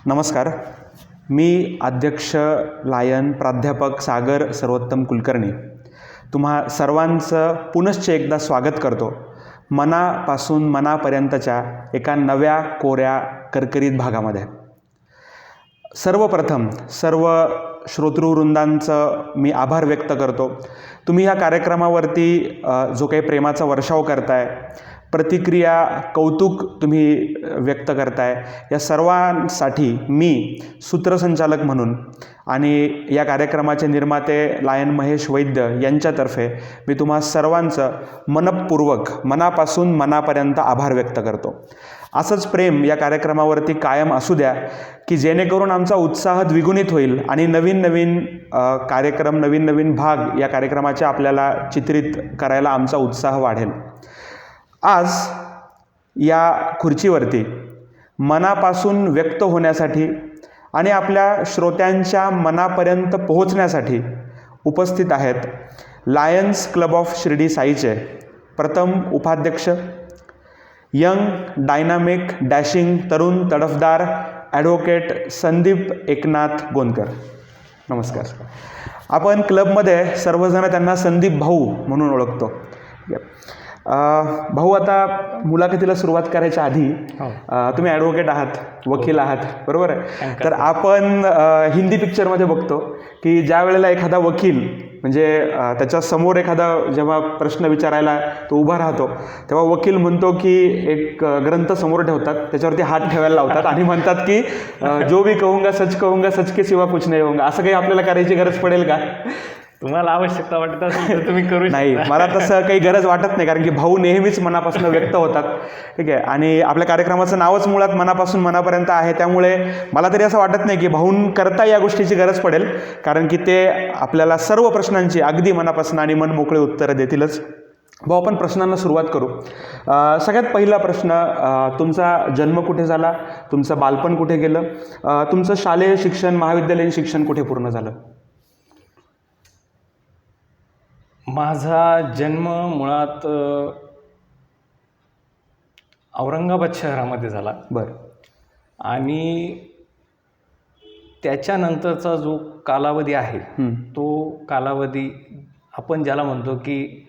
नमस्कार. मी अध्यक्ष लायन प्राध्यापक सागर सर्वोत्तम कुलकर्णी तुम्हा सर्वांचं पुनश्च एकदा स्वागत करतो मनापासून मनापर्यंतच्या एका नव्या कोऱ्या करकरीत भागामध्ये. सर्वप्रथम सर्व श्रोतृवृंदांचं मी आभार व्यक्त करतो. तुम्ही ह्या कार्यक्रमावरती जो काही प्रेमाचा वर्षाव करताय, प्रतिक्रिया, कौतुक तुम्ही व्यक्त करताय, या सर्वांसाठी मी सूत्रसंचालक म्हणून आणि या कार्यक्रमाचे निर्माते लायन महेश वैद्य यांच्यातर्फे मी तुम्हा सर्वांचं मनपूर्वक मनापासून मनापर्यंत आभार व्यक्त करतो. असंच प्रेम या कार्यक्रमावरती कायम असू द्या की जेणेकरून आमचा उत्साह द्विगुणित होईल आणि नवीन नवीन कार्यक्रम, नवीन नवीन भाग या कार्यक्रमाचे आपल्याला चित्रित करायला आमचा उत्साह वाढेल. आज या खुर्चीवरती मनापासून व्यक्त होण्यासाठी आणि आपल्या श्रोत्यांच्या मनापर्यंत पोहोचण्यासाठी उपस्थित आहेत लायन्स क्लब ऑफ शिर्डी साईचे प्रथम उपाध्यक्ष, यंग डायनामिक डॅशिंग तरुण तडफदार ॲडव्होकेट संदीप एकनाथ गोंदकर. नमस्कार. आपण क्लबमध्ये सर्वजण त्यांना संदीप भाऊ म्हणून ओळखतो. भाऊ, आता मुलाखतीला सुरुवात करायच्या आधी तुम्ही ॲडव्होकेट आहात, वकील आहात, बरोबर आहे? तर आपण हिंदी पिक्चरमध्ये बघतो की ज्या वेळेला एखादा वकील म्हणजे त्याच्या समोर एखादा जेव्हा प्रश्न विचारायला तो उभा राहतो तेव्हा वकील म्हणतो की एक ग्रंथ समोर ठेवतात, त्याच्यावरती हात ठेवायला लावतात आणि म्हणतात की जो भी कहूंगा सच के सिवा कुछ नहीं होगा. असं काही आपल्याला करायची गरज पडेल का? तुम्हाला आवश्यकता वाटत असेल तर तुम्ही करू नाही, मला तसं काही गरज वाटत नाही, कारण की भाऊ नेहमीच मनापासून व्यक्त होतात. ठीक आहे. आणि आपल्या कार्यक्रमाचं नावच मुळात मनापासून मनापर्यंत आहे, त्यामुळे मला तरी असं वाटत नाही की भाऊंकरता या गोष्टीची गरज पडेल, कारण की ते आपल्याला सर्व प्रश्नांची अगदी मनापासून आणि मन मोकळे उत्तरं देतीलच. भाऊ, आपण प्रश्नांना सुरुवात करू. सगळ्यात पहिला प्रश्न, तुमचा जन्म कुठे झाला, तुमचं बालपण कुठे गेलं, तुमचं शालेय शिक्षण, महाविद्यालयीन शिक्षण कुठे पूर्ण झालं? माझा जन्म मुळात औरंगाबाद शहरामध्ये झाला. बरं. आणि त्याच्यानंतरचा जो कालावधी आहे तो कालावधी आपण ज्याला म्हणतो की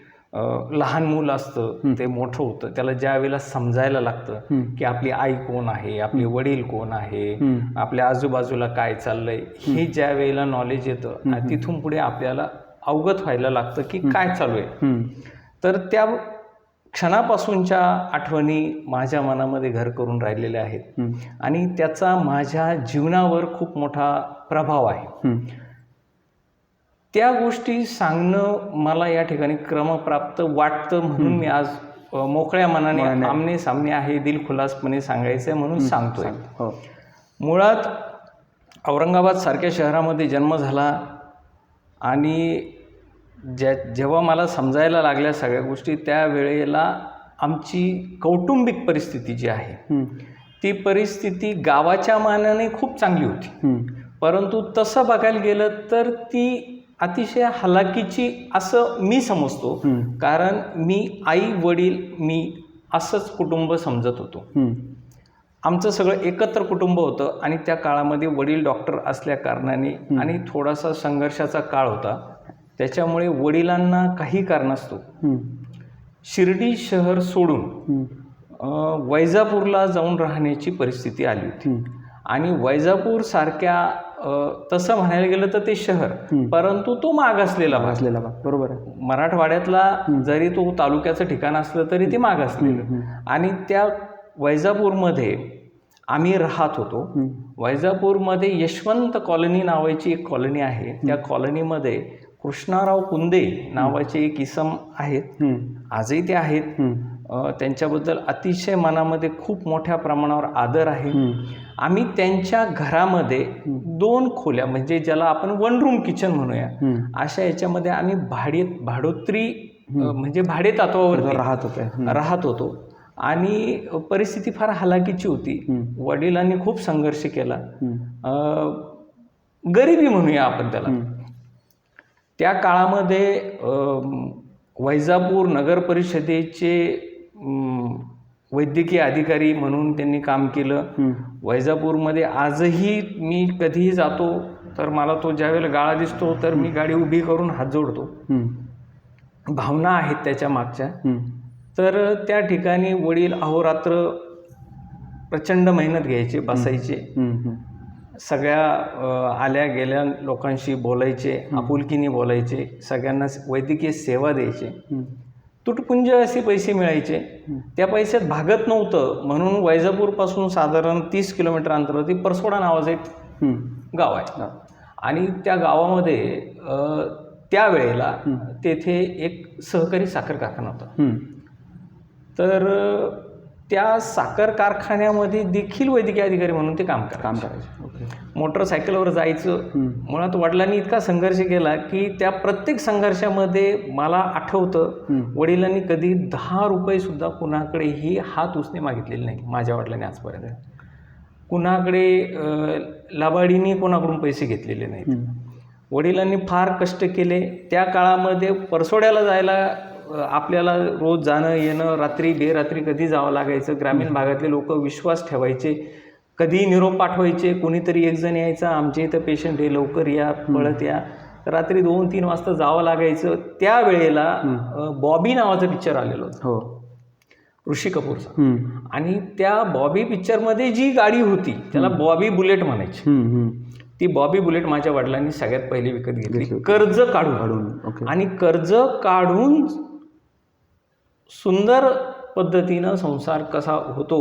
लहान मूल असतं ते मोठं होतं, त्याला ज्या वेळेला समजायला लागतं की आपली आई कोण आहे, आपले वडील कोण आहे, आपल्या आजूबाजूला काय चाललंय, हे ज्या वेळेला नॉलेज येतं तिथून पुढे आपल्याला अवगत व्हायला लागतं की काय चालू आहे. तर त्या क्षणापासूनच्या आठवणी माझ्या मनामध्ये घर करून राहिलेल्या आहेत आणि त्याचा माझ्या जीवनावर खूप मोठा प्रभाव आहे. त्या गोष्टी सांगणं मला या ठिकाणी क्रमप्राप्त वाटतं, म्हणून मी आज मोकळ्या मनाने आमने सामने आहे, दिलखुलासपणे सांगायचं आहे म्हणून सांगतोय. मुळात औरंगाबाद सारख्या शहरामध्ये जन्म झाला आणि जेव्हा मला समजायला लागल्या सगळ्या गोष्टी, त्यावेळेला आमची कौटुंबिक परिस्थिती जी आहे ती परिस्थिती गावाच्या मानाने खूप चांगली होती, परंतु तसं बघायला गेलं तर ती अतिशय हलाखीची असं मी समजतो. कारण मी आई वडील मी असंच कुटुंब समजत होतो. आमचं सगळं एकत्र कुटुंब होतं आणि त्या काळामध्ये वडील डॉक्टर असल्या कारणाने आणि थोडासा संघर्षाचा काळ होता, त्याच्यामुळे वडिलांना काही कारणास्तव शिर्डी शहर सोडून वैजापूरला जाऊन राहण्याची परिस्थिती आली होती. आणि वैजापूर सारख्या तसं म्हणायला गेलं तर ते शहर, परंतु तो मागासलेला भाग, बरोबर आहे. मराठवाड्यातला जरी तो तालुक्याचं ठिकाण असलं तरी ते मागासलेलं. आणि त्या वैजापूरमध्ये आम्ही राहत होतो. वैजापूरमध्ये यशवंत कॉलनी नावाची एक कॉलनी आहे. त्या कॉलनीमध्ये कृष्णाराव कुंदे नावाचे एक इसम आहेत, आजही ते आहेत. त्यांच्याबद्दल अतिशय मनामध्ये खूप मोठ्या प्रमाणावर आदर आहे. आम्ही त्यांच्या घरामध्ये 2 खोल्या, म्हणजे ज्याला आपण 1 रूम किचन म्हणूया, अशा याच्यामध्ये आम्ही भाडोत्री म्हणजे भाडे तत्वावर राहत होतो. आणि परिस्थिती फार हलाखीची होती. वडिलांनी खूप संघर्ष केला, गरिबी म्हणूया आपण त्याला. त्या काळामध्ये वैजापूर नगर परिषदेचे वैद्यकीय अधिकारी म्हणून त्यांनी काम केलं. वैजापूरमध्ये आजही मी कधीही जातो तर मला तो ज्यावेळेला गाळा दिसतो तर मी गाडी उभी करून हात जोडतो. भावना आहेत त्याच्या मागच्या. तर त्या ठिकाणी वडील अहोरात्र प्रचंड मेहनत घ्यायचे, बसायचे, सगळ्या आल्या गेल्या लोकांशी बोलायचे, आपुलकीने बोलायचे, सगळ्यांना वैद्यकीय सेवा द्यायचे. तुटपुंज असे पैसे मिळायचे. त्या पैशात भागत नव्हतं म्हणून वैजापूरपासून साधारण 30 किलोमीटर अंतरावरती परसोडा नावाचं एक गाव आहे. आणि त्या गावामध्ये त्यावेळेला तेथे एक सहकारी साखर कारखाना होता. तर त्या साखर कारखान्यामध्ये देखील वैद्यकीय अधिकारी म्हणून ते काम करायचे. मोटरसायकलवर जायचं. मुळात वडिलांनी इतका संघर्ष केला की त्या प्रत्येक संघर्षामध्ये मला आठवतं वडिलांनी कधी 10 रुपये सुद्धा कुणाकडेही हात उसने मागितलेले नाही. माझ्या वडिलांनी आजपर्यंत कुणाकडे लबाडीने कोणाकडून पैसे घेतलेले नाहीत. वडिलांनी फार कष्ट केले. त्या काळामध्ये परसोड्याला जायला आपल्याला रोज जाणं येणं, रात्री बेरात्री कधी जावं लागायचं. ग्रामीण भागातले लोक विश्वास ठेवायचे, कधी निरोप पाठवायचे. कोणीतरी एक जण यायचा, आमच्या इथं पेशंट आहे, लवकर या, पळत या. रात्री 2-3 वाजता जावं लागायचं. त्यावेळेला बॉबी नावाचं पिक्चर आलेलं होतं ऋषी कपूरचा. आणि त्या बॉबी पिक्चरमध्ये जी गाडी होती त्याला बॉबी बुलेट म्हणायची. ती बॉबी बुलेट माझ्या वडिलांनी सगळ्यात पहिली विकत घेतली, कर्ज काढून. आणि कर्ज काढून सुंदर पद्धतीनं संसार कसा होतो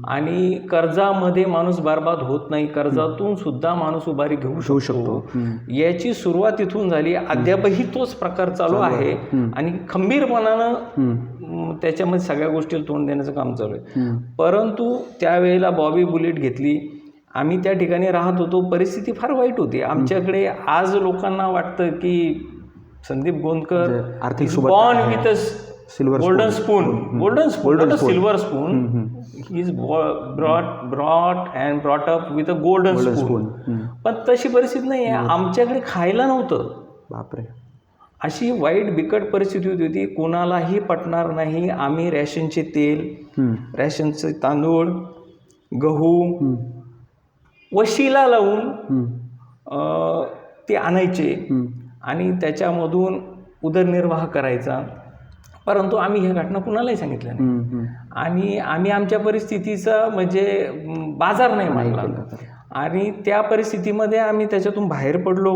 आणि कर्जामध्ये माणूस बर्बाद होत नाही, कर्जातून सुद्धा माणूस उभारी घेऊ शकतो, याची सुरुवात इथून झाली. अद्यापही तोच प्रकार चालू आहे आणि खंबीरपणानं त्याच्यामध्ये सगळ्या गोष्टीला तोंड देण्याचं काम चालू आहे. परंतु त्यावेळेला बॉबी बुलेट घेतली. आम्ही त्या ठिकाणी राहत होतो. परिस्थिती फार वाईट होती आमच्याकडे. आज लोकांना वाटतं की संदीप गोंदकर आर्थिक born with golden spoon, silver spoon, he is brought up with a golden spoon. पण तशी परिस्थिती नाही आहे. आमच्याकडे खायला नव्हतं. बापरे. अशी वाईट बिकट परिस्थिती होती. कोणालाही पटणार नाही. आम्ही रॅशनचे तेल, रॅशनचे तांदूळ, गहू वशीला लावून ते आणायचे आणि त्याच्यामधून उदरनिर्वाह करायचा. परंतु आम्ही ह्या घटना कुणालाही सांगितल्या नाही. आणि आम्ही आमच्या परिस्थितीचा म्हणजे बाजार नाही मानला. आणि त्या परिस्थितीमध्ये आम्ही त्याच्यातून बाहेर पडलो.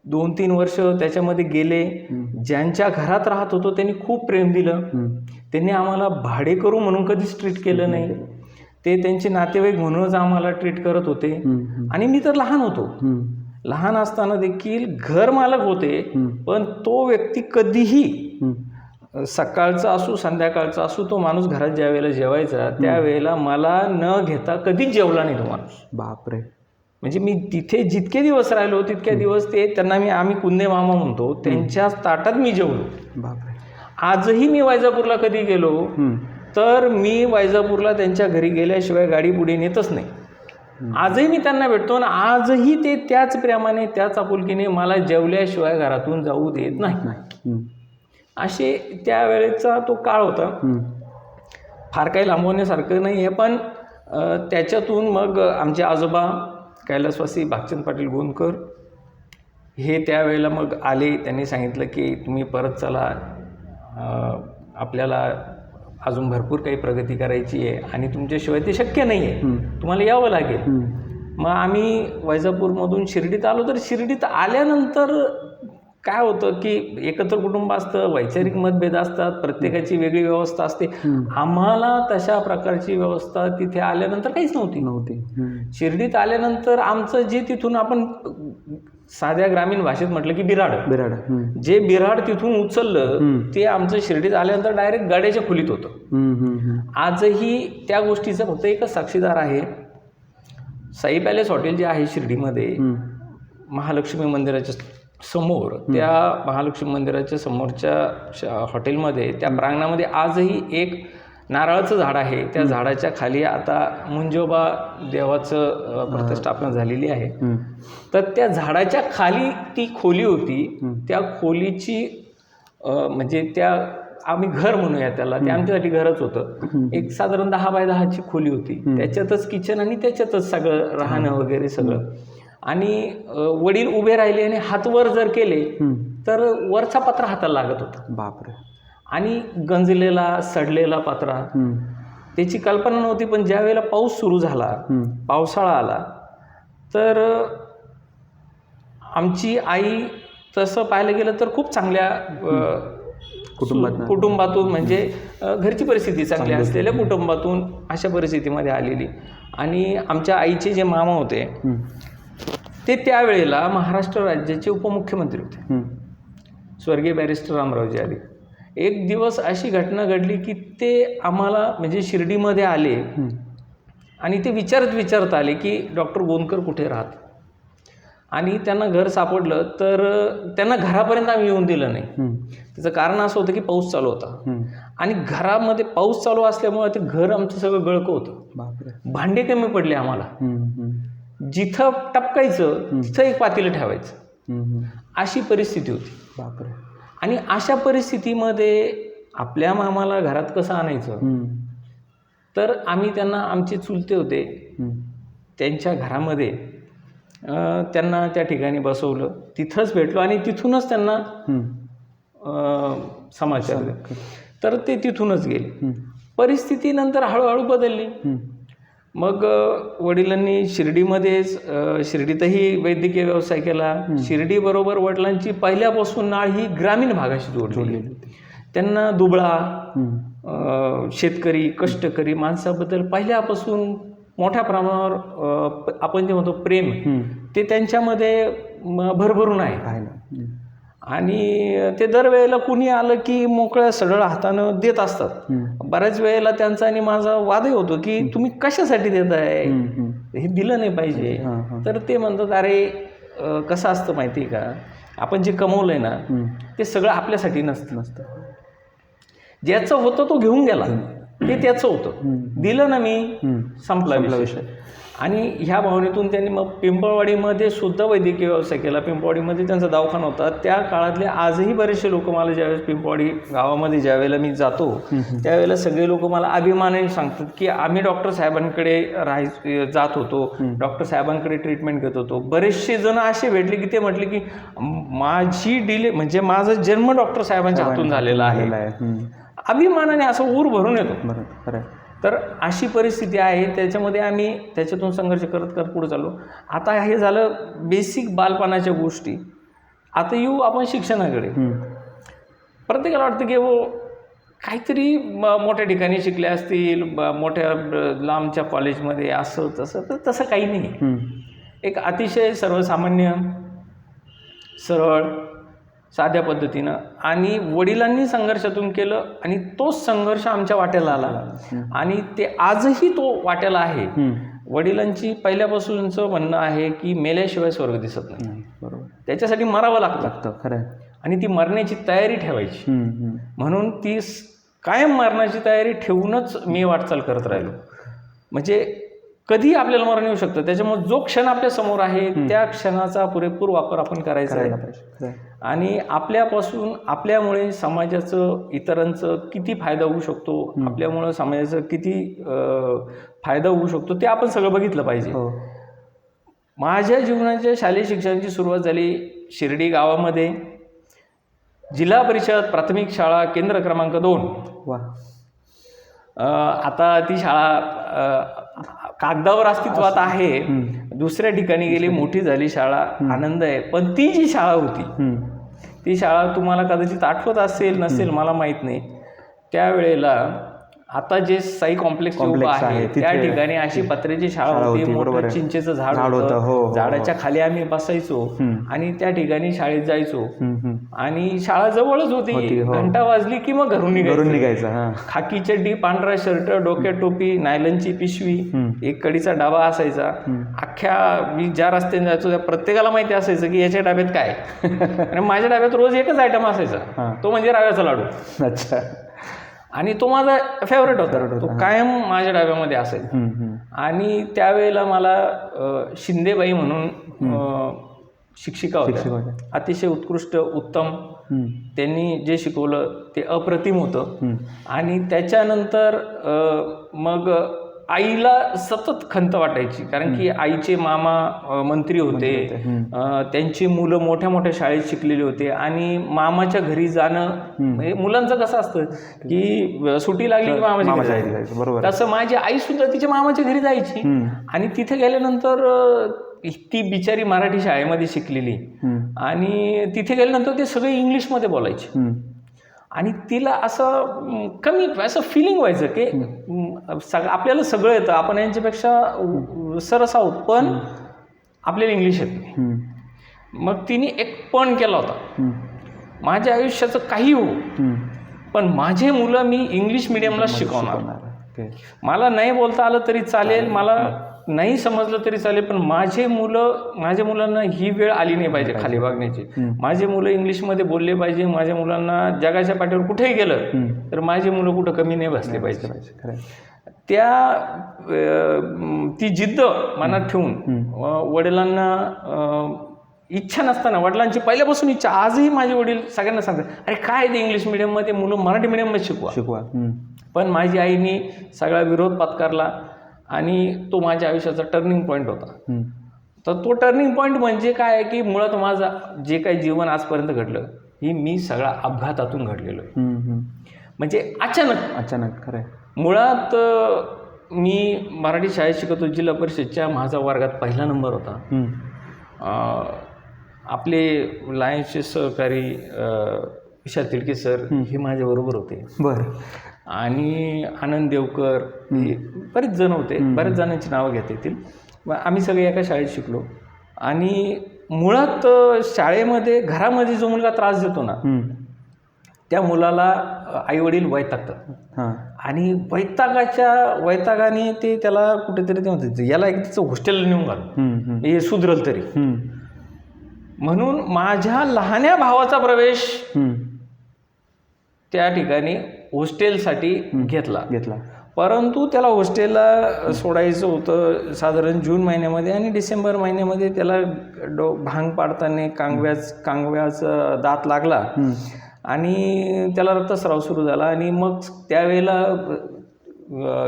2-3 वर्ष त्याच्यामध्ये गेले. ज्यांच्या घरात राहत होतो त्यांनी खूप प्रेम दिलं. त्यांनी आम्हाला भाडेकरू म्हणून कधीच ट्रीट केलं नाही. ते त्यांचे नातेवाईक म्हणूनच आम्हाला ट्रीट करत होते. आणि मी तर लहान होतो. लहान असताना देखील घर मालक होते. पण तो व्यक्ती कधीही सकाळचा असू संध्याकाळचा असू तो माणूस घरात ज्या वेळेला जेवायचा त्यावेळेला मला न घेता कधीच जेवला नाही तो माणूस. बापरे. म्हणजे मी तिथे जितके दिवस राहिलो तितके दिवस ते त्यांना आम्ही कुंदे मामा म्हणतो, त्यांच्या ताटात मी जेवलो. बापरे. आजही मी वैजापूरला कधी गेलो तर मी वैजापूरला त्यांच्या घरी गेल्याशिवाय गाडी पुढे नेतच नाही. आजही मी त्यांना भेटतो आणि आजही ते त्याच प्रेमाने त्याच आपुलकीने मला जेवल्याशिवाय घरातून जाऊ देत नाही. असे त्यावेळेचा तो काळ होता. फार काही लांबवण्यासारखं नाही आहे. पण त्याच्यातून मग आमचे आजोबा कैलासवासी भागचंद पाटील गोंदकर हे त्यावेळेला मग आले. त्यांनी सांगितलं की तुम्ही परत चला, आपल्याला अजून भरपूर काही प्रगती करायची आहे आणि तुमच्याशिवाय ते शक्य नाही आहे, तुम्हाला यावं लागेल. मग आम्ही वैजापूरमधून शिर्डीत आलो. तर शिर्डीत आल्यानंतर काय होतं की एकत्र कुटुंब असतं, वैचारिक मतभेद असतात, प्रत्येकाची वेगळी व्यवस्था असते. आम्हाला तशा प्रकारची व्यवस्था तिथे आल्यानंतर काहीच नव्हती. शिर्डीत आल्यानंतर आमचं जे तिथून आपण साध्या ग्रामीण भाषेत म्हटलं की बिराड, जे बिराड तिथून उचललं ते आमचं शिर्डीत आल्यानंतर डायरेक्ट गाड्याच्या खोलीत होतं. आजही त्या गोष्टीचं फक्त एकच साक्षीदार आहे. साई पॅलेस हॉटेल जे आहे शिर्डीमध्ये महालक्ष्मी मंदिराच्या समोर, त्या महालक्ष्मी मंदिराच्या समोरच्या हॉटेलमध्ये त्या प्रांगणामध्ये आजही एक नारळाचं झाड आहे. त्या झाडाच्या खाली आता मुंजोबा देवाचं प्रतिष्ठापना झालेली आहे. तर त्या झाडाच्या खाली ती खोली होती. त्या खोलीची म्हणजे त्या आम्ही घर म्हणूया त्याला, ते आमच्यासाठी घरच होतं. एक साधारण 10 बाय 10ची खोली होती, त्याच्यातच किचन आणि त्याच्यातच सगळं राहणं वगैरे सगळं. आणि वडील उभे राहिले आणि हात वर जर केले तर वरचा पत्रा हाताला लागत होता. बापरे. आणि गंजलेला सडलेला पत्रा, त्याची कल्पना नव्हती. पण ज्या वेळेला पाऊस सुरू झाला, पावसाळा आला, तर आमची आई तसं पाहायला गेलं तर खूप चांगल्या कुटुंबातून, म्हणजे घरची परिस्थिती चांगली असलेल्या कुटुंबातून अशा परिस्थितीमध्ये आलेली. आणि आमच्या आईचे जे मामा होते ते त्यावेळेला महाराष्ट्र राज्याचे उपमुख्यमंत्री होते, स्वर्गीय बॅरिस्टर रामरावजी आले. एक दिवस अशी घटना घडली की ते आम्हाला म्हणजे शिर्डीमध्ये आले आणि ते विचारत आले की डॉक्टर गोंदकर कुठे राहत. आणि त्यांना घर सापडलं तर त्यांना घरापर्यंत आम्ही येऊन दिलं नाही. त्याचं कारण असं होतं की पाऊस चालू होता आणि घरामध्ये पाऊस चालू असल्यामुळे ते घर आमचं सगळं गळकं होतं. भांडे कमी पडले आम्हाला, जिथं टपकायचं तिथं एक पातेलं ठेवायचं, अशी परिस्थिती होती. बापरे. आणि अशा परिस्थितीमध्ये आपल्या मामाला घरात कसं आणायचं, तर आम्ही त्यांना, आमचे चुलते होते, त्यांच्या घरामध्ये त्यांना त्या ठिकाणी बसवलं, तिथंच भेटलो आणि तिथूनच त्यांना समाचार दिला. तर ते तिथूनच गेले. परिस्थिती नंतर हळूहळू बदलली. मग वडिलांनी शिर्डीतही वैद्यकीय व्यवसाय केला. शिर्डीबरोबर वडिलांची पहिल्यापासून नाळ ही ग्रामीण भागाशी जोडलेली. त्यांना दुबळा, शेतकरी, कष्टकरी माणसाबद्दल पहिल्यापासून मोठ्या प्रमाणावर आपण जे म्हणतो प्रेम, ते त्यांच्यामध्ये भरभरून आहे. आणि ते दरवेळेला कुणी आलं की मोकळ्या सरळ हातानं देत असतात. बऱ्याच वेळेला त्यांचा आणि माझा वादही होतो की तुम्ही कशासाठी देत आहे, हे दिलं नाही पाहिजे. तर ते म्हणतात, अरे कसं असतं माहिती आहे का, आपण जे कमवलंय ना ते सगळं आपल्यासाठी नसतं. ज्याचं होतं तो घेऊन गेला, ते त्याचं होतं. दिलं ना मी, संपला विषय. आणि ह्या भावनेतून त्यांनी मग पिंपळवाडीमध्ये सुद्धा वैद्यकीय व्यवसाय केला. पिंपळवाडीमध्ये त्यांचा दवाखाना होता. त्या काळातले आजही बरेचसे लोक मला ज्यावेळेस पिंपळवाडी गावामध्ये ज्यावेळेला मी जातो त्यावेळेला सगळे लोक मला अभिमानाने सांगतात की आम्ही डॉक्टर साहेबांकडे जात होतो, डॉक्टर साहेबांकडे ट्रीटमेंट घेत होतो. बरेचसे जण असे भेटले की ते म्हटले की म्हणजे माझा जन्म डॉक्टर साहेबांच्या हातून झालेला आहे. अभिमानाने असं ऊर भरून येतो. तर अशी परिस्थिती आहे. त्याच्यामध्ये आम्ही त्याच्यातून संघर्ष करत पुढे चाललो. आता हे झालं बेसिक बालपणाच्या गोष्टी. आता येऊ आपण शिक्षणाकडे. प्रत्येकाला वाटतं की काहीतरी मोठ्या ठिकाणी शिकले असतील, मोठ्या लांबच्या कॉलेजमध्ये, असं तसं. तर तसं काही नाही. एक अतिशय सर्वसामान्य, सरळ, साध्या पद्धतीनं. आणि वडिलांनी संघर्षातून केलं आणि तोच संघर्ष आमच्या वाट्याला आला आणि ते आजही तो वाट्याला आहे. वडिलांची पहिल्यापासूनचं म्हणणं आहे की मेल्याशिवाय स्वर्ग दिसत नाही. बरोबर. त्याच्यासाठी मरावं लागतं. खरं. आणि ती मरण्याची तयारी ठेवायची. म्हणून ती कायम मरण्याची तयारी ठेवूनच मी वाटचाल करत राहिलो. म्हणजे कधी आपल्याला मरण येऊ शकतं. त्याच्यामुळे जो क्षण आपल्या समोर आहे त्या क्षणाचा पुरेपूर वापर आपण करायचा आहे. आणि आपल्यामुळे समाजाचं, इतरांचं किती फायदा होऊ शकतो, आपल्यामुळं समाजाचं किती फायदा होऊ शकतो ते आपण सगळं बघितलं पाहिजे. माझ्या जीवनाच्या शालेय शिक्षणाची सुरुवात झाली शिर्डी गावामध्ये. जिल्हा परिषद प्राथमिक शाळा केंद्र क्रमांक 2. आता ती शाळा कागदावर अस्तित्वात आहे, दुसऱ्या ठिकाणी गेली, मोठी झाली शाळा, आनंद आहे. पण ती जी शाळा होती, ती शाळा तुम्हाला कदाचित आठवत असेल नसेल मला माहीत नाही. त्यावेळेला आता जे साई कॉम्प्लेक्स आहे त्या ठिकाणी अशी पत्र्याची शाळा होती. मोठं चिंचेचं झाड होतं. झाडाच्या खाली आम्ही बसायचो आणि त्या ठिकाणी शाळेत जायचो. आणि शाळा जवळच होती. घंटा वाजली की मग घरून निघायचं. खाकी चड्डी, पांढरा शर्ट, डोक्यात टोपी, नायलनची पिशवी, एक कडीचा डबा असायचा. अख्ख्या मी ज्या रस्त्याने जायचो त्या प्रत्येकाला माहिती असायचं की याच्या डब्यात काय. आणि माझ्या डब्यात रोज एकच आयटम असायचा, तो म्हणजे रव्याचा लाडू. अच्छा. आणि तो माझा फेवरेट होता. तो कायम माझ्या डब्यामध्ये असायचा. आणि त्यावेळेला मला शिंदेबाई म्हणून शिक्षिका होत्या, अतिशय उत्कृष्ट, उत्तम. त्यांनी जे शिकवलं ते अप्रतिम होतं. आणि त्याच्यानंतर मग आईला सतत खंत वाटायची, कारण की आईचे मामा मंत्री होते, त्यांची मुलं मोठ्या मोठ्या शाळेत शिकलेली होते आणि मामाच्या घरी जाणं म्हणजे मुलांचं कसं असतं की सुट्टी लागली की मामाच्या घरी जायचं. बरोबर. तसं माझी आई सुद्धा तिच्या मामाच्या घरी जायची आणि तिथे गेल्यानंतर ती बिचारी मराठी शाळेमध्ये शिकलेली आणि तिथे गेल्यानंतर ते सगळे इंग्लिशमध्ये बोलायचे आणि तिला असं कमी असं फिलिंग व्हायचं की आपल्याला सगळं येतं, आपण यांच्यापेक्षा सरस आहोत, पण आपल्याला इंग्लिश येत नाही. मग तिने एक पण केला होता, माझ्या आयुष्याचं काही हो पण माझे मुलं मी इंग्लिश मिडियमला शिकवणार. मला नाही बोलता आलं तरी चालेल, मला नाही समजलं तरी चालेल, पण माझ्या मुलांना ही वेळ आली नाही पाहिजे खाली वागण्याची. माझे मुलं इंग्लिशमध्ये बोलले पाहिजे. माझ्या मुलांना जगाच्या पाठीवर कुठेही गेलं तर माझे मुलं कुठं कमी नाही बसले पाहिजे. ती जिद्द मनात ठेवून वडिलांना इच्छा नसताना, वडिलांची पहिल्यापासून इच्छा, आजही माझे वडील सगळ्यांना सांगतात, अरे काय ते इंग्लिश मिडियममध्ये मुलं मराठी मिडियममध्ये शिकवा. पण माझी आईने सगळा विरोध पत्करला आणि तो माझ्या आयुष्याचा टर्निंग पॉईंट होता. तर तो टर्निंग पॉईंट म्हणजे काय आहे की मुळात माझं जे काही जीवन आजपर्यंत घडलं ही मी सगळा अपघातातून घडलेलो आहे. म्हणजे अचानक खरं. मुळात मी मराठी शाळेत शिकवतो, जिल्हा परिषदच्या, माझा वर्गात पहिला नंबर होता. आपले लायन्सचे सहकारी विशाल तिडके सर हे माझ्याबरोबर होते. बरं. आणि आनंद देवकर, बरेच जण होते, बऱ्याच जणांची नावं घेता येतील. आम्ही सगळे एका शाळेत शिकलो आणि मुळात शाळेमध्ये घरामध्ये जो मुलगा त्रास देतो ना त्या मुलाला आईवडील वैतागतात आणि वैतागाने ते त्याला कुठेतरी ते म्हणतात याला एक तिचं हॉस्टेलला नेऊन घालू, हे सुधरल तरी. म्हणून माझ्या लहान्या भावाचा प्रवेश त्या ठिकाणी हॉस्टेलसाठी घेतला. परंतु त्याला हॉस्टेलला सोडायचं होतं साधारण जून महिन्यामध्ये आणि डिसेंबर महिन्यामध्ये त्याला भांग पाडताना कांगव्याचा दात लागला आणि त्याला रक्तस्राव सुरू झाला. आणि मग त्यावेळेला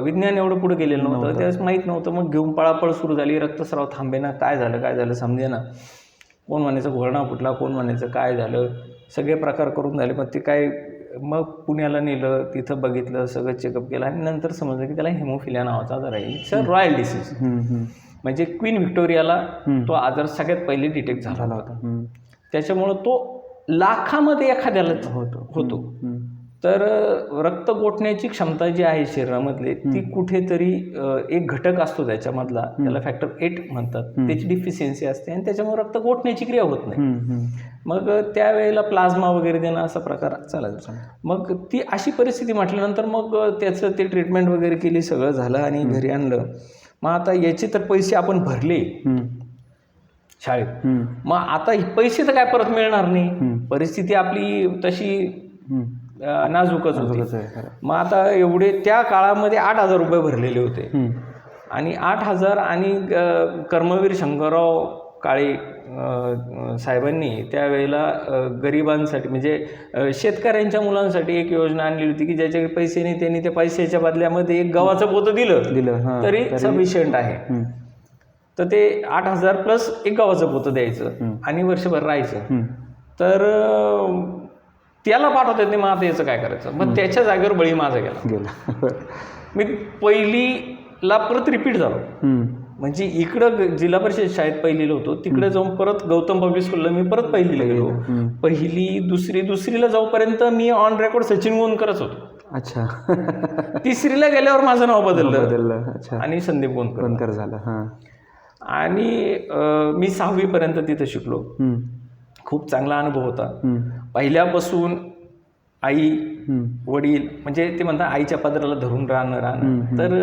विज्ञान एवढं पुढे गेलेलं नव्हतं, त्यावेळेस माहीत नव्हतं. मग घेऊन पळापळ सुरू झाली, रक्तस्राव थांबेना, काय झालं समजेना. कोण म्हणायचं घोरणा फुटला, कोण म्हणायचं काय झालं, सगळे प्रकार करून झाले. पण ते काय, मग पुण्याला नेलं, तिथं बघितलं, सगळं चेकअप केलं आणि नंतर समजलं की त्याला हेमोफिलिया नावाचा आजार आहे. It's a royal disease. म्हणजे क्वीन व्हिक्टोरियाला तो आजार सगळ्यात पहिले डिटेक्ट झाला होता. त्याच्यामुळं तो लाखामध्ये एखाद्याला होतो. तर रक्त गोठण्याची क्षमता जी आहे शरीरामधली ती कुठेतरी एक घटक असतो त्याच्यामधला, त्याला फॅक्टर 8 म्हणतात, त्याची डिफिशियन्सी असते आणि त्याच्यामुळे रक्त गोठण्याची क्रिया होत नाही. मग त्यावेळेला प्लाझ्मा वगैरे देणं असा प्रकार चालायचा. मग ती अशी परिस्थिती म्हटल्यानंतर मग त्याचं ते ट्रीटमेंट वगैरे केली, सगळं झालं आणि घरी आणलं. मग आता याचे तर पैसे आपण भरले शाळेत, मग आता पैसे तर काय परत मिळणार नाही, परिस्थिती आपली तशी नाजूकच होती. मग आता एवढे त्या काळामध्ये 8,000 रुपये भरलेले होते आणि 8,000 आणि कर्मवीर शंकरराव काळे साहेबांनी त्यावेळेला गरिबांसाठी म्हणजे शेतकऱ्यांच्या मुलांसाठी एक योजना आणली होती की ज्याच्याकडे पैसे नाही त्यांनी त्या पैशाच्या बदल्यामध्ये एक गव्हाचं पोतं दिलं तरी सफिशियंट आहे. तर ते 8,000 प्लस एक गव्हाचं पोतं द्यायचं आणि वर्षभर राहायचं. तर त्याला पाठवता येत नाही, मग आता याचं काय करायचं. मग त्याच्या जागेवर बळी माझा गेला. मी पहिलीला परत रिपीट झालो. म्हणजे इकडं जिल्हा परिषद शाळेत पहिलीला होतो, तिकडे जाऊन परत गौतम पब्लिक स्कूलला मी परत पहिलीला गेलो. पहिली दुसरीला जाऊपर्यंत मी ऑन रेकॉर्ड सचिन गोंदकरच होतो. अच्छा. तिसरीला गेल्यावर माझं नाव बदललं आणि संदीप गोंदकर झालं. आणि मी 6वी पर्यंत तिथं शिकलो. खूप चांगला अनुभव होता. पहिल्यापासून आई वडील म्हणजे ते म्हणतात आईच्या पदराला धरून राहणं. तर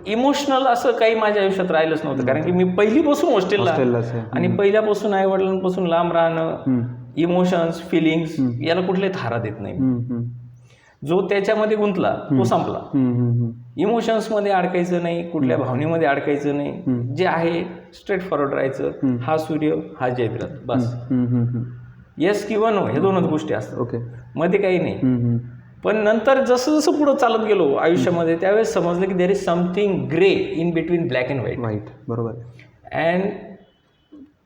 इमोशनल असं काही माझ्या आयुष्यात राहिलंच नव्हतं, कारण की मी पहिलीपासून हॉस्टेलला आणि पहिल्यापासून आई वडिलांपासून लांब राहणं, इमोशन्स फिलिंग्स याला कुठले थारा देत नाही. जो त्याच्यामध्ये गुंतला तो संपला. इमोशन्समध्ये अडकायचं नाही, कुठल्या भावनेमध्ये अडकायचं नाही, जे आहे स्ट्रेट फॉरवर्ड राहायचं. हा सूर्य हा जयद्रथ, बस. येस किंवा नो हे दोनच गोष्टी असतात, ओके. मध्ये काही नाही. पण नंतर जसं जसं पुढं चालत गेलो आयुष्यामध्ये त्यावेळेस समजलं की there is something grey in between black and white. वाईट, बरोबर. अँड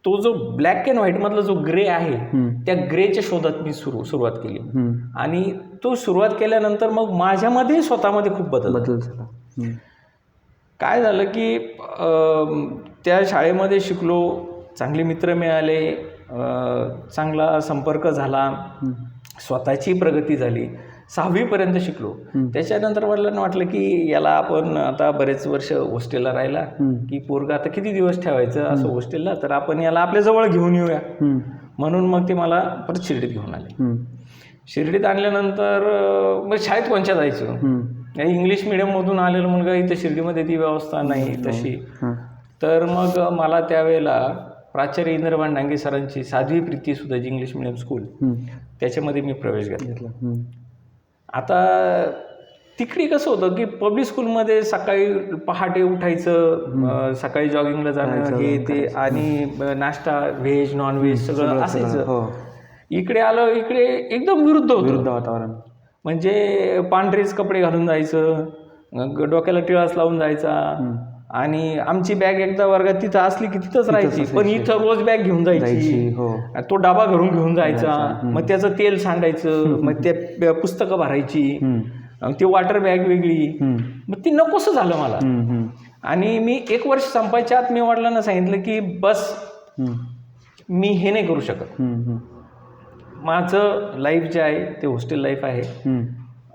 तो जो ब्लॅक अँड व्हाईटमधला जो ग्रे आहे त्या ग्रेच्या शोधात मी सुरुवात केली. आणि तो सुरुवात केल्यानंतर मग माझ्यामध्ये स्वतःमध्ये खूप बदल झाला. काय झालं की त्या शाळेमध्ये शिकलो, चांगले मित्र मिळाले, चांगला संपर्क झाला, स्वतःची प्रगती झाली. 6वी पर्यंत शिकलो. त्याच्यानंतर वडिलांना वाटलं की याला आपण आता बरेच वर्ष हॉस्टेलला राहिला की पोरगा आता किती दिवस ठेवायचं असं हॉस्टेलला, तर आपण याला आपल्या जवळ घेऊन येऊया. म्हणून मग ते मला परत शिर्डीत घेऊन आले. शिर्डीत आणल्यानंतर मग शाळेत कोणच्या जायचं, इंग्लिश मिडियममधून आलेला मुलगा, इथं शिर्डीमध्ये ती व्यवस्था नाही तशी. तर मग मला त्यावेळेला प्राचार्य इंद्रभान डांगे सरांची साध्वी प्रीती सुद्धा इंग्लिश मिडियम स्कूल, त्याच्यामध्ये मी प्रवेश घेतला. आता तिकडे कसं होतं की पब्लिक स्कूलमध्ये सकाळी पहाटे उठायचं, सकाळी जॉगिंगला जाणं, हे ते, आणि नाश्ता व्हेज नॉन व्हेज सगळं असायचं. इकडे आलं, इकडे एकदम विरुद्ध होतं वातावरण. म्हणजे पांढरेच कपडे घालून जायचं, डोक्याला टिळाच लावून जायचा, आणि आमची बॅग एकदा वर्गात तिथं असली की तिथंच राहायची. पण इथं रोज बॅग घेऊन जायची, तो डबा घरून घेऊन जायचा, मग त्याचं तेल सांडायचं, मग ते पुस्तकं भरायची, ती वॉटर बॅग वेगळी. मग ती नकोसं झालं मला. आणि मी 1 वर्ष संपायच्या आत मी वडिलांना सांगितलं की बस, मी हे नाही करू शकत. माझं लाईफ जे आहे ते हॉस्टेल लाईफ आहे,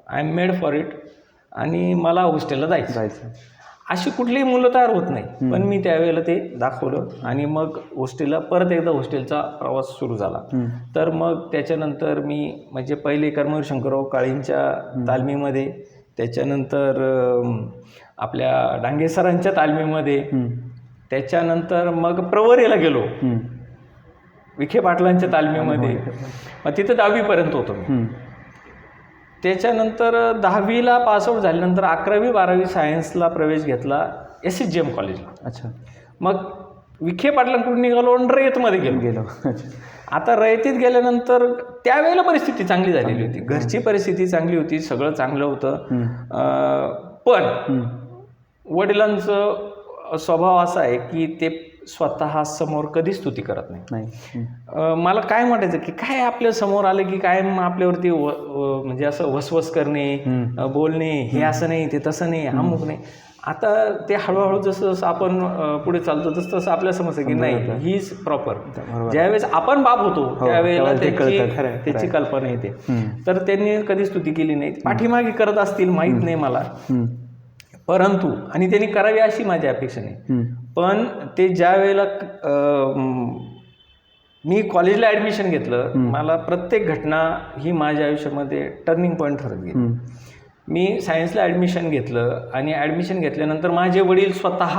I am made for it, आणि मला हॉस्टेलला जायचं. अशी कुठलीही मुलं तयार होत नाही, पण मी त्यावेळेला ते दाखवलं. आणि मग हॉस्टेलला परत एकदा हॉस्टेलचा प्रवास सुरू झाला. तर मग त्याच्यानंतर मी म्हणजे पहिले कर्मवीर शंकरराव काळींच्या तालमीमध्ये, त्याच्यानंतर आपल्या डांगे सरांच्या तालमीमध्ये, त्याच्यानंतर मग प्रवरेला गेलो विखे पाटलांच्या तालमीमध्ये. मग तिथं 10वीपर्यंत होतो मी. त्याच्यानंतर 10वीला पासआउट झाल्यानंतर 11वी 12वी सायन्सला प्रवेश घेतला SSGM कॉलेजला. अच्छा. मग विखे पाटलांकडून निघालो आणि रयतमध्ये गेलो. आता रयतीत गेल्यानंतर त्यावेळेला परिस्थिती चांगली झालेली होती, घरची परिस्थिती चांगली होती, सगळं चांगलं होतं. पण वडिलांचं स्वभाव असा आहे की ते स्वतः समोर कधीच स्तुती करत नाही. मला काय म्हणायचं की काय आपल्या समोर आलं की काय आपल्यावरती म्हणजे असं वसवस करणे, बोलणे, हे असं नाही, ते तसं नाही, अमुक नाही. आता ते हळूहळू जसं जसं आपण पुढे चालतो तसं तसं आपल्याला समजतं की नाही, ही इज प्रॉपर. ज्यावेळेस आपण बाप होतो त्यावेळेला त्याची कल्पना येते. तर त्यांनी कधी स्तुती केली नाही, पाठीमागे करत असतील माहीत नाही मला, परंतु आणि त्यांनी करावी अशी माझी अपेक्षा नाही. पण ते ज्या वेळेला मी कॉलेजला ॲडमिशन घेतलं, मला प्रत्येक घटना ही माझ्या आयुष्यामध्ये टर्निंग पॉईंट ठरत गेली. मी सायन्सला ॲडमिशन घेतलं आणि ॲडमिशन घेतल्यानंतर माझे वडील स्वतः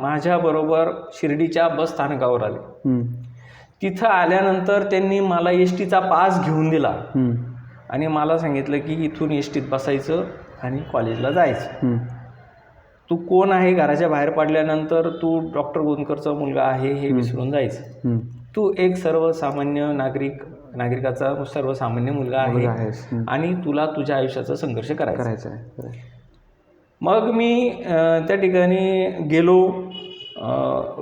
माझ्याबरोबर शिर्डीच्या बस स्थानकावर आले. तिथं आल्यानंतर त्यांनी मला STचा पास घेऊन दिला आणि मला सांगितलं की इथून STत बसायचं आणि कॉलेजला जायचं. तू कोण आहे, घराच्या बाहेर पडल्यानंतर तू डॉक्टर गोंदकरचा मुलगा आहे हे विसरून जायचं. तू एक सर्वसामान्य नागरिकाचा सर्वसामान्य मुलगा आहे आणि तुला तुझ्या आयुष्याचा संघर्ष करायचा आहे. मग मी त्या ठिकाणी गेलो.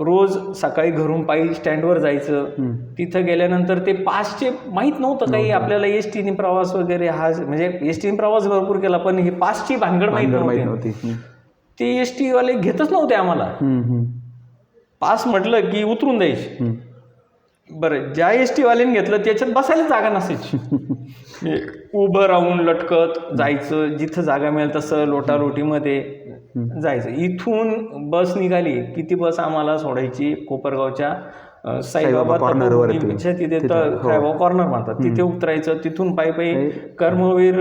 रोज सकाळी घरून पायी स्टँडवर जायचं. तिथं गेल्यानंतर ते पासचे माहीत नव्हतं काही आपल्याला, STने प्रवास वगैरे हा, म्हणजे STने प्रवास भरपूर केला पण ही पासची भानगड माहीत नव्हती. ते STवाले घेतच नव्हते आम्हाला. पास म्हटलं की उतरून द्यायची. बरं, ज्या STवाल्याने घेतलं त्याच्यात बसायला जागा नसायची. उभं राहून लटकत जायचं, जिथं जागा मिळेल तसं लोटालोटीमध्ये जायचं. इथून बस निघाली की ती बस आम्हाला सोडायची कोपरगावच्या साईबाबा तिथे साईबाबा कॉर्नर म्हणतात, तिथे उतरायचं. तिथून पायी पायी कर्मवीर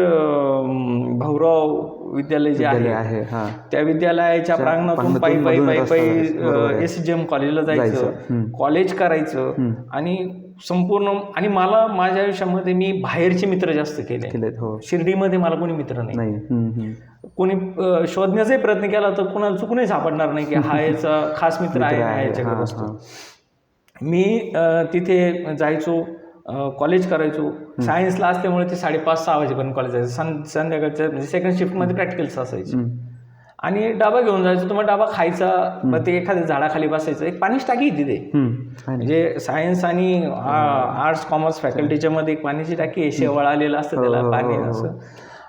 भाऊराव विद्यालय जे आहे त्या विद्यालयाच्या प्रांगणातून पायी पायी SSGM कॉलेजला जायचं, कॉलेज करायचं. आणि संपूर्ण, आणि मला माझ्या आयुष्यामध्ये मी बाहेरचे मित्र जास्त केले. शिर्डीमध्ये मला कोणी मित्र नाही. कोणी शोधण्याचाही प्रयत्न केला तर कोणाला चुकूनही सापडणार नाही की हा याचा खास मित्र आहे याच्याकडे असतो. मी तिथे जायचो, कॉलेज करायचो. सायन्सला असल्यामुळे ते 5:30-6 वाजेपर्यंत कॉलेज जायचं. संध्याकाळच्या म्हणजे सेकंड शिफ्टमध्ये प्रॅक्टिकल्स असायचे आणि डाबा घेऊन जायचो. तर मग डाबा खायचा, मग ते एखाद्या झाडाखाली बसायचं. एक पाणीच टाकी तिथे, म्हणजे सायन्स आणि आर्ट्स कॉमर्स फॅकल्टीच्या मध्ये एक पाण्याची टाकी आहे, शेवाळ आलेलं असतं त्याला पाणी असं,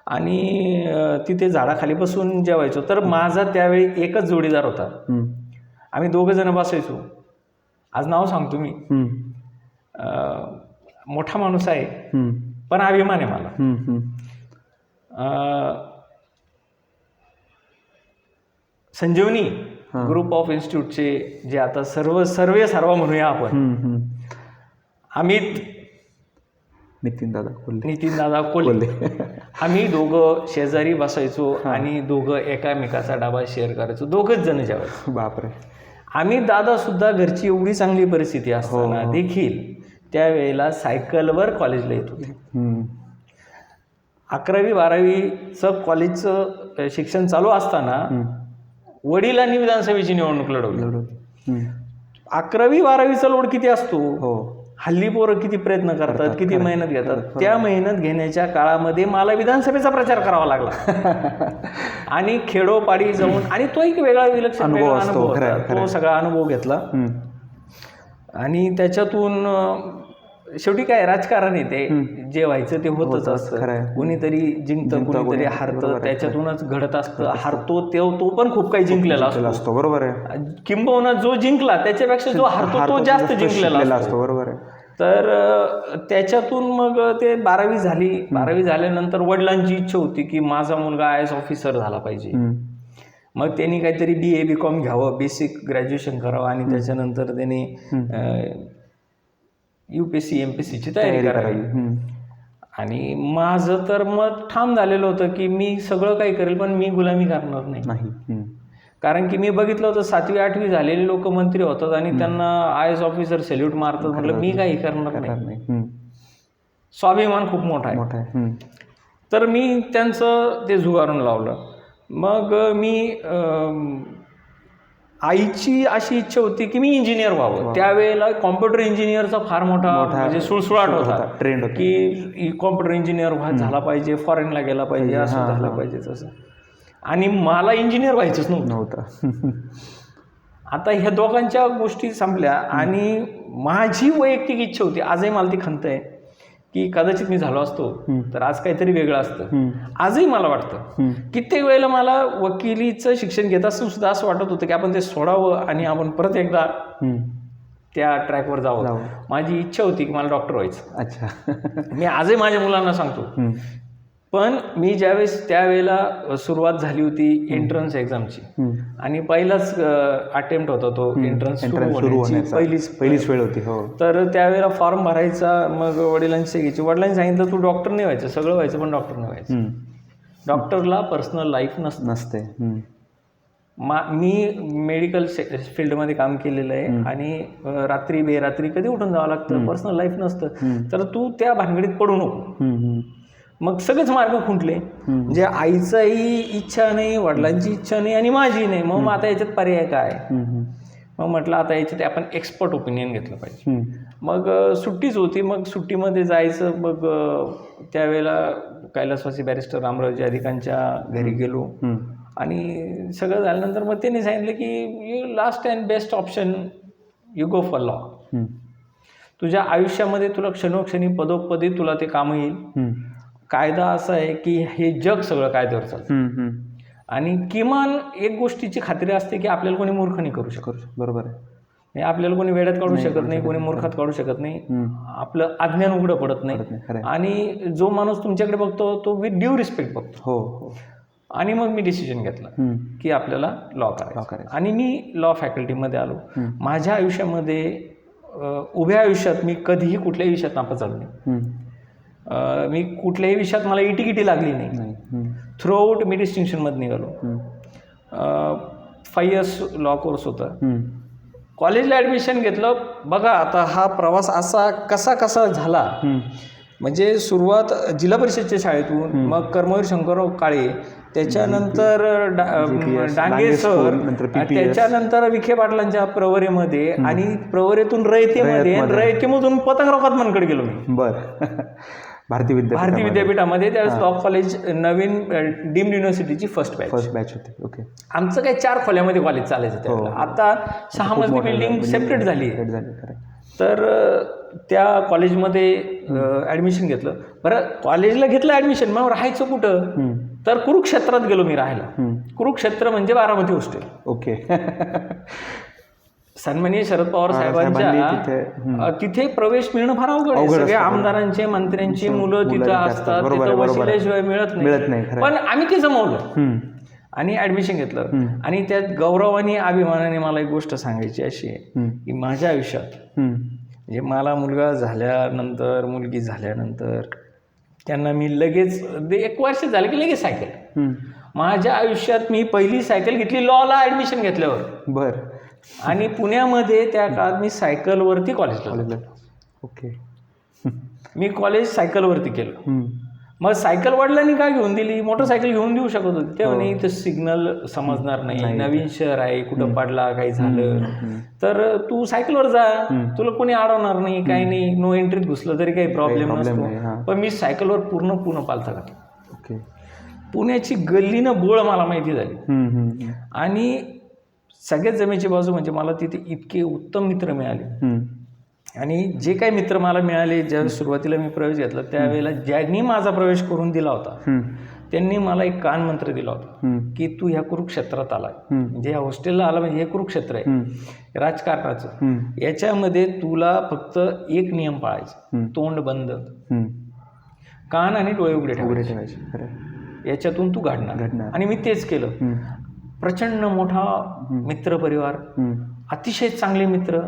आणि तिथे झाडाखाली बसून जेवायचो. तर माझा त्यावेळी एकच जोडीदार होता. आम्ही 2 जण बसायचो. आज नाव सांगतो मी, मोठा माणूस आहे पण अभिमान आहे मला. संजीवनी ग्रुप ऑफ इन्स्टिट्यूटचे जे आता सर्व म्हणूया आपण, अमित, नितीन दादा कोल्हे, आम्ही दोघं शेजारी बसायचो आणि दोघं एकामेकाचा डबा शेअर करायचो. 2च जण जेवायचो. बापरे. आम्ही दादा सुद्धा घरची एवढी चांगली परिस्थिती असताना देखील त्यावेळेला सायकलवर कॉलेजला येत होते. 11वी-12वीचं कॉलेजचं शिक्षण चालू असताना वडिलांनी विधानसभेची निवडणूक लढवली. 11वी-12वीचा लोड किती असतो, हल्ली पोरं किती प्रयत्न करतात, किती मेहनत घेतात. त्या मेहनत घेण्याच्या काळामध्ये मला विधानसभेचा प्रचार करावा लागला आणि खेडोपाडी जाऊन, आणि तो एक वेगळा विलक्षण अनुभव होता. तो सगळा अनुभव घेतला आणि त्याच्यातून शेवटी काय राजकारण आहे, ते जे व्हायचं ते होतच असतं. कोणीतरी जिंकतं, कोणीतरी हारतं, त्याच्यातूनच घडत असतं. हारतो तो पण खूप काही जिंकलेला असतो. बरोबर आहे. किंबहुना जो जिंकला त्याच्यापेक्षा जो हारतो तो जास्त जिंकलेला असतो. बरोबर आहे. तर त्याच्यातून मग ते 12वी झाली. 12वी झाल्यानंतर वडिलांची इच्छा होती की माझा मुलगा IAS ऑफिसर झाला पाहिजे. मग त्यांनी काहीतरी BA BCom घ्यावं, बेसिक ग्रॅज्युएशन करावं आणि त्याच्यानंतर त्यांनी UPSC MPSCची तयारी करावी. आणि माझं तर मत ठाम झालेलं होतं की मी सगळं काही करेल पण मी गुलामी करणार नाही. कारण की मी बघितलं होतं 7वी-8वी झालेले लोक मंत्री होतात आणि त्यांना IAS ऑफिसर सॅल्यूट मारतात. म्हटलं मी काही करणार नाही. स्वाभिमान खूप मोठा आहे. तर मी त्यांचं ते झुगारून लावलं. मग मी आईची अशी इच्छा होती की मी इंजिनियर व्हावं. त्यावेळेला कॉम्प्युटर इंजिनियरचा फार मोठा म्हणजे सुळसुळाट होता, ट्रेंड की कॉम्प्युटर इंजिनियर झाला पाहिजे, फॉरेनला गेला पाहिजे, असं झालं पाहिजे तसं. आणि मला इंजिनियर व्हायचंच नव्हतं. आता ह्या दोघांच्या गोष्टी संपल्या आणि माझी वैयक्तिक इच्छा होती, आजही मला ती खंत आहे की कदाचित मी झालो असतो तर आज काहीतरी वेगळं असतं. आजही मला वाटतं, कित्येक वेळेला मला वकिलीचं शिक्षण घेत असताना सुद्धा असं वाटत होतं की आपण ते सोडावं आणि आपण परत एकदा त्या ट्रॅकवर जावं. माझी इच्छा होती की मला डॉक्टर व्हायचं. अच्छा. मी आजही माझ्या मुलांना सांगतो. पण मी ज्यावेळेस त्यावेळेला सुरुवात झाली होती एंट्रन्स एक्झामची आणि पहिलाच अटेम्प्ट होता तो एंट्रन्स सुरू होण्याची पहिलीच वेळ होती. तर त्यावेळेला फॉर्म भरायचा. मग वडिलांची घ्यायची. वडिलांनी सांगितलं तू डॉक्टर नाही व्हायचं, सगळं व्हायचं पण डॉक्टर नाही व्हायचं. डॉक्टरला पर्सनल लाईफ नसते. मी मेडिकल फील्डमध्ये काम केलेलं आहे आणि रात्री बेरात्री कधी उठून जावं लागतं, पर्सनल लाईफ नसतं. तर तू त्या भानगडीत पडू नको. मग सगळेच मार्ग खुंटले. म्हणजे आईचाही इच्छा नाही, वडिलांची इच्छा नाही आणि माझी नाही. मग आता याच्यात पर्याय काय? मग म्हटलं आता याच्यात आपण एक्सपर्ट ओपिनियन घेतलं पाहिजे. मग सुट्टीच होती. मग सुट्टीमध्ये जायचं. मग त्यावेळेला कैलासवासी बॅरिस्टर रामरावजी अधिकांच्या घरी गेलो आणि सगळं झाल्यानंतर मग त्यांनी सांगितलं की you last and best option you go for law. तुझ्या आयुष्यामध्ये तुला क्षणोक्षणी पदोपदी तुला ते कामं येईल. कायदा असा आहे की हे जग सगळं कायद्यावर चालतं आणि किमान एक गोष्टीची खात्री असते की आपल्याला कोणी मूर्ख नाही करू शकत. बरोबर आहे. आपल्याला कोणी वेड्यात काढू शकत नाही, कोणी मूर्खात काढू शकत नाही. आपलं अज्ञान उघडं पडत नाही आणि जो माणूस तुमच्याकडे बघतो तो विथ ड्यू रिस्पेक्ट बघतो. आणि मग मी डिसिजन घेतला की आपल्याला लॉ करायचं आणि मी लॉ फॅकल्टीमध्ये आलो. माझ्या आयुष्यामध्ये उभ्या आयुष्यात मी कधीही कुठल्याही विषयात नापास झालो नाही. मी कुठल्याही विषयात मला इटिकिटी लागली नाही. थ्रू आऊट मी डिस्टिंक्शनमध्ये निघालो. 5 years लॉ कोर्स होता. कॉलेजला ॲडमिशन घेतलं. बघा आता हा प्रवास असा कसा झाला. म्हणजे सुरुवात जिल्हा परिषदच्या शाळेतून, मग कर्मवीर शंकरराव काळे, त्याच्यानंतर डांगे सर, त्याच्यानंतर विखे पाटलांच्या प्रवरेमध्ये, आणि प्रवरेतून रयतेमध्ये, रयतेमधून पतंगराव मनकडे गेलो मी. बरं. भारती विद्यापीठामध्ये त्यावेळेस लॉ कॉलेज नवीन डीम्ड युनिव्हर्सिटीची फर्स्ट बॅच होती. ओके. आमचं काही 4 खोल्यामध्ये कॉलेज चालायचं त्यावेळेला. आता 6 मजली बिल्डिंग सेपरेट झाली. तर त्या कॉलेजमध्ये ॲडमिशन घेतलं. बरं, कॉलेजला घेतलं ॲडमिशन, मग राहायचं कुठं? तर कुरुक्षेत्रात गेलो मी राहायला. कुरुक्षेत्र म्हणजे बारामती हॉस्टेल. ओके. सन्माननीय शरद पवार साहेबांच्या तिथे प्रवेश मिळणं फार अवघड आहे. सगळ्या आमदारांचे, मंत्र्यांची मुलं तिथं असतात, तिथं वशिल्याशिवाय मिळत नाही. पण आम्ही ते जमवलं आणि ॲडमिशन घेतलं. आणि त्यात गौरवाने, अभिमानाने मला एक गोष्ट सांगायची अशी आहे की माझ्या आयुष्यात म्हणजे मला मुलगा झाल्यानंतर, मुलगी झाल्यानंतर त्यांना मी लगेच 1 वर्ष झालं की लगेच सायकल. माझ्या आयुष्यात मी पहिली सायकल घेतली लॉला ॲडमिशन घेतल्यावर. बरं. आणि पुण्यामध्ये त्या काळात मी सायकलवरती कॉलेजला. ओके. मी कॉलेज सायकलवरती केलं. मग सायकल वडिलांनी काय घेऊन दिली? मोटरसायकल घेऊन देऊ शकत होते. तेव्हा नाही, इथं सिग्नल समजणार नाही, नवीन शहर आहे, कुठं पडला काही झालं तर तू सायकलवर जा, तुला कोणी अडवणार नाही, काही नाही, नो एंट्रीत घुसलं तरी काही प्रॉब्लेम नसतो. पण मी सायकलवर पूर्ण पालथा घातला. ओके. पुण्याची गल्लीनं बोळ मला माहिती झाली. आणि सगळ्यात जमेची बाजू म्हणजे मला तिथे इतके उत्तम मित्र मिळाले. आणि जे काही मित्र मला मिळाले, ज्या सुरुवातीला मी प्रवेश घेतला त्यावेळेला ज्यांनी माझा प्रवेश करून दिला होता त्यांनी मला एक कानमंत्र दिला होता की तू ह्या कुरुक्षेत्रात आला, म्हणजे ह्या हॉस्टेलला आला म्हणजे हे कुरुक्षेत्र आहे राजकारणाचं. याच्यामध्ये तुला फक्त एक नियम पाळायचा, तोंड बंद, कान आणि डोळे उघडे ठेवायचे. याच्यातून तू घडणार. आणि मी तेच केलं. प्रचंड मोठा मित्र परिवार, अतिशय चांगले मित्र,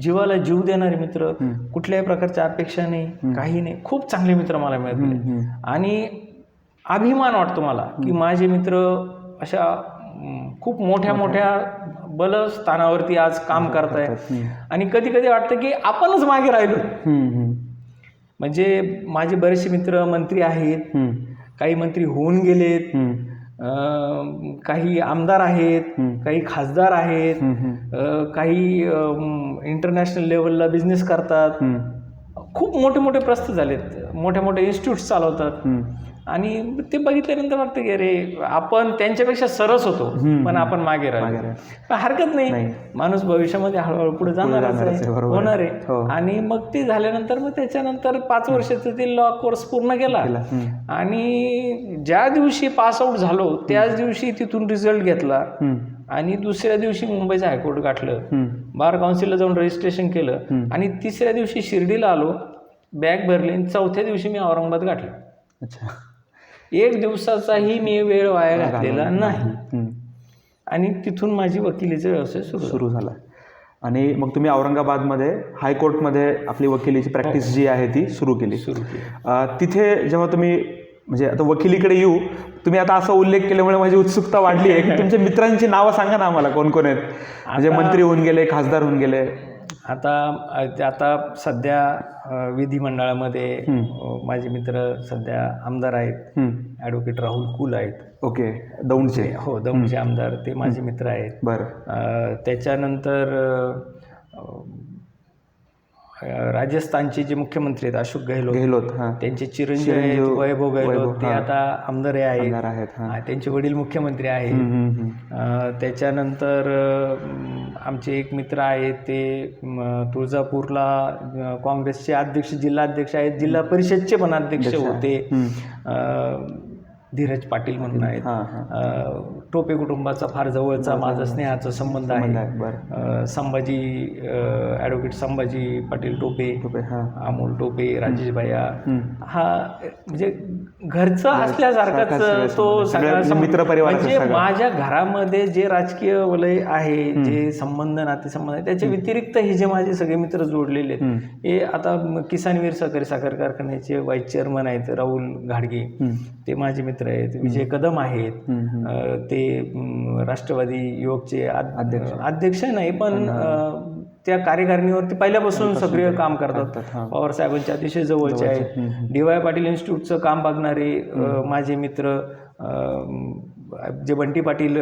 जीवाला जीव देणारे मित्र, कुठल्याही प्रकारच्या अपेक्षा नाही, काही नाही, खूप चांगले मित्र मला मिळाले. आणि अभिमान वाटतो मला की माझे मित्र अशा खूप मोठ्या बलस्थानावरती आज काम करतायत. आणि कधी कधी वाटतं की आपणच मागे राहिलो. म्हणजे माझे बरेचसे मित्र मंत्री आहेत, काही मंत्री होऊन गेलेत, काही आमदार आहेत, काही खासदार आहेत, काही इंटरनॅशनल लेवलला बिझनेस करतात, खूप मोठे प्रस्थ झालेत, मोठे इन्स्टिट्यूट्स चालवतात. आणि ते बघितल्यानंतर वाटतं की अरे आपण त्यांच्यापेक्षा सरस होतो पण आपण मागे राहिलो. पण हरकत नाही, माणूस भविष्यामध्ये हळूहळू पुढे जाणारच आहे, होणार आहे. आणि मग ते झाल्यानंतर मग त्याच्यानंतर 5 वर्षाचा ते लॉ कोर्स पूर्ण केला. आणि ज्या दिवशी पासआउट झालो त्याच दिवशी तिथून रिझल्ट घेतला. आणि दुसऱ्या दिवशी मुंबईचं हायकोर्ट गाठलं, बार काउन्सिलला जाऊन रजिस्ट्रेशन केलं. आणि तिसऱ्या दिवशी शिर्डीला आलो, बॅग भरली. 4थ्या दिवशी मी औरंगाबाद गाठलं. अच्छा. 1 दिवसाचाही मी वेळ वाया घातलेला नाही. आणि तिथून माझी वकिलीचा व्यवसाय सुरू झाला. आणि मग तुम्ही औरंगाबादमध्ये हायकोर्टमध्ये आपली वकिलीची प्रॅक्टिस जी आहे ती सुरू केली. तिथे जेव्हा तुम्ही म्हणजे आता वकिलीकडे येऊ, तुम्ही आता असा उल्लेख केल्यामुळे माझी उत्सुकता वाढली आहे की तुमच्या मित्रांची नावं सांगा ना आम्हाला, कोण कोण आहेत? म्हणजे मंत्री होऊन गेले, खासदार होऊन गेले. आता सध्या विधिमंडळामध्ये माझे मित्र सध्या आमदार आहेत. ॲडव्होकेट राहुल कुल आहेत. ओके. दौंडचे. हो, दौंडचे आमदार, ते माझे मित्र आहेत. बरं. त्याच्यानंतर राजस्थानचे जे मुख्यमंत्री आहेत अशोक गेहलोत, त्यांचे चिरंजीव आहेत वैभव गेहलोत, ते आता आमदार आहेत. त्यांचे वडील मुख्यमंत्री आहेत. त्याच्यानंतर आमचे एक मित्र आहेत ते तुळजापूरला काँग्रेसचे अध्यक्ष, जिल्हा अध्यक्ष आहेत, जिल्हा परिषदचे पण अध्यक्ष होते, धीरज पाटील म्हणून आहेत. टोपे कुटुंबाचा फार जवळचा माझा स्नेहाचा संबंध आहे. संभाजी ॲडव्होकेट संभाजी पाटील टोपे, अमोल टोपे, राजेश भैया, हा म्हणजे घरचा असल्यासारखाच तो सगळा मित्र परिवार. म्हणजे माझ्या घरामध्ये जे राजकीय वलय आहे, जे संबंध नातेसंबंध आहे, त्याच्या व्यतिरिक्त हे जे माझे सगळे मित्र जोडलेले आहेत, हे आता किसानवीर सहकारी साखर कारखान्याचे व्हाईस चेअरमन आहेत राहुल घाडगे, ते माझे मित्र आहेत. विजय कदम आहेत, ते राष्ट्रवादी युवकचे अध्यक्ष नाही पण त्या कार्यकारिणीवरती पहिल्यापासून सक्रिय काम करतात. पवार साहेबांचे अतिशय जवळचे आहेत. डी वाय पाटील इन्स्टिट्यूटचं काम बघणारे माझे मित्र जे बंटी पाटील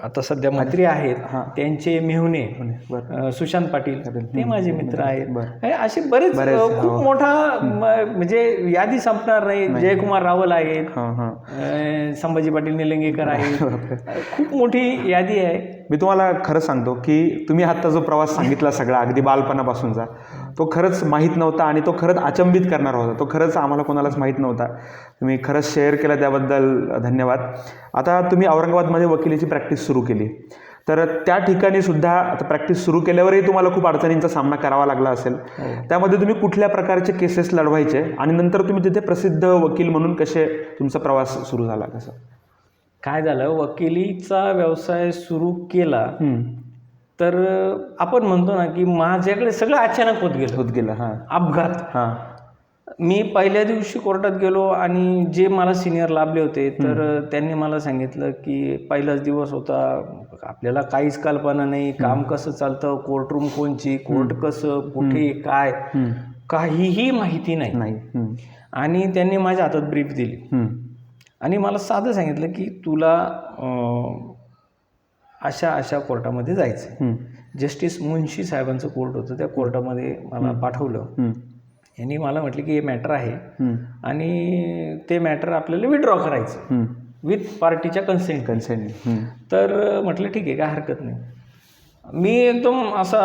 आता सध्या मंत्री आहेत त्यांचे मेहुणे सुशांत पाटील ते माझे मित्र आहेत. असे बरेच खूप मोठा म्हणजे यादी संपणार नाही. जयकुमार रावल आहेत, संभाजी पाटील निलंगेकर आहेत, खूप मोठी यादी आहे. मी तुम्हाला खरं सांगतो की तुम्ही आत्ता जो प्रवास सांगितला सगळा अगदी बालपणापासूनचा, तो खरंच माहीत नव्हता आणि तो खरंच अचंबित करणारा होता. तो खरंच आम्हाला कोणालाच माहीत नव्हता. तुम्ही खरंच शेअर केला त्याबद्दल धन्यवाद. आता तुम्ही औरंगाबादमध्ये वकिलीची प्रॅक्टिस सुरू केली, तर त्या ठिकाणी सुद्धा आता प्रॅक्टिस सुरू केल्यावरही तुम्हाला खूप अडचणींचा सामना करावा लागला असेल. त्यामध्ये तुम्ही कुठल्या प्रकारचे केसेस लढवायचे आणि नंतर तुम्ही तिथे प्रसिद्ध वकील म्हणून कसे तुमचा प्रवास सुरू झाला? कसं काय झालं, वकिलीचा व्यवसाय सुरू केला तर आपण म्हणतो ना की माझ्याकडे सगळं अचानक होत गेलं. अपघात. मी पहिल्या दिवशी कोर्टात गेलो आणि जे मला सिनियर लाभले होते तर त्यांनी मला सांगितलं की पहिलाच दिवस होता, आपल्याला काहीच कल्पना नाही, काम कसं चालतं, कोर्टरूम कोणची, कोर्ट कसं, कुठे, काय, काहीही माहिती नाही. आणि त्यांनी माझ्या हातात ब्रीफ दिली आणि मला साधं सांगितलं की तुला अशा अशा कोर्टामध्ये जायचं. जस्टिस मुन्शी साहेबांचं कोर्ट होतं, त्या कोर्टामध्ये मला पाठवलं. यांनी मला म्हटलं की हे मॅटर आहे आणि ते मॅटर आपल्याला विड्रॉ करायचं विथ पार्टीच्या कन्सेंट. तर म्हटलं ठीक आहे, काय हरकत नाही. मी एकदम असा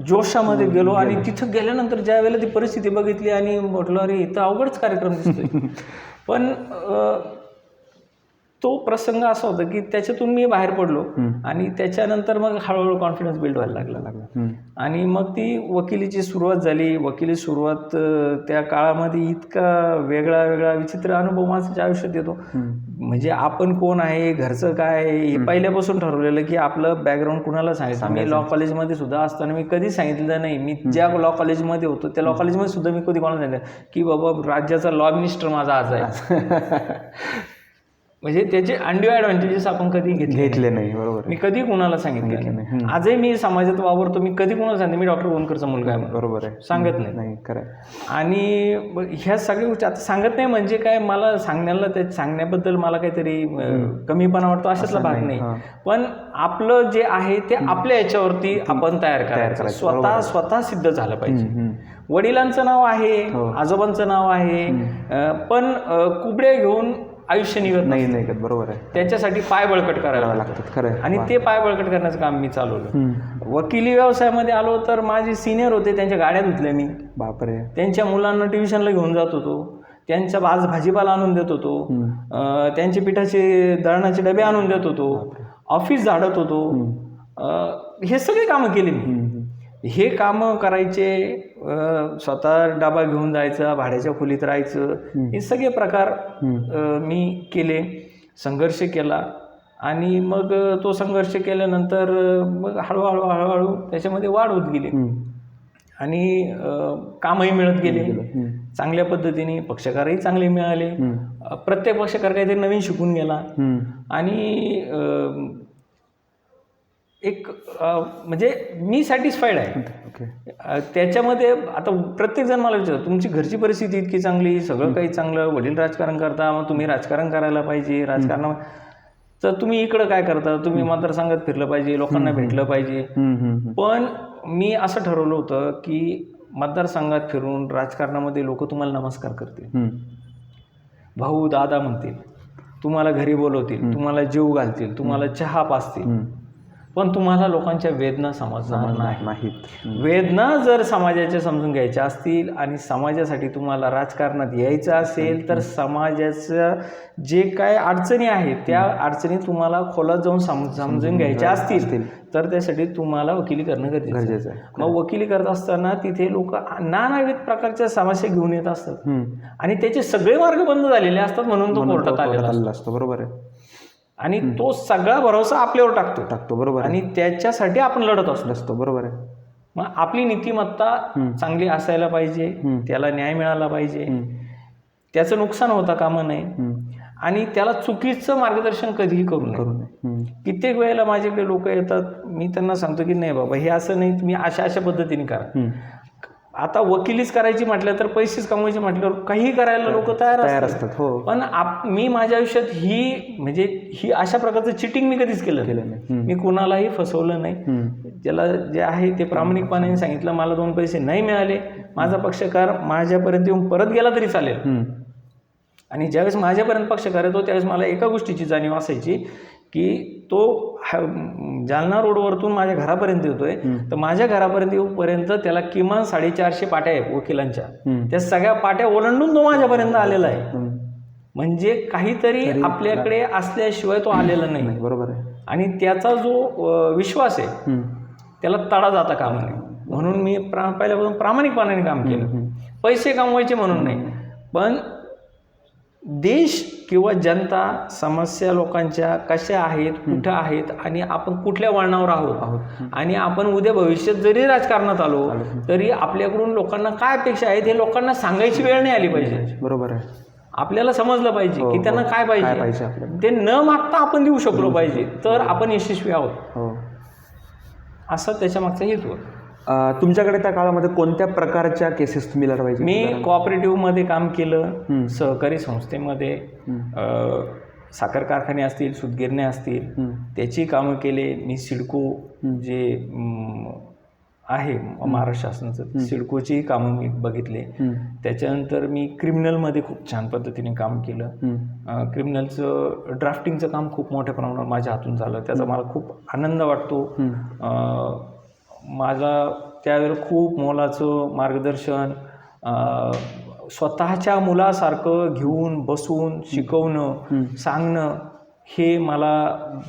जोशामध्ये गेलो आणि तिथं गेल्यानंतर ज्या वेळेला ती परिस्थिती बघितली आणि म्हटलं अरे इथं अवघडच कार्यक्रम दिसतोय. पण तो प्रसंग असा होता की त्याच्यातून मी बाहेर पडलो आणि त्याच्यानंतर मग हळूहळू कॉन्फिडन्स बिल्ड व्हायला लागला. आणि मग ती वकिलीची सुरुवात झाली. वकिली सुरुवात त्या काळामध्ये इतका वेगळा विचित्र अनुभव माझ्या आयुष्यात येतो. म्हणजे आपण कोण आहे, घरचं काय आहे, हे पहिल्यापासून ठरवलेलं की आपलं बॅकग्राऊंड कुणाला सांगितलं. मी लॉ कॉलेजमध्ये सुद्धा असताना मी कधी सांगितलं नाही. मी ज्या लॉ कॉलेजमध्ये होतो त्या लॉ कॉलेजमध्ये सुद्धा मी कधी कोणाला सांगितलं की बाबा राज्याचा लॉ मिनिस्टर माझा आज आहे. म्हणजे त्याचे अनड्यू ॲडव्हान्टेजेस आपण कधी घेतले नाही. बरोबर. मी कधी कुणाला सांगितलं नाही. आजही मी समाजात वावरतो, मी कधी कुणाला सांगते मी डॉक्टर गोंदकरचा मुलगा आहे. बरोबर आहे, सांगत नाही. खरं. आणि ह्या सगळ्या गोष्टी आता सांगत नाही म्हणजे काय, मला सांगण्याबद्दल मला काहीतरी कमीपणा वाटतो अशातला भाग नाही. पण आपलं जे आहे ते आपल्या याच्यावरती आपण तयार करायचं, स्वतः सिद्ध झालं पाहिजे. वडिलांचं नाव आहे, आजोबांचं नाव आहे, पण कुबड्या घेऊन आयुष्य निघत नाही. बरोबर आहे. त्याच्यासाठी पाय बळकट करायला लागतात. खरं. आणि ते पाय बळकट करण्याचं काम मी चालवलं. वकिली व्यवसायामध्ये आलो तर माझे सिनियर होते, त्यांच्या गाड्या धुतल्या मी. बापरे. त्यांच्या मुलांना ट्युशनला घेऊन जात होतो, त्यांचा भाजीपाला आणून देत होतो, त्यांचे पिठाचे दळणाचे डबे आणून देत होतो, ऑफिस झाडत होतो. हे सगळे कामं केली मी. हे कामं करायचे, स्वतः डबा घेऊन जायचा, भाड्याच्या खोलीत राहायचं, हे सगळे प्रकार मी केले, संघर्ष केला. आणि मग तो संघर्ष केल्यानंतर मग हळूहळू त्याच्यामध्ये वाढ होत गेली आणि कामही मिळत गेले चांगल्या पद्धतीने. पक्षकारही चांगले मिळाले. प्रत्येक पक्षकार काहीतरी नवीन शिकून गेला आणि एक म्हणजे मी सॅटिस्फाईड आहे त्याच्यामध्ये. आता प्रत्येकजण मला विचारतो तुमची घरची परिस्थिती इतकी चांगली, सगळं काही चांगलं, वडील राजकारण करता, मग तुम्ही राजकारण करायला पाहिजे, राजकारण तर तुम्ही इकडं काय करता, तुम्ही मतदारसंघात फिरलं पाहिजे, लोकांना भेटलं पाहिजे. पण मी असं ठरवलं होतं की मतदारसंघात फिरून राजकारणामध्ये लोक तुम्हाला नमस्कार करतील, भाऊ दादा म्हणतील, तुम्हाला घरी बोलवतील, तुम्हाला जेव घालतील, तुम्हाला चहा पाजतील, पण तुम्हाला लोकांच्या वेदना समजणार नाहीत. वेदना जर समाजाच्या समजून घ्यायच्या असतील आणि समाजासाठी तुम्हाला राजकारणात यायचं असेल तर समाजाचं जे काय अडचणी आहेत त्या अडचणी तुम्हाला खोलात जाऊन समजून घ्यायच्या असतील तर त्यासाठी तुम्हाला वकिली करणं गरजेचं आहे. मग वकिली करत असताना तिथे लोक नानाविध प्रकारच्या समस्या घेऊन येत असतात आणि त्याचे सगळे मार्ग बंद झालेले असतात म्हणून तो कोर्टात आलेला असतो. बरोबर आहे. आणि तो सगळा भरोसा आपल्यावर टाकतो. बरोबर. आणि त्याच्यासाठी आपण लढत असतो. बरोबर आहे. मग आपली नीतिमत्ता चांगली असायला पाहिजे, त्याला न्याय मिळाला पाहिजे, त्याचं नुकसान होता कामा नये आणि त्याला चुकीचं मार्गदर्शन कधीही करू नये. कित्येक वेळेला माझ्याकडे लोक येतात, मी त्यांना सांगतो की नाही बाबा हे असं नाही, तुम्ही अशा पद्धतीने करा. आता वकिलीच करायची म्हटलं तर पैसेच कमवायचे म्हटल्यावर काही करायला लोक तयार असतात. हो. पण मी माझ्या आयुष्यात ही अशा प्रकारचं चिटिंग मी कधीच केलं नाही. मी कुणालाही फसवलं नाही. ज्याला जे आहे ते प्रामाणिकपणाने सांगितलं, मला 2 पैसे नाही मिळाले, माझा पक्षकार माझ्यापर्यंत येऊन परत गेला तरी चालेल. आणि ज्यावेळेस माझ्यापर्यंत पक्षकार येतो त्यावेळेस मला एका गोष्टीची जाणीव असायची की तो जालना रोडवरतून माझ्या घरापर्यंत येतोय, तर माझ्या घरापर्यंत येऊपर्यंत त्याला किमान 450 पाट्या आहे वकिलांच्या, त्या सगळ्या पाट्या ओलांडून तो माझ्यापर्यंत आलेला आहे. म्हणजे काहीतरी आपल्याकडे असल्याशिवाय तो आलेला नाही. बरोबर आहे. आणि त्याचा जो विश्वास आहे त्याला तडा जाता कामा नये, म्हणून मी पहिल्यापासून प्रामाणिकपणाने काम केलं. पैसे कमवायचे म्हणून नाही, पण देश किंवा जनता समस्या लोकांच्या कशा आहेत, कुठं आहेत आणि आपण कुठल्या वळणावर आहोत, आणि आपण उद्या भविष्यात जरी राजकारणात आलो तरी आपल्याकडून लोकांना काय अपेक्षा आहेत हे लोकांना सांगायची वेळ नाही आली पाहिजे. बरोबर आहे. आपल्याला समजलं पाहिजे की त्यांना काय पाहिजे, ते न मागता आपण देऊ शकलो पाहिजे, तर आपण यशस्वी आहोत. असं त्याच्या मागचा हेतू. तुमच्याकडे त्या काळामध्ये कोणत्या प्रकारच्या केसेस तुम्ही लढवायचे? मी कोऑपरेटिव्हमध्ये काम केलं, सहकारी संस्थेमध्ये, साखर कारखाने असतील, सूतगिरण्या असतील, त्याची कामं केले. मी सिडको जे आहे महाराष्ट्र शासनाचं, सिडकोची कामं मी बघितले. त्याच्यानंतर मी क्रिमिनलमध्ये खूप छान पद्धतीने काम केलं. क्रिमिनलचं ड्राफ्टिंगचं काम खूप मोठ्या प्रमाणावर माझ्या हातून झालं, त्याचा मला खूप आनंद वाटतो. माझा त्यावेळेला खूप मोलाचं मार्गदर्शन स्वतःच्या मुलासारखं घेऊन बसून शिकवणं, सांगणं हे मला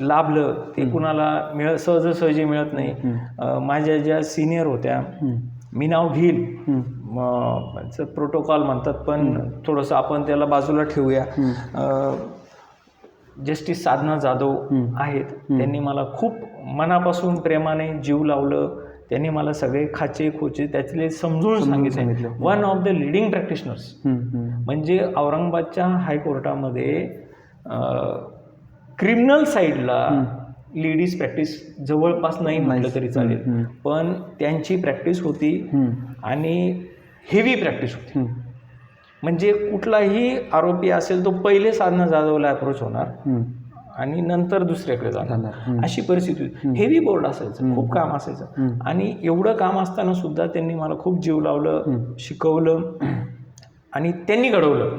लाभलं. ते कुणाला सहजासहजी मिळत नाही. माझ्या ज्या सिनियर होत्या, मी नाव घेईल, प्रोटोकॉल म्हणतात पण थोडंसं आपण त्याला बाजूला ठेवूया. जस्टिस साधना जाधव आहेत, त्यांनी मला खूप मनापासून प्रेमाने जीव लावलं. त्यांनी मला सगळे खाचे खोचे त्यातले समजून सांगितले. One of the leading practitioners. म्हणजे औरंगाबादच्या हायकोर्टामध्ये क्रिमिनल साईडला लेडीज प्रॅक्टिस जवळपास नाही म्हटलं तरी चालेल, पण त्यांची प्रॅक्टिस होती आणि हेवी प्रॅक्टिस होती. म्हणजे कुठलाही आरोपी असेल तो पहिले साधना जाधवला अप्रोच होणार आणि नंतर दुसऱ्याकडे जाणार, अशी परिस्थिती होती. हेवी बोर्ड असायचं, खूप काम असायचं. आणि एवढं काम असताना सुद्धा त्यांनी मला खूप जीव लावलं, शिकवलं आणि त्यांनी घडवलं.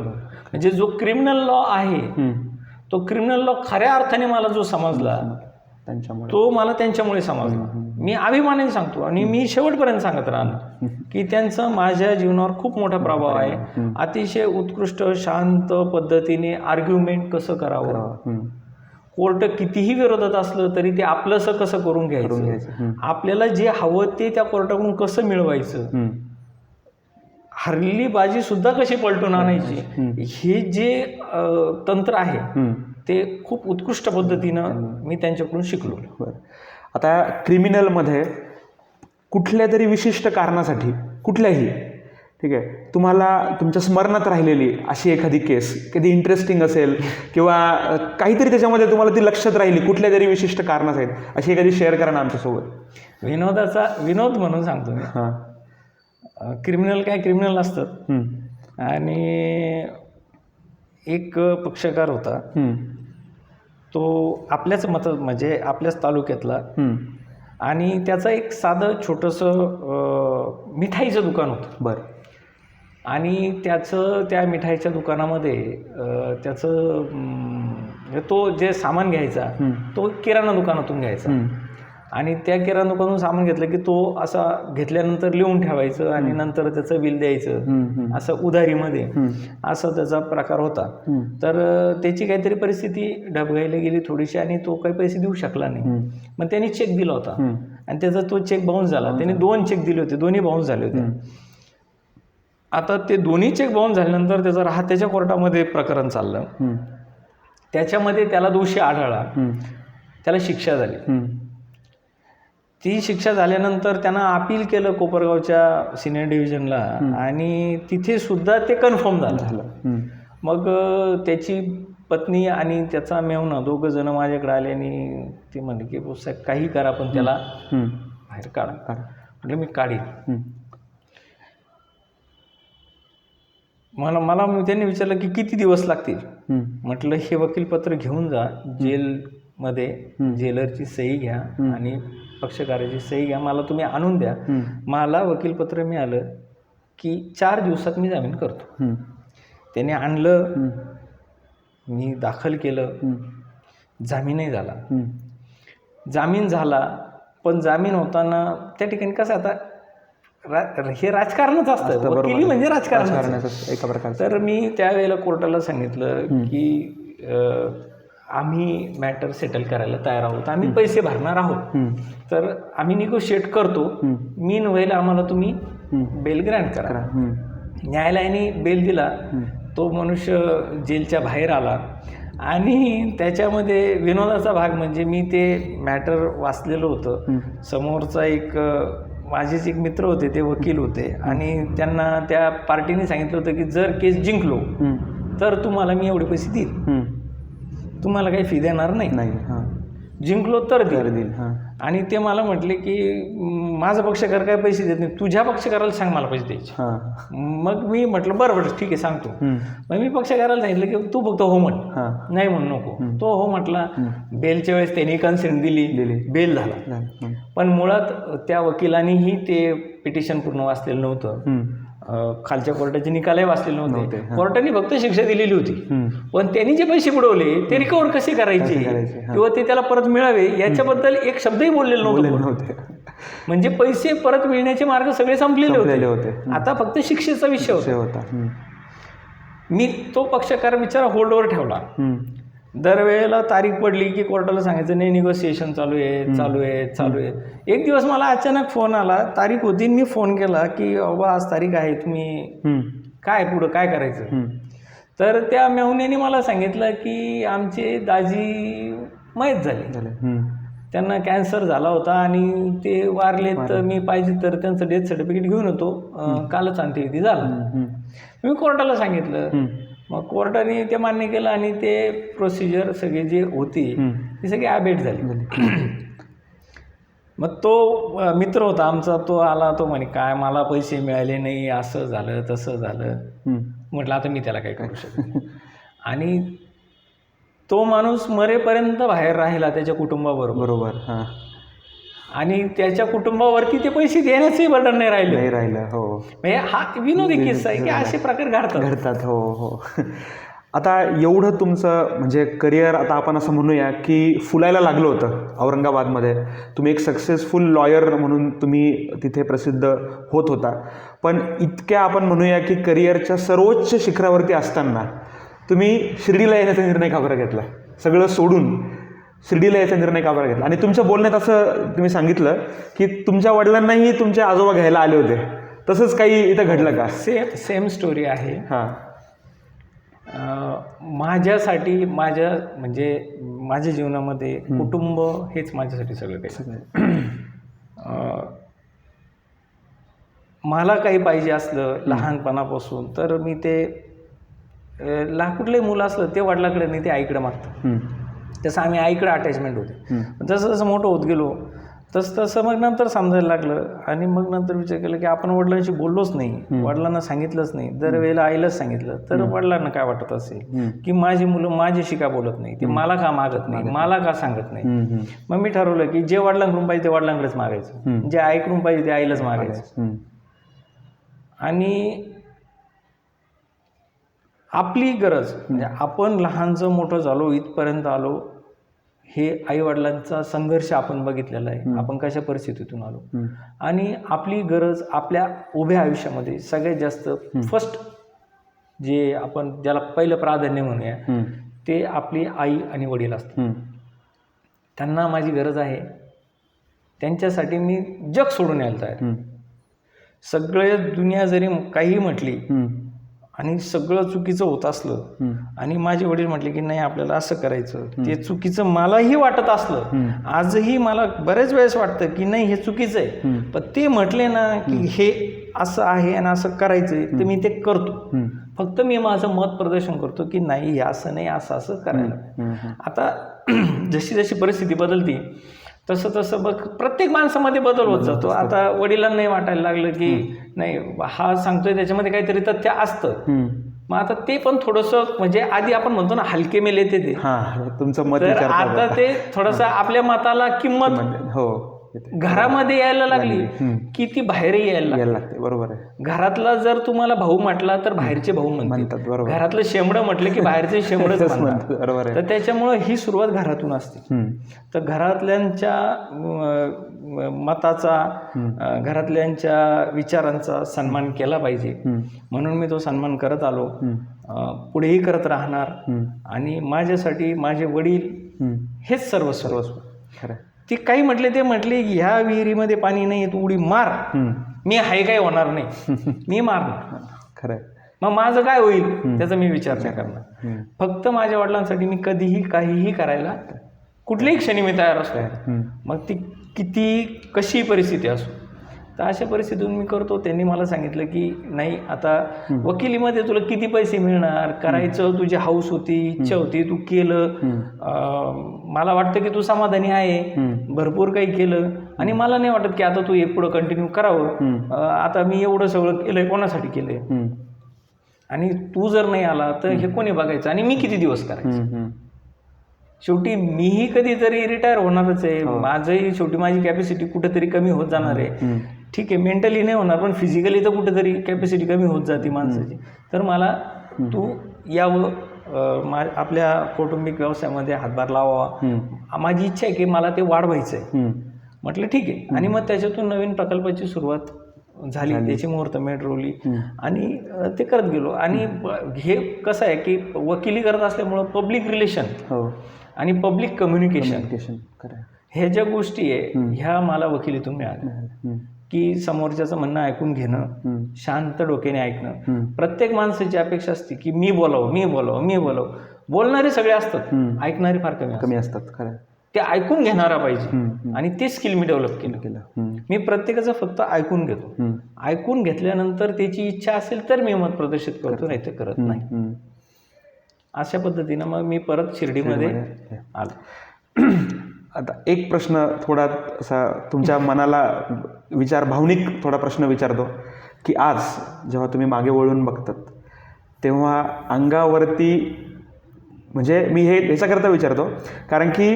म्हणजे जो क्रिमिनल लॉ आहे तो क्रिमिनल लॉ खऱ्या अर्थाने मला जो समजला तो मला त्यांच्यामुळे समजला. मी अभिमानाने सांगतो आणि मी शेवटपर्यंत सांगत राहणार की त्यांचा माझ्या जीवनावर खूप मोठा प्रभाव आहे. अतिशय उत्कृष्ट शांत पद्धतीने आर्ग्युमेंट कसं करावं, कोर्ट कितीही विरोधात असलं तरी ते आपलंसं कसं करून घ्यायचं, आपल्याला जे हवं ते त्या कोर्टाकडून कसं मिळवायचं, हरलेली बाजी सुद्धा कशी पलटून आणायची, हे जे तंत्र आहे ते खूप उत्कृष्ट पद्धतीनं मी त्यांच्याकडून शिकलो. आता क्रिमिनलमध्ये कुठल्या तरी विशिष्ट कारणासाठी कुठल्याही, ठीक आहे, तुम्हाला तुमच्या स्मरणात राहिलेली अशी एखादी केस कधी इंटरेस्टिंग असेल किंवा काहीतरी त्याच्यामध्ये तुम्हाला ती लक्षात राहिली कुठल्या तरी विशिष्ट कारणासाठी, अशी एखादी शेअर करा ना आमच्यासोबत. विनोद म्हणून सांगतो मी. क्रिमिनल काय क्रिमिनल असतात. आणि एक पक्षकार होता, तो आपल्याच म्हणजे आपल्याच तालुक्यातला, आणि त्याचं एक साधं छोटंसं मिठाईचं दुकान होतं. बरं. आणि त्या मिठाईच्या दुकानामध्ये त्याचं तो जे सामान घ्यायचा तो किराणा दुकानातून घ्यायचा. आणि त्या किराणा दुकानातून सामान घेतलं की तो असा घेतल्यानंतर लिहून ठेवायचं आणि नंतर त्याचं बिल द्यायचं, असं उधारीमध्ये, असं त्याचा प्रकार होता. तर त्याची काहीतरी परिस्थिती डबघाईला गेली थोडीशी आणि तो काही पैसे देऊ शकला नाही. मग त्यांनी चेक दिला होता आणि त्याचा तो चेक बाउन्स झाला. त्याने 2 चेक दिले होते, दोन्ही बाउन्स झाले होते. आता ते दोन्ही चेक बाउन्स झाल्यानंतर त्याचं राहत्याच्या कोर्टामध्ये प्रकरण चाललं. त्याच्यामध्ये त्याला दोषी आढळला, त्याला शिक्षा झाली. ती शिक्षा झाल्यानंतर त्यानं अपील केलं कोपरगावच्या सिनियर डिव्हिजनला आणि तिथे सुद्धा ते कन्फर्म झालं. मग त्याची पत्नी आणि त्याचा मेवणा दोघं जण माझ्याकडे आले आणि ते म्हणले की काही करा पण त्याला बाहेर काढा. म्हटलं मी काढीन. मला त्यांनी विचारलं की किती दिवस लागतील. म्हटलं हे वकीलपत्र घेऊन जा जेलमध्ये, जेलरची सही घ्या आणि पक्षकाराची सही घ्या, मला तुम्ही आणून द्या. मला वकीलपत्र मिळालं की 4 दिवसात मी जामीन करतो. त्याने आणलं, मी दाखल केलं, जामीनही झाला. जामीन झाला, पण जामीन होताना त्या ठिकाणी कसं आता हे राजकारणच असतं, वकिली म्हणजे राजकारण एका प्रकारचं. तर मी त्यावेळेला कोर्टाला सांगितलं की आम्ही मॅटर सेटल करायला तयार आहोत, आम्ही पैसे भरणार आहोत, तर आम्ही निगोशिएट करतो, मीन व्हायला आम्हाला तुम्ही बेल ग्रँट करा. न्यायालयाने बेल दिला. तो मनुष्य जेलच्या बाहेर आला आणि त्याच्यामध्ये विनोदाचा भाग म्हणजे मी ते मॅटर वाचलेलं होतं. समोरचा एक माझेच एक मित्र होते, ते वकील होते आणि त्यांना त्या पार्टीने सांगितलं होतं की जर केस जिंकलो तर तुम्हाला मी एवढे पैसे देईल, तुम्हाला काही फी देणार नाही, जिंकलो तर देईल. आणि ते मला म्हटले की माझा पक्षकार काय पैसे देत नाही, तुझ्या पक्षकाराला सांग मला पैसे द्यायचे. मग मी म्हटलं बरं ठीक आहे सांगतो. मग मी पक्षकाराला सांगितलं की तू फक्त हो म्हण, नाही म्हणू नको. तो हो म्हटला. बेलच्या वेळेस त्यांनी कन्सेंट दिली, बेल झाला. पण मुळात त्या वकिलांनीही ते पिटिशन पूर्ण वाचलेलं नव्हतं, खालच्या कोर्टाचे निकालही वाचलेले नव्हते. कोर्टाने फक्त शिक्षा दिलेली होती, पण त्यांनी जे पैसे बुडवले ते रिकवर कसे करायचे किंवा ते त्याला परत मिळावे याच्याबद्दल एक शब्दही बोललेले नव्हते. म्हणजे पैसे परत मिळण्याचे मार्ग सगळे संपलेले होते. आता फक्त शिक्षेचा विषय होता. मी तो पक्षकार बिचारा होल्डवर ठेवला. दरवेळेला तारीख पडली की कोर्टाला सांगायचं नाही निगोसिएशन चालू आहे. एक दिवस मला अचानक फोन आला, तारीख होती, मी फोन केला की बाबा आज तारीख आहे, तुम्ही काय पुढं काय करायचं. तर त्या मेहुण्याने मला सांगितलं की आमचे दाजी मयत झाले, त्यांना कॅन्सर झाला होता आणि ते वारले, तर मी पाहिजे तर त्यांचं डेथ सर्टिफिकेट घेऊन येतो, कालच अंत्यविधी झाला. मी कोर्टाला सांगितलं. मग कोर्टाने ते मान्य केलं आणि ते प्रोसिजर सगळी जी होती ती सगळी ॲबेट झाली. मग तो मित्र होता आमचा, तो आला, तो म्हणे काय मला पैसे मिळाले नाही, असं झालं तसं झालं. म्हटलं आता मी त्याला काय करू शकतो. आणि तो माणूस मरेपर्यंत बाहेर राहिला त्याच्या कुटुंबाबरोबर. आणि त्याच्या कुटुंबावरती ते पैसे देण्याचंही बर्डन नाही राहिलं. हो, म्हणजे हा विनोदी किस्सा आहे की असे प्रकार घडतात. हो. आता एवढं तुमचं म्हणजे करिअर, आता आपण असं म्हणूया की फुलायला लागलं होतं औरंगाबादमध्ये. तुम्ही एक सक्सेसफुल लॉयर म्हणून तुम्ही तिथे प्रसिद्ध होत होता. पण इतक्या आपण म्हणूया की करिअरच्या सर्वोच्च शिखरावरती असताना तुम्ही शिर्डीला येण्याचा निर्णय का बरं घेतला? सगळं सोडून शिर्डीला यायचा निर्णय का बरं घेतला? आणि तुमच्या बोलण्यात असं तुम्ही सांगितलं की तुमच्या वडिलांनाही तुमचे आजोबा घ्यायला आले होते, तसंच काही इथं घडलं का? सेम स्टोरी आहे. माझ्यासाठी माझ्या जीवनामध्ये कुटुंब हेच माझ्यासाठी सगळं काही. मला काही पाहिजे असलं लहानपणापासून तर मी ते कुठलंही मुलं असलं ते वडिलाकडे नाही, ते आईकडे मागतं. तसं आम्ही आईकडे अटॅचमेंट होते. जसं जसं मोठं होत गेलो तसं मग नंतर समजायला लागलं. आणि मग नंतर विचार केला की आपण वडिलांशी बोललोच नाही, वडिलांना सांगितलंच नाही. दरवेळेला आईलाच सांगितलं तर वडिलांना काय वाटत असेल की माझी मुलं माझ्याशी का बोलत नाही, ते मला का मागत नाही, मला का सांगत नाही. मग मी ठरवलं की जे वडिलांकडून पाहिजे ते वडिलांकडेच मागायचं, जे आईकडून पाहिजे ते आईलाच मागायचं. आणि आपली गरज म्हणजे आपण लहानचं मोठं झालो, इथपर्यंत आलो, हे आईवडिलांचा संघर्ष आपण बघितलेला आहे, आपण कशा परिस्थितीतून आलो. आणि आपली गरज आपल्या उभ्या आयुष्यामध्ये सगळ्यात जास्त फर्स्ट जे आपण ज्याला पहिलं प्राधान्य म्हणूया ते आपली आई आणि वडील असतात. त्यांना माझी गरज आहे, त्यांच्यासाठी मी जग सोडून यायला तयार. सगळे दुनिया जरी काही म्हटली आणि सगळं चुकीचं होत असलं आणि माझे वडील म्हटले की नाही आपल्याला असं करायचं, ते चुकीचं मलाही वाटत असलं, आजही मला बरेच वेळेस वाटतं की नाही हे चुकीचं आहे, पण ते म्हटले ना की हे असं आहे आणि असं करायचंय तर मी ते करतो. फक्त मी माझं मत प्रदर्शन करतो की नाही हे असं नाही, असं असं करायला. आता जशी जशी परिस्थिती बदलती तसं तसं बघ प्रत्येक माणसामध्ये बदल होत जातो. आता वडिलांनाही वाटायला लागलं की नाही हा सांगतोय त्याच्यामध्ये काहीतरी तथ्य असतं. मग आता ते पण थोडंसं म्हणजे आधी आपण म्हणतो ना हलके मेले ते तुमचं मत तर आता ते थोडंसं आपल्या मताला किंमत हो घरामध्ये यायला लागली की ती बाहेरही यायला लागते. बरोबर आहे. घरातला जर तुम्हाला भाऊ म्हटला तर बाहेरचे भाऊ म्हणतात. बरोबर. घरातलं शेंबडं म्हटलं की बाहेरचे शेंबडच म्हणतात. बरोबर आहे. तर त्याच्यामुळे ही सुरुवात घरातून असते. तर घरातल्यांच्या मताचा घरातल्यांच्या विचारांचा सन्मान केला पाहिजे म्हणून मी तो सन्मान करत आलो, पुढेही करत राहणार. आणि माझ्यासाठी माझे वडील हेच सर्वस्व. खरं. ते काही म्हटले ते म्हटले ह्या विहिरीमध्ये पाणी नाही तू उडी मार, मी हाय काही होणार नाही, मी मारणार. खरं. मग माझं काय होईल त्याचा मी विचार नाही करणार. फक्त माझ्या वडिलांसाठी मी कधीही काहीही करायला कुठल्याही क्षणी मी तयार असतो, मग ती किती कशी परिस्थिती असो. तर अशा परिस्थितीतून मी करतो. त्यांनी मला सांगितलं की नाही आता वकिलीमध्ये तुला किती पैसे मिळणार, करायचं तुझी हौस होती, इच्छा होती, तू केलं, मला वाटतं की तू समाधानी आहे, भरपूर काही केलं आणि मला नाही वाटत की आता तू हे पुढं कंटिन्यू करावं. आता मी एवढं सगळं केलंय कोणासाठी केलंय आणि तू जर नाही आला तर हे कोणी बघायचं आणि मी किती दिवस करायचं. शेवटी मीही कधीतरी रिटायर होणारच आहे. माझंही शेवटी माझी कॅपॅसिटी कुठेतरी कमी होत जाणार आहे. ठीक आहे, मेंटली नाही होणार पण फिजिकली तर कुठेतरी कॅपॅसिटी कमी होत जाते माणसाची. तर मला तू यावं, आपल्या कौटुंबिक व्यवसायामध्ये हातभार लावावा, माझी इच्छा आहे की मला ते वाढवायचं आहे. म्हटलं ठीक आहे. आणि मग त्याच्यातून नवीन प्रकल्पाची सुरुवात झाली, त्याची मुहूर्तमेढ रोवली आणि ते करत गेलो. आणि हे कसं आहे की वकिली करत असल्यामुळं पब्लिक रिलेशन आणि पब्लिक कम्युनिकेशन ह्या ज्या गोष्टी आहे ह्या मला वकिलीतून मिळाल्या. की समोरच्याचं म्हणणं ऐकून घेणं, शांत डोक्याने ऐकणं. प्रत्येक माणसाची अपेक्षा असते की मी बोलावं, मी बोलावं, मी बोलावं. बोलणारे सगळे असतात, ऐकणारे फार कमी असतात. खरं. ते ऐकून घेणारा पाहिजे आणि ते स्किल मी डेव्हलप केलं. मी प्रत्येकाचं फक्त ऐकून घेतो. ऐकून घेतल्यानंतर त्याची इच्छा असेल तर मी मत प्रदर्शित करतो, नाही तर करत नाही. अशा पद्धतीनं मग मी परत शिर्डीमध्ये आलो. आता एक प्रश्न थोडा असा तुमच्या मनाला भावनिक थोडा प्रश्न विचारतो की आज जेव्हा तुम्ही मागे वळून बघतात तेव्हा अंगावरती, म्हणजे मी ह्याच्याकरता विचारतो कारण की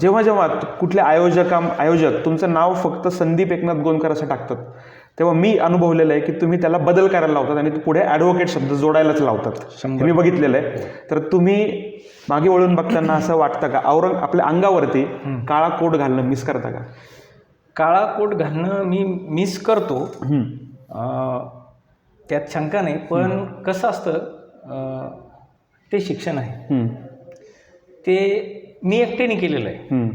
जेव्हा जेव्हा कुठले आयोजक तुमचं नाव फक्त संदीप एकनाथ गोंदकर असं टाकतात तेव्हा मी अनुभवलेलं आहे की तुम्ही त्याला बदल करायला लावतात आणि पुढे ॲडव्होकेट शब्द जोडायलाच लावतात. मी बघितलेलं आहे. तर तुम्ही मागे वळून बघताना असं वाटतं का आपल्या अंगावरती काळा कोट घालणं मिस करता का? काळा कोट घालणं मी मिस करतो, त्यात शंका नाही. पण कसं असतं, ते शिक्षण आहे, ते मी एकट्याने केलेलं आहे.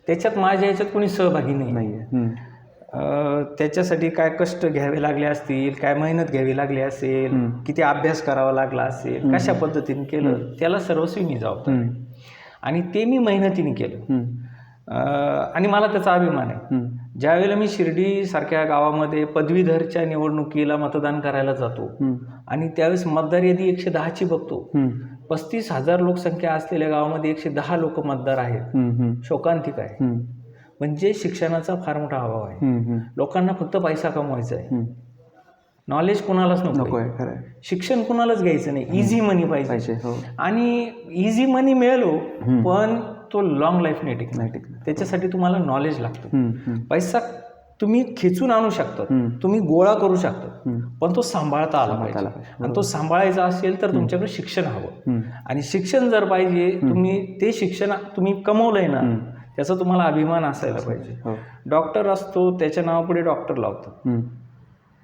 त्याच्यात माझ्या ह्याच्यात कोणी सहभागी नाही आहे. त्याच्यासाठी काय कष्ट घ्यावे लागले असतील, काय मेहनत घ्यावी लागली असेल, किती अभ्यास करावा लागला असेल, कशा पद्धतीने केलं, त्याला सर्वस्वी मी जबाबदार आणि ते मी मेहनतीने केलं आणि मला त्याचा अभिमान आहे. ज्यावेळेला मी शिर्डीसारख्या गावामध्ये पदवीधरच्या निवडणुकीला मतदान करायला जातो आणि त्यावेळेस मतदार यादी 110ची बघतो. 35,000 लोकसंख्या असलेल्या गावामध्ये 110 लोक मतदार आहेत. शोकांतिक आहे. म्हणजे शिक्षणाचा फार मोठा अभाव आहे. लोकांना फक्त पैसा कमवायचा आहे, नॉलेज कुणालाच नको आहे, शिक्षण कुणालाच घ्यायचं नाही, इझी मनी पाहिजे. आणि इझी मनी मिळालो पण तो लॉंग लाईफ नाही टिकणार. त्याच्यासाठी तुम्हाला नॉलेज लागतं. पैसा तुम्ही खेचून आणू शकता, तुम्ही गोळा करू शकता, पण तो सांभाळता आला पाहिजे. आणि तो सांभाळायचा असेल तर तुमच्याकडे शिक्षण हवं. आणि शिक्षण जर पाहिजे, तुम्ही ते शिक्षण तुम्ही कमवलंय ना त्याचा तुम्हाला अभिमान असायला पाहिजे. डॉक्टर असतो त्याच्या नावापुढे डॉक्टर लावतात,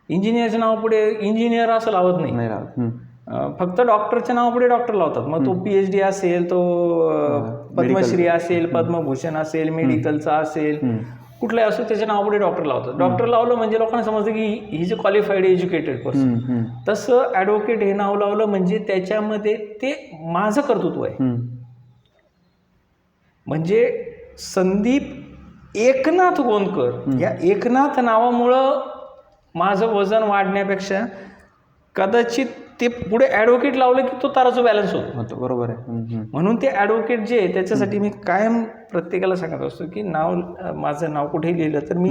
इंजिनियरच्या नावापुढे इंजिनियर असं लावत नाही, फक्त डॉक्टरच्या नावापुढे डॉक्टर लावतात. मग तो PhD असेल, तो पद्मश्री असेल, पद्मभूषण असेल, मेडिकलचा असेल, कुठलाही असो त्याच्या नावापुढे डॉक्टर लावतात. डॉक्टर लावलं म्हणजे लोकांना समजतं की he is a qualified educated person. तसं ॲडव्होकेट हे नाव लावलं म्हणजे त्याच्यामध्ये ते माझं कर्तृत्व आहे. म्हणजे संदीप एकनाथ गोंदकर या एकनाथ नावामुळं माझं वजन वाढण्यापेक्षा कदाचित ते पुढे ॲडव्होकेट लावलं की तो ताराचा बॅलन्स होतो. बरोबर आहे. म्हणून ते ॲडव्होकेट जे आहे त्याच्यासाठी मी कायम प्रत्येकाला सांगत असतो की माझं नाव कुठेही लिहिलं तर मी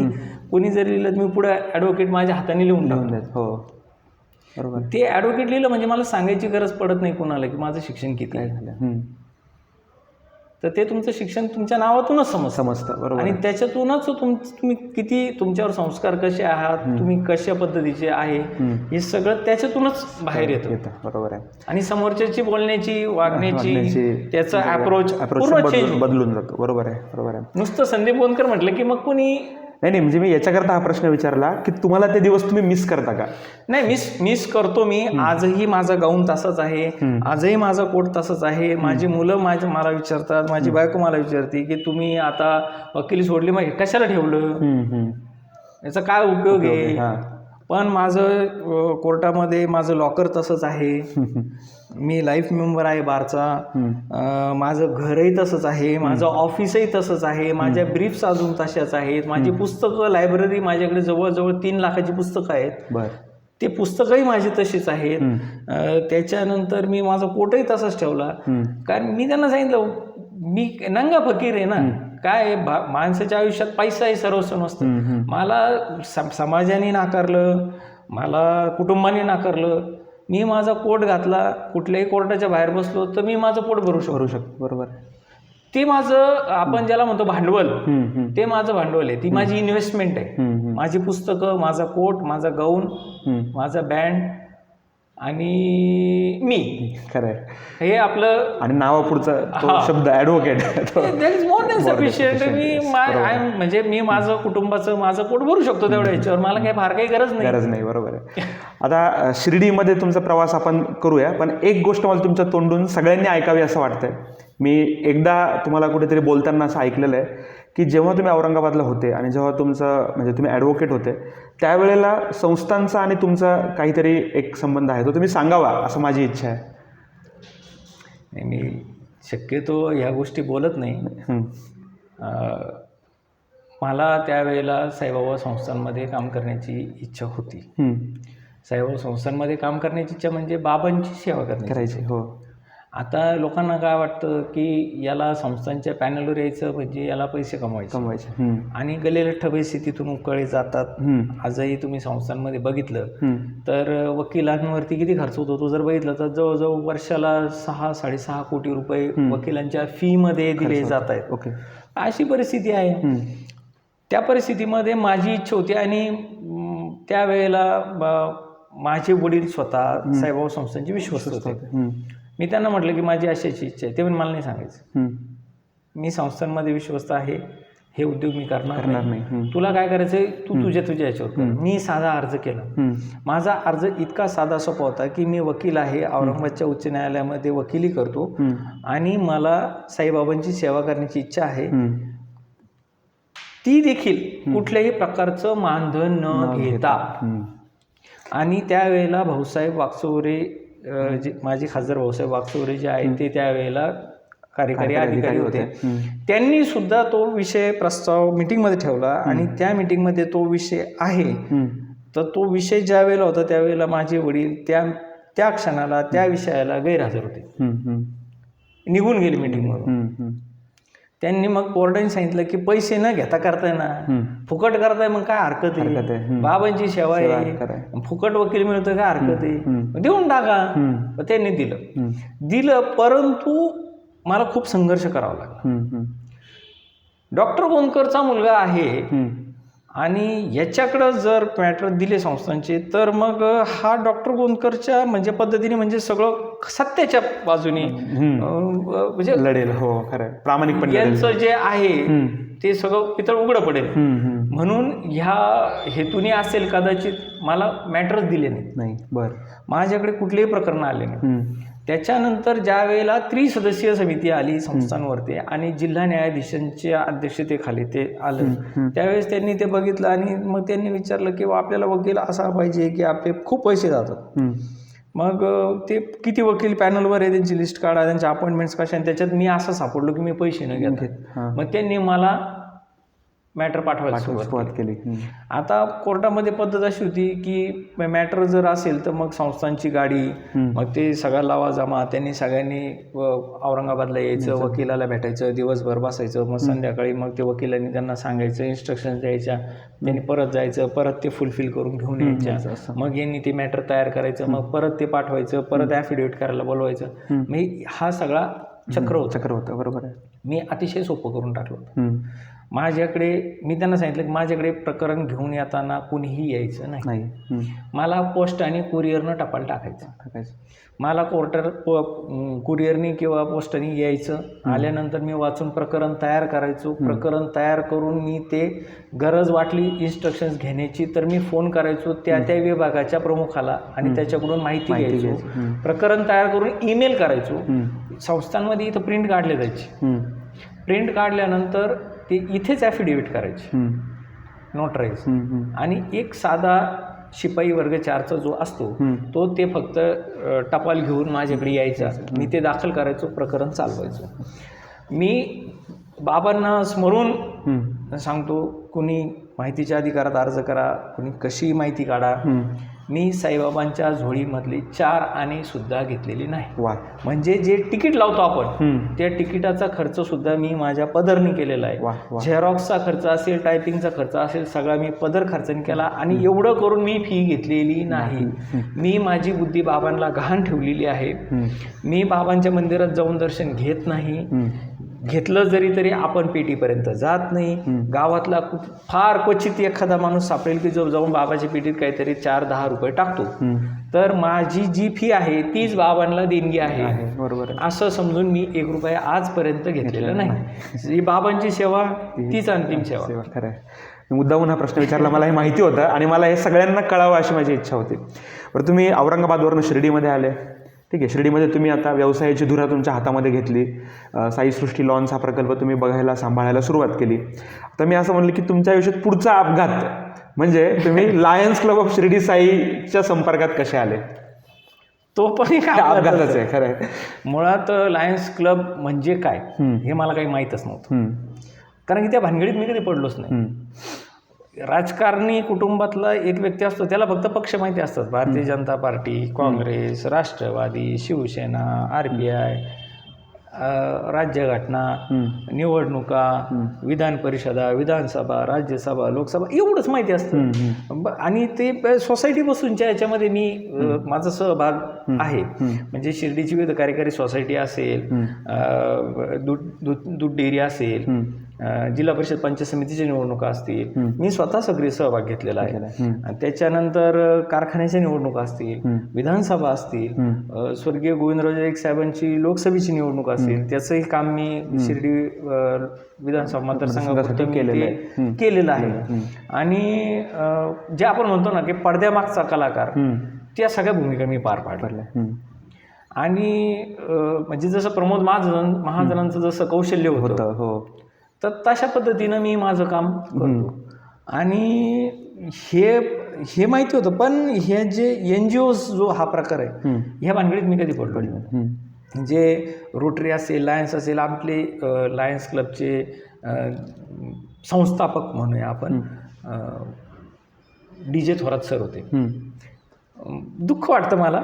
कोणी जरी लिहिलं तर मी पुढे ॲडव्होकेट माझ्या हाताने लिहून टाकतो. हो बरोबर. ते ॲडव्होकेट लिहिलं म्हणजे मला सांगायची गरज पडत नाही कोणाला की माझं शिक्षण किती आहे. झालं तर ते तुमचं शिक्षण तुमच्या नावातूनच समजतं. बरोबर. आणि त्याच्यातूनच तुम्ही किती तुमच्यावर संस्कार कसे आहात, तुम्ही कशा पद्धतीचे आहे, हे सगळं त्याच्यातूनच बाहेर येतं. बरोबर आहे. आणि समोरच्याची बोलण्याची वागण्याची त्याचा अप्रोच बदलून जातो. बरोबर आहे. नुसतं संदीप बोनकर म्हटलं की मग कोणी नाही म्हणजे मी याच्याकरता हा प्रश्न विचारला की तुम्हाला ते दिवस तुम्ही मिस करता का? नाही, मिस करतो मी. आजही माझा गाऊन तसाच आहे, आजही माझा कोट तसाच आहे. माझी मुलं मला विचारतात, माझी बायको मला विचारते की तुम्ही आता वकिली सोडली, मग कशाला ठेवलं, याचा काय उपयोग आहे. पण माझं कोर्टामध्ये माझं लॉकर तसंच आहे, मी लाईफ मेंबर आहे बारचा, माझं घरही तसंच आहे, माझं ऑफिसही तसंच आहे, माझ्या ब्रीफ्स अजून तशाच आहेत, माझी पुस्तकं लायब्ररी माझ्याकडे जवळजवळ 3 लाखाची पुस्तकं आहेत. ते पुस्तकंही माझी तशीच आहेत. त्याच्यानंतर मी माझा कोटही तसाच ठेवला, कारण मी त्यांना सांगितलं मी नंगा फकीर आहे ना. काय माणसाच्या आयुष्यात पैसा आहे सर्वस्व नसतं. मला समाजाने नाकारलं, मला कुटुंबाने नाकारलं, मी माझा कोट घातला, कुठल्याही कोर्टाच्या बाहेर बसलो तर मी माझं पोट भरू शकतो. बरोबर. ते माझं आपण ज्याला म्हणतो भांडवल, ते माझं भांडवल आहे, ती माझी इन्व्हेस्टमेंट आहे. माझी पुस्तकं, माझा कोट, माझा गाऊन, माझा बँड आणि मी. खरंय. हे आपलं आणि नावापुढचा शब्द ॲडव्होकेट म्हणजे मी माझं कुटुंबाचं माझं पोट भरू शकतो तेवढ्या याच्यावर, मला काही फार काही गरज नाही. बरोबर आहे. आता शिर्डीमध्ये तुमचा प्रवास आपण करूया, पण एक गोष्ट मला तुमच्या तोंडून सगळ्यांनी ऐकावी असं वाटतंय. मी एकदा तुम्हाला कुठेतरी बोलताना असं ऐकलेलं आहे की जेव्हा तुम्ही औरंगाबादला होते आणि जेव्हा तुमचं म्हणजे तुम्ही ॲडव्होकेट होते त्यावेळेला संस्थांचा आणि तुमचा काहीतरी एक संबंध आहे, तो तुम्ही सांगावा असं माझी इच्छा आहे. मी शक्यतो ह्या गोष्टी बोलत नाही. मला त्यावेळेला साईबाबा संस्थांमध्ये काम करण्याची इच्छा होती. साईबाबा संस्थांमध्ये काम करण्याची इच्छा म्हणजे बाबांची सेवा करायची. हो. आता लोकांना काय वाटतं की याला संस्थांच्या पॅनलवर यायचं म्हणजे याला पैसे कमवायचे आणि गलेलठ्ठ पैसे तिथून उकळले जातात. आजही तुम्ही संस्थांमध्ये बघितलं तर वकिलांवरती किती खर्च होतो तो जर बघितलं तर जवळजवळ वर्षाला 6-6.5 कोटी रुपये वकिलांच्या फीमध्ये दिले जात आहेत. ओके. अशी परिस्थिती आहे. त्या परिस्थितीमध्ये माझी इच्छा होती आणि त्यावेळेला माझे वडील स्वतः साईबाबा संस्थांचे विश्वस्त होते. मी त्यांना म्हटलं की माझी अशी इच्छा आहे. ते पण मला नाही सांगायचं, मी संस्थांमध्ये विश्वस्त आहे, हे उद्योग मी करणार नाही, तुला काय करायचं तू तुझ्या याच्यावर कर. मी साधा अर्ज केला. माझा अर्ज इतका साधा सोपा होता की मी वकील आहे, औरंगाबादच्या उच्च न्यायालयामध्ये वकिली करतो आणि मला साईबाबांची सेवा करण्याची इच्छा आहे, ती देखील कुठल्याही प्रकारचं मानधन न घेता. आणि त्यावेळेला भाऊसाहेब वाकचौरे जे माझे खासदार भाऊसाहेब वाकचौरे जे आहेत ते त्यावेळेला कार्यकारी अधिकारी होते. त्यांनी सुद्धा तो विषय प्रस्ताव मीटिंगमध्ये ठेवला आणि त्या मीटिंगमध्ये तो विषय आहे. तर तो विषय ज्या वेळेला होता त्यावेळेला माझे वडील त्या क्षणाला त्या विषयाला गैरहजर होते, निघून गेले मीटिंगमधून. त्यांनी मग कोर्टाने सांगितलं की पैसे न घेता करताय ना, फुकट करताय, मग काय हरकत आहे, बाबांची सेवा आहे, फुकट वकील मिळतोय, काय हरकत आहे, देऊन टाका. त्यांनी दिलं, परंतु मला खूप संघर्ष करावा लागला. डॉक्टर गोंदकरचा मुलगा आहे आणि याच्याकडं जर मॅटर दिले संस्थांचे तर मग हा डॉक्टर गोंदकरच्या म्हणजे पद्धतीने म्हणजे सगळं सत्याच्या बाजूने म्हणजे लढेल. हो खरं, प्रामाणिकपणे यांचं जे आहे ते सगळं पितळ उघडं पडेल. म्हणून ह्या हेतूने असेल कदाचित मला मॅटरच दिले नाही. बरं. माझ्याकडे कुठलेही प्रकरण आले नाही. त्याच्यानंतर ज्या वेळेला त्रिसदस्यीय समिती आली संस्थांवरती आणि जिल्हा न्यायाधीशांच्या अध्यक्षतेखाली ते आलं, त्यावेळेस त्यांनी ते बघितलं आणि मग त्यांनी विचारलं की आपल्याला वकील असा पाहिजे की आपले खूप पैसे जातात. मग ते किती वकील पॅनलवर आहे त्यांची लिस्ट काढा, त्यांच्या अपॉइंटमेंट्स कशा, आणि त्याच्यात मी असं सापडलो की मी पैसे न घेत. मग त्यांनी मला मॅटर पाठवायला सुरुवात सुरुवात केली. आता कोर्टामध्ये पद्धत अशी होती की मॅटर जर असेल तर मग संस्थांची गाडी, मग ते सगळा लावा जमा, त्यांनी सगळ्यांनी औरंगाबादला यायचं, वकिलाला भेटायचं, दिवसभर बसायचं, मग संध्याकाळी मग ते वकिलांनी त्यांना सांगायचं, इन्स्ट्रक्शन द्यायच्या, त्यांनी परत जायचं, परत ते फुलफिल करून घेऊन यायच्या, मग यांनी ते मॅटर तयार करायचं, मग परत ते पाठवायचं, परत ॲफिडेविट करायला बोलवायचं. म्हणजे हा सगळा चक्र होतं. बरोबर आहे. मी अतिशय सोपं करून टाकलं. माझ्याकडे मी त्यांना सांगितलं की माझ्याकडे प्रकरण घेऊन येताना कुणीही यायचं नाही. मला पोस्ट आणि कुरिअरनं टपाल टाकायचं. मला कुरिअरनी किंवा पोस्टाने यायचं. आल्यानंतर मी वाचून प्रकरण तयार करायचो. प्रकरण तयार करून मी ते गरज वाटली इन्स्ट्रक्शन्स घेण्याची तर मी फोन करायचो त्या विभागाच्या प्रमुखाला आणि त्याच्याकडून माहिती घ्यायचो. प्रकरण तयार करून ईमेल करायचो. संस्थांमध्ये इथं प्रिंट काढले जायची. प्रिंट काढल्यानंतर ते इथेच ॲफिडेविट करायचे, नोटराईज. आणि एक साधा शिपाई वर्ग 4चा जो असतो तो ते फक्त टपाल घेऊन माझ्याकडे यायचा. मी ते दाखल करायचो, प्रकरण चालवायचो. मी बाबांना स्मरून सांगतो, कुणी माहितीच्या अधिकारात अर्ज करा, कुणी कशी माहिती काढा. मी साईबाबांच्या झोळीमधली 4 आणे सुद्धा घेतलेली नाही. म्हणजे जे तिकीट लावतो आपण त्या तिकिटाचा खर्च सुद्धा मी माझ्या पदरनी केलेला आहे. झेरॉक्सचा खर्च असेल, टायपिंगचा खर्च असेल, सगळा मी पदर खर्चाने केला. आणि एवढं करून मी फी घेतलेली नाही. मी माझी बुद्धी बाबांना गहाण ठेवलेली आहे. मी बाबांच्या मंदिरात जाऊन दर्शन घेत नाही. घेतलं जरी तरी आपण पेटीपर्यंत जात नाही. गावातला फार क्वचित एखादा माणूस सापडेल की जो जाऊन बाबाच्या पेटीत काहीतरी 4-10 रुपये टाकतो. तर माझी जी फी आहे तीच बाबांना देणगी आहे. बरोबर. असं समजून मी 1 रुपया आजपर्यंत घेतलेला नाही. बाबांची सेवा तीच अंतिम सेवा. खरं आहे. मुद्दामून हा प्रश्न विचारला, मला हे माहिती होतं आणि मला हे सगळ्यांना कळावं अशी माझी इच्छा होती. बरं, तुम्ही औरंगाबादवरून शिर्डीमध्ये आले. ठीक आहे. शिर्डीमध्ये तुम्ही आता व्यवसायाची धुरा तुमच्या हातामध्ये घेतली. साईसृष्टी लॉन्स हा प्रकल्प तुम्ही बघायला, सांभाळायला सुरुवात केली. आता मी असं म्हणलं की तुमच्या आयुष्यात पुढचा अपघात म्हणजे तुम्ही लायन्स क्लब ऑफ शिर्डी साईच्या संपर्कात कसे आले? तो पण एक अपघातच आहे. खरं आहे. मुळात लायन्स क्लब म्हणजे काय हे मला काही माहीतच नव्हतं. कारण की त्या भानगडीत मी कधी पडलोच नाही. राजकारणी कुटुंबातला एक व्यक्ती असतो, त्याला फक्त पक्ष माहिती असतात. भारतीय जनता पार्टी, काँग्रेस, राष्ट्रवादी, शिवसेना, RPI, राज्यघटना, निवडणुका, विधान परिषदा, विधानसभा, राज्यसभा, लोकसभा एवढंच माहिती असतं. आणि ते सोसायटीपासूनच्या याच्यामध्ये मी माझा सहभाग आहे. म्हणजे शिर्डीची विविध कार्यकारी सोसायटी असेल, दूध डेअरी असेल, जिल्हा परिषद पंचायत समितीच्या निवडणुका असतील, मी स्वतः सक्रिय सहभाग घेतलेला आहे. त्याच्यानंतर कारखान्याच्या निवडणुका असतील, विधानसभा असतील, स्वर्गीय गोविंदराव एक साहेबांची लोकसभेची निवडणूक असेल, त्याचंही काम मी शिर्डी विधानसभा मतदारसंघात केलेलं आहे. आणि जे आपण म्हणतो ना की पडद्यामागचा कलाकार, त्या सगळ्या भूमिका मी पार पाडल्या. आणि म्हणजे जसं प्रमोद महाजनांचं जसं कौशल्य होतं तर तशा पद्धतीनं मी माझं काम करतो. आणि हे माहिती होतं. पण हे जे NGOs जो हा प्रकार आहे ह्या भानगडीत मी कधी पडलो नाही. जे रोटरी असेल, लायन्स असेल, आपले लायन्स क्लबचे संस्थापक म्हणूया आपण, DJ थोरात सर होते. दुःख वाटतं मला.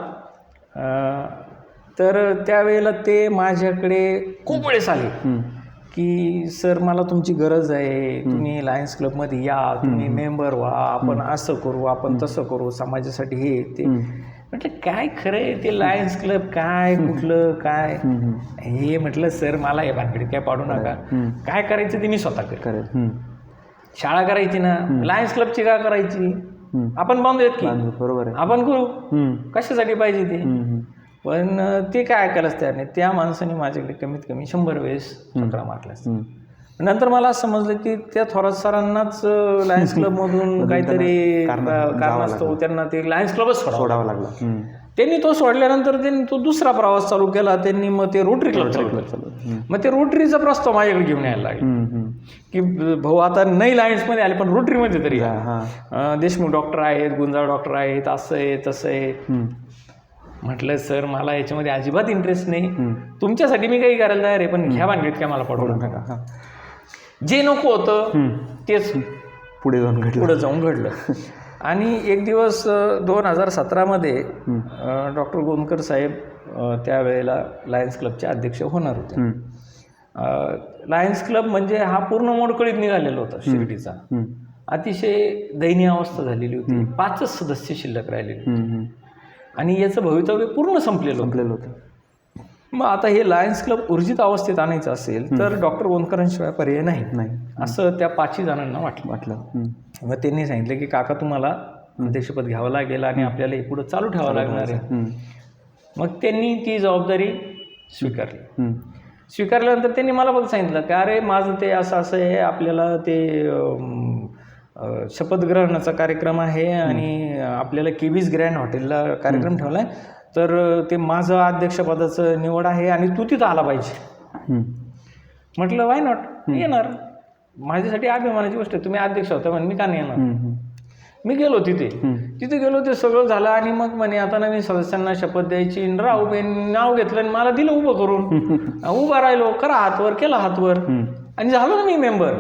तर त्यावेळेला ते माझ्याकडे खूप वेळेस आले की सर मला तुमची गरज आहे, तुम्ही लायन्स क्लबमध्ये या, तुम्ही मेंबर व्हा, आपण असं करू, आपण तसं करू, समाजासाठी हे ते. म्हटलं काय खरं आहे ते लायन्स क्लब काय, कुठलं काय हे. म्हटलं सर मला हे भानगडीत काय पाडू नका, काय करायचं ते मी स्वतः करेन. शाळा करायची ना, लायन्स क्लबची का करायची, आपण बांधूयात की, बरोबर आहे, आपण करू, कशासाठी पाहिजे ते. पण ते काय ऐकायलाच तयार नाही. त्या माणसाने माझ्याकडे कमीत कमी 100 वेळेस चक्रा मारल्या. नंतर मला असं समजलं की त्या थोरात सरांनाच लायन्स क्लबमधून काहीतरी कारणास्तव त्यांना ते लायन्स क्लबच सोडावा लागला. त्यांनी तो सोडल्यानंतर त्यांनी तो दुसरा प्रवास चालू केला. त्यांनी मग ते रोटरी क्लब चालू केलं. मग ते रोटरीचा प्रस्ताव माझ्याकडे घेऊन यायला लागला की भाऊ आता नाही लायन्समध्ये आले पण रोटरीमध्ये तरी देशमुख डॉक्टर आहेत, गुंजाळ डॉक्टर आहेत, असं आहे तसं आहे. म्हटलं सर मला याच्यामध्ये अजिबात इंटरेस्ट नाही, तुमच्यासाठी मी काही करायला तयार आहे, पण ह्या भानगडीत काय मला पडवू नका. जे नको होतं तेच पुढे जाऊन घडलं. पुढे जाऊन घडलं. आणि एक दिवस 2017मध्ये डॉक्टर गोंदकर साहेब त्यावेळेला लायन्स क्लबचे अध्यक्ष होणार होते. लायन्स क्लब म्हणजे हा पूर्ण मोडकळीत निघालेला होता शिर्डीचा. अतिशय दयनीय अवस्था झालेली होती. 5च सदस्य शिल्लक राहिलेले आणि याचं भवितव्य पूर्ण संपलेलं होतं. मग आता हे लायन्स क्लब ऊर्जित अवस्थेत आणायचं असेल तर डॉक्टर गोंदकरांशिवाय पर्याय नाही असं त्या 5ही जणांना वाटलं. मग त्यांनी सांगितलं की काका तुम्हाला अध्यक्षपद घ्यावं लागेल आणि आपल्याला हे पुढं चालू ठेवावं लागणार आहे. मग त्यांनी ती जबाबदारी स्वीकारल्यानंतर त्यांनी मला फक्त सांगितलं की अरे माझं ते असं आहे, आपल्याला ते शपथग्रहणाचा कार्यक्रम आहे आणि आपल्याला केबीज ग्रँड हॉटेलला कार्यक्रम ठेवला आहे, तर ते माझं अध्यक्षपदाचं निवड आहे आणि तू तिथं आला पाहिजे. म्हटलं वाय नॉट, येणार. माझ्यासाठी अभिमानाची गोष्ट आहे. तुम्ही अध्यक्ष होता म्हणे, मी का नाही येणार. मी गेलो तिथे गेलो, ते सगळं झालं आणि मग म्हणे आता नवीन सदस्यांना शपथ द्यायची. राहू नाव घेतलं आणि मला दिलं उभं करून. उभा राहिलो, करा हातवर, केला हातवर आणि झालो ना मी मेंबर.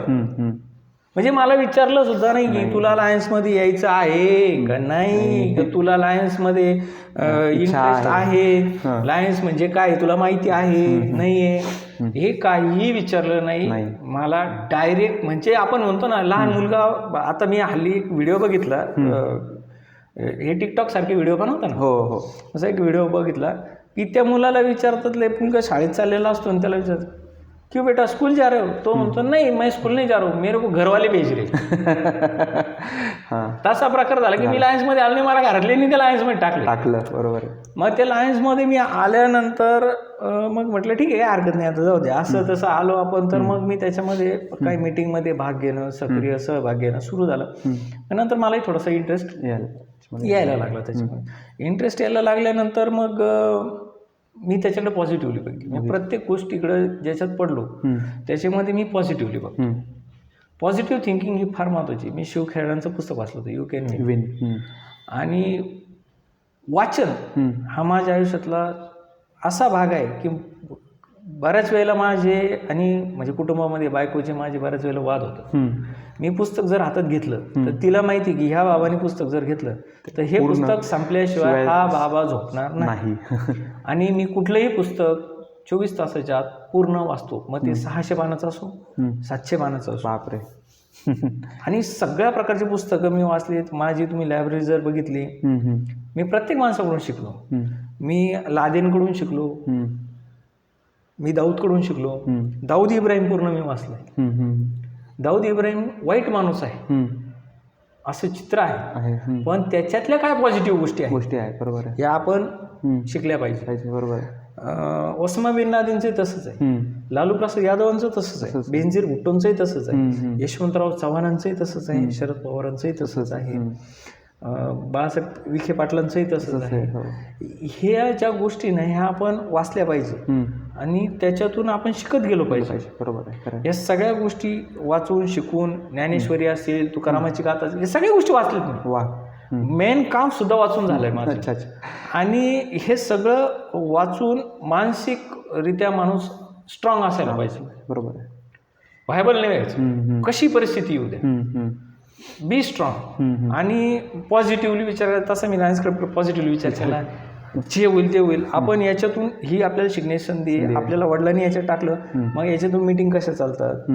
म्हणजे मला विचारलं सुद्धा नाही की तुला लायन्समध्ये यायचं आहे का नाही, का तुला लायन्समध्ये इंटरेस्ट आहे, लायन्स म्हणजे काय तुला माहिती आहे नाही आहे, हे काहीही विचारलं नाही. मला डायरेक्ट म्हणजे आपण म्हणतो ना लहान मुलगा. आता मी हल्ली एक व्हिडिओ बघितला, हे टिकटॉक सारखे व्हिडिओ बनवता ना, हो असा एक व्हिडिओ बघितला की त्या मुलाला विचारतात, मुलगा शाळेत चाललेला असतो आणि त्याला विचारतात क्यों बेटा स्कूल जा रहे हो, तो म्हणतो नाही मैं स्कूल नहीं जा रहा हूँ, मेरे को घरवाले भेज रहे. तसा प्रकार झाला की मी लायन्समध्ये आलो नाही, मला घरातल्यांनी त्या लायन्समध्ये टाकलं. बरोबर. मग त्या लायन्समध्ये मी आल्यानंतर मग म्हटलं ठीक आहे, काय हरकत नाही, आता जाऊ द्या, असं तसं आलो आपण. तर मग मी त्याच्यामध्ये काही मीटिंगमध्ये भाग घेणं, सक्रिय सहभाग घेणं सुरू झालं. नंतर मलाही थोडासा इंटरेस्ट यायला लागला. त्याच्यामध्ये इंटरेस्ट यायला लागल्यानंतर मग मी त्याच्याकडे पॉझिटिव्हली बघितली. मी प्रत्येक गोष्टीकडे ज्याच्यात पडलो त्याच्यामध्ये मी पॉझिटिव्हली बघतो. पॉझिटिव्ह थिंकिंग ही फार महत्त्वाची. मी शिव खेळांचं पुस्तक वाचलं होतं, यू कॅन विन. आणि वाचन हा माझ्या आयुष्यातला असा भाग आहे की बऱ्याच वेळेला माझे आणि म्हणजे कुटुंबामध्ये बायकोचे माझे बऱ्याच वेळेला वाद होतात. मी पुस्तक जर हातात घेतलं तर तिला माहिती की ह्या बाबाने पुस्तक जर घेतलं तर हे पुस्तक संपल्याशिवाय हा बाबा झोपणार नाही. आणि मी कुठलंही पुस्तक 24 तासाच्या आत पूर्ण वाचतो. मग ते 600 पानाचं असो, 700 पानाचं असो. बापरे. आणि सगळ्या प्रकारची पुस्तकं मी वाचलीत. माझी तुम्ही लायब्ररी जर बघितली, मी प्रत्येक माणसाकडून शिकलो. मी लादेनकडून शिकलो, मी दाऊदकडून शिकलो. दाऊद इब्राहिम पूर्ण मी वाचलंय. दाऊद इब्राहिम वाईट माणूस आहे असं चित्र आहे, पण त्याच्यातल्या काय पॉझिटिव्ह गोष्टी आहेत बरोबर आहे, या आपण शिकल्या पाहिजे. बरोबर. ओसामा बिन लादेनचं तसंच आहे, लालू प्रसाद यादवांचं तसंच आहे, बेनझीर भुट्टोंचंही तसंच आहे, यशवंतराव चव्हाणांचंही तसंच आहे, शरद पवारांचंही तसंच आहे, बाळासाहेब विखे पाटलांचंही तसंच आहे. ह्या ज्या गोष्टी ना ह्या आपण वाचल्या पाहिजे आणि त्याच्यातून आपण शिकत गेलो पाहिजे. बरोबर आहे. या सगळ्या गोष्टी वाचून शिकून, ज्ञानेश्वरी असेल, तुकारामाची गाथा असेल, या सगळ्या गोष्टी वाचल्यात मी. वा. मेन काम सुद्धा वाचून झालंय माझं. आणि हे सगळं वाचून मानसिकरित्या माणूस स्ट्रॉंग असायला पाहिजे. बरोबर आहे. व्हायबल नाही व्हायचं, कशी परिस्थिती येऊ द्या, बी स्ट्रॉंग आणि पॉझिटिव्हली विचार करायचा. तसं मी लायन्स क्लब पॉझिटिव्हली विचार केला, जे होईल ते होईल. आपण याच्यातून ही आपल्याला शिकण्याची संधी, आपल्याला वडिलांनी याच्यात टाकलं, मग याच्यातून मीटिंग कशा चालतात,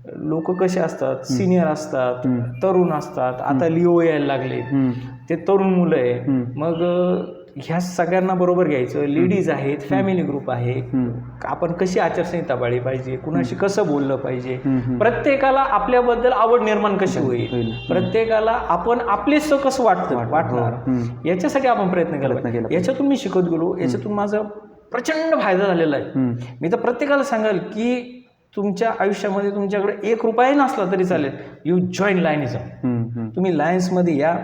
लोक कसे असतात, सिनियर असतात, तरुण असतात, आता लिओ यायला लागले, ते तरुण मुलं आहे, मग ह्या सगळ्यांना बरोबर घ्यायचं. लेडीज आहेत, फॅमिली ग्रुप आहे, आपण कशी आचारसंहिता पाळली पाहिजे, कुणाशी कसं बोललं पाहिजे, प्रत्येकाला आपल्याबद्दल आवड निर्माण कशी होईल, प्रत्येकाला आपण आपलेसं कसं वाटणार, याच्यासाठी आपण प्रयत्न केला पाहिजे. याच्यातून मी शिकत गेलो, याच्यातून माझा प्रचंड फायदा झालेला आहे. मी तर प्रत्येकाला सांगाल की तुमच्या आयुष्यामध्ये तुमच्याकडे ₹1 नसला तरी चालेल, यू जॉईन लायनिझम. तुम्ही लायन्समध्ये या,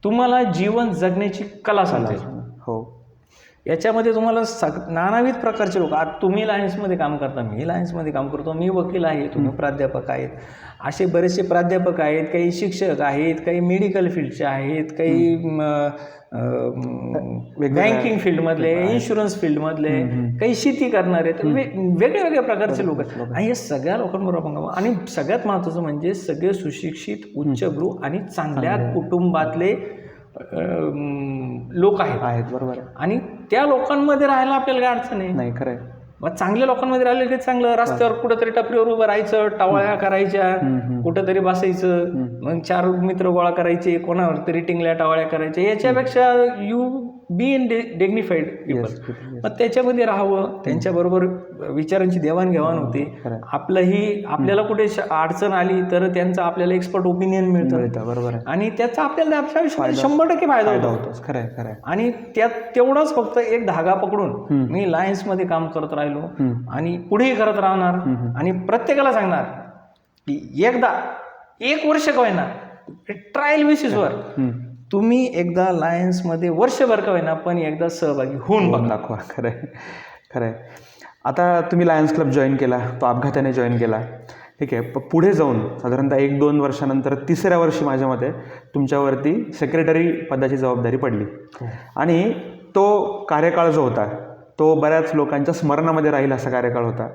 तुम्हाला जीवन जगण्याची कला समजेल. हो. याच्यामध्ये तुम्हाला नानाविध प्रकारचे लोक, आता तुम्ही लायन्समध्ये काम करता, मी लायन्समध्ये काम करतो, मी वकील आहे, तुम्ही प्राध्यापक आहेत, असे बरेचसे प्राध्यापक आहेत, काही शिक्षक आहेत, काही मेडिकल फील्डचे आहेत, काही बँकिंग फील्डमधले, इन्शुरन्स फील्डमधले, काही शेती करणारे, वेगळ्या वेगळ्या प्रकारचे लोक आहेत. आणि या सगळ्या लोकांबरोबर आपण आणि सगळ्यात महत्त्वाचं म्हणजे सगळे सुशिक्षित, उच्चभ्रू आणि चांगल्या कुटुंबातले लोक आहेत. बरोबर. आणि त्या लोकांमध्ये राहायला आपल्याला काय अडचण नाही. खरं आहे. मग चांगल्या लोकांमध्ये राहिलं की चांगलं. रस्त्यावर कुठंतरी टपरीवर उभं राहायचं, टवाळ्या करायच्या, कुठंतरी बसायचं, मग 4 मित्र गोळा करायचे, कोणावर तरी टिंगल्या टवाळ्या करायच्या, याच्यापेक्षा you be in dignified people. मग त्याच्यामध्ये राहावं, त्यांच्याबरोबर विचारांची देवाणघेवाण होते. आपल्याला कुठे अडचण आली तर त्यांचं आपल्याला एक्सपर्ट ओपिनियन मिळतं. बरोबर. आणि त्याचा आपल्याला आयुष्यात 100% फायदा होतो. खरं. आणि त्यात तेवढाच फक्त एक धागा पकडून मी लायन्समध्ये काम करत राहिलो आणि पुढेही करत राहणार. आणि प्रत्येकाला सांगणार की एकदा 1 वर्ष का होईना, ट्रायल बेसिसवर तुम्ही एकदा लायन्समध्ये वर्षभर का होईना पण एकदा सहभागी होऊन दाखवा. खरंय. आता तुम्ही लायन्स क्लब जॉईन केला, तो अपघाताने जॉईन केला, ठीक आहे. पुढे जाऊन साधारणतः 1-2 वर्षानंतर 3ऱ्या वर्षी माझ्या मते तुमच्यावरती सेक्रेटरी पदाची जबाबदारी पडली. आणि तो कार्यकाळ जो होता तो बऱ्याच लोकांच्या स्मरणामध्ये राहील असा कार्यकाळ होता.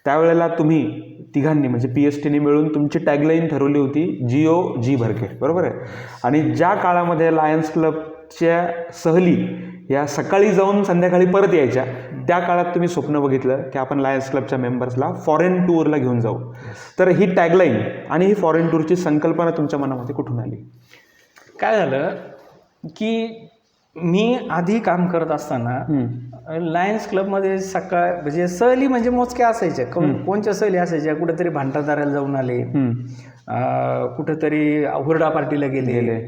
त्यावेळेला तुम्ही तिघांनी म्हणजे PSTने मिळून तुमची टॅगलाईन ठरवली होती, जिओ जी भरके. बरोबर आहे. आणि ज्या काळामध्ये लायन्स क्लबच्या सहली या सकाळी जाऊन संध्याकाळी परत यायच्या, त्या काळात तुम्ही स्वप्न बघितलं की आपण लायन्स क्लबच्या मेंबर्सला फॉरेन टूरला घेऊन जाऊ. तर ही टॅगलाईन आणि ही फॉरेन टूरची संकल्पना तुमच्या मनामध्ये कुठून आली? काय झालं की मी आधी काम करत असताना लायन्स क्लबमध्ये म्हणजे सहली म्हणजे मोजक्या असायच्या. कोणच्या सहली असायच्या? कुठेतरी भांडारदाराला जाऊन आले, कुठेतरी हुरडा पार्टीला गेले,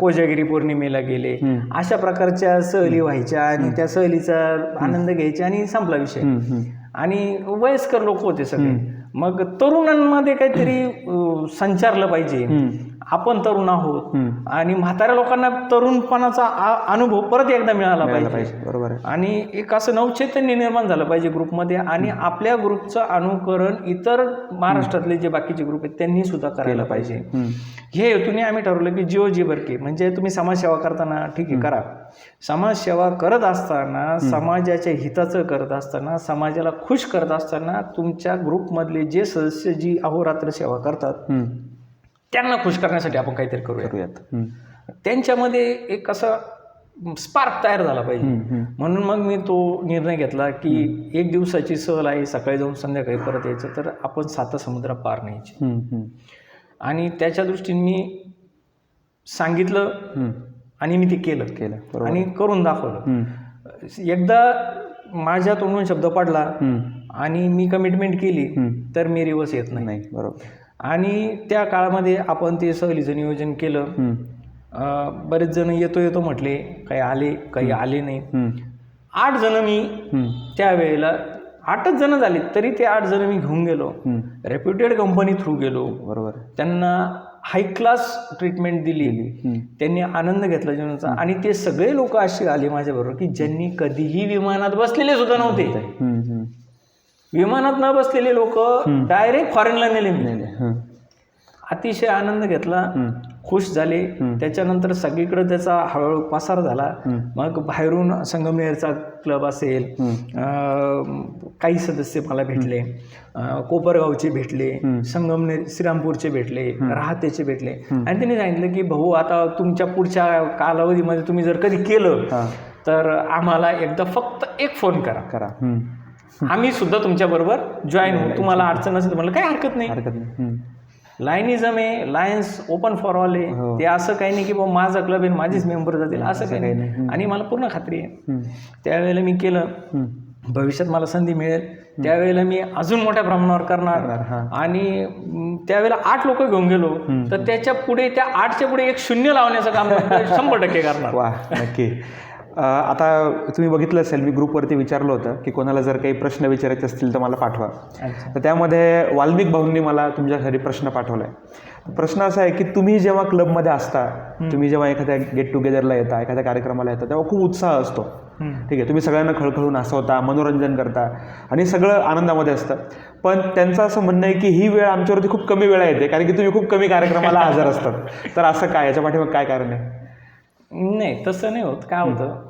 कोजागिरी पौर्णिमेला गेले, अशा प्रकारच्या सहली व्हायच्या. आणि त्या सहलीचा आनंद घ्यायचा आणि संपला विषय. आणि वयस्कर लोक होते सगळे. मग तरुणांमध्ये काहीतरी संचारलं पाहिजे, आपण तरुण आहोत आणि म्हाताऱ्या लोकांना तरुणपणाचा अनुभव परत एकदा मिळाला पाहिजे. बरोबर. आणि एक असं नवचैतन्य निर्माण झालं पाहिजे ग्रुपमध्ये. आणि आपल्या ग्रुपचं अनुकरण इतर महाराष्ट्रातले जे बाकीचे ग्रुप आहेत त्यांनी सुद्धा करायला पाहिजे. हे हेतूने आम्ही ठरवलं की जिओ जी भरके म्हणजे तुम्ही समाजसेवा करताना ठीक आहे करा, समाजसेवा करत असताना, समाजाच्या हिताचं करत असताना, समाजाला खुश करत असताना तुमच्या ग्रुपमधले जे सदस्य जी अहोरात्र सेवा करतात त्यांना खुश करण्यासाठी आपण काहीतरी करूयात. त्यांच्यामध्ये एक असं स्पार्क तयार झाला पाहिजे. म्हणून मग मी तो निर्णय घेतला की 1 दिवसाची सहल आहे, सकाळी जाऊन संध्याकाळी परत यायचं, तर आपण 7 समुद्र पार न्यायचे. आणि त्याच्या दृष्टीने मी सांगितलं आणि मी ते केलं आणि करून दाखवलं. एकदा माझ्या तोंडून शब्द पडला आणि मी कमिटमेंट केली तर मी रिवर्स येत नाही. बरोबर. आणि त्या काळामध्ये आपण ते सहलीचं नियोजन केलं. बरेच जण येतो म्हटले, काही आले, काही आले नाही. 8 जण मी त्यावेळेला 8च जण झाले तरी ते 8 जण मी घेऊन गेलो. रेप्युटेड कंपनी थ्रू गेलो. बरोबर. त्यांना हाय क्लास ट्रीटमेंट दिली, त्यांनी आनंद घेतला जीवनाचा. आणि ते सगळे लोक असे आले माझ्याबरोबर की ज्यांनी कधीही विमानात बसलेले सुद्धा नव्हते. विमानात न बसलेले लोक डायरेक्ट फॉरेनला नेले. अतिशय आनंद घेतला, खुश झाले. त्याच्यानंतर सगळीकडे त्याचा हळूहळू पसार झाला. मग बाहेरून संगमनेरचा क्लब असेल, काही सदस्य मला भेटले, कोपरगावचे भेटले, संगमनेर श्रीरामपूरचे भेटले, राहतेचे भेटले. आणि त्यांनी सांगितलं की भाऊ आता तुमच्या पुढच्या कालावधीमध्ये तुम्ही जर कधी केलं तर आम्हाला एकदा फक्त एक फोन करा, आम्ही सुद्धा तुमच्याबरोबर जॉईन होऊ. तुम्हाला अडचण असेल तर मला काही हरकत नाही. लायनिझम आहे, लायन्स ओपन फॉर ऑल आहे. ते असं काही नाही की बाबा माझा क्लब आहे माझेच मेंबर जातील, असं काही नाही. आणि मला पूर्ण खात्री आहे त्यावेळेला मी केलं. भविष्यात मला संधी मिळेल त्यावेळेला मी अजून मोठ्या प्रमाणावर करणार. आणि त्यावेळेला 8 लोक घेऊन गेलो तर त्याच्या पुढे, त्या 8च्या पुढे एक 0 लावण्याचं काम 100% करणार. वा, नक्की. आता तुम्ही बघितलं असेल, मी ग्रुपवरती विचारलं होतं की कोणाला जर काही प्रश्न विचारायचे असतील तर मला पाठवा. तर त्यामध्ये वाल्मिक भाऊंनी मला तुमच्या घरी प्रश्न पाठवला आहे. प्रश्न असा आहे की तुम्ही जेव्हा क्लबमध्ये असता, तुम्ही जेव्हा एखाद्या गेट टुगेदरला येता, एखाद्या कार्यक्रमाला येता, तेव्हा खूप उत्साह असतो. ठीक आहे, तुम्ही सगळ्यांना खळखळून हसवता, मनोरंजन करता आणि सगळं आनंदामध्ये असतं. पण त्यांचं असं म्हणणं आहे की ही वेळ आमच्यावरती खूप कमी वेळा येते, कारण की तुम्ही खूप कमी कार्यक्रमाला हजर असतात. तर असं काय, याच्या पाठीमागे काय कारण आहे? नाही, तसं नाही होत. काय होतं,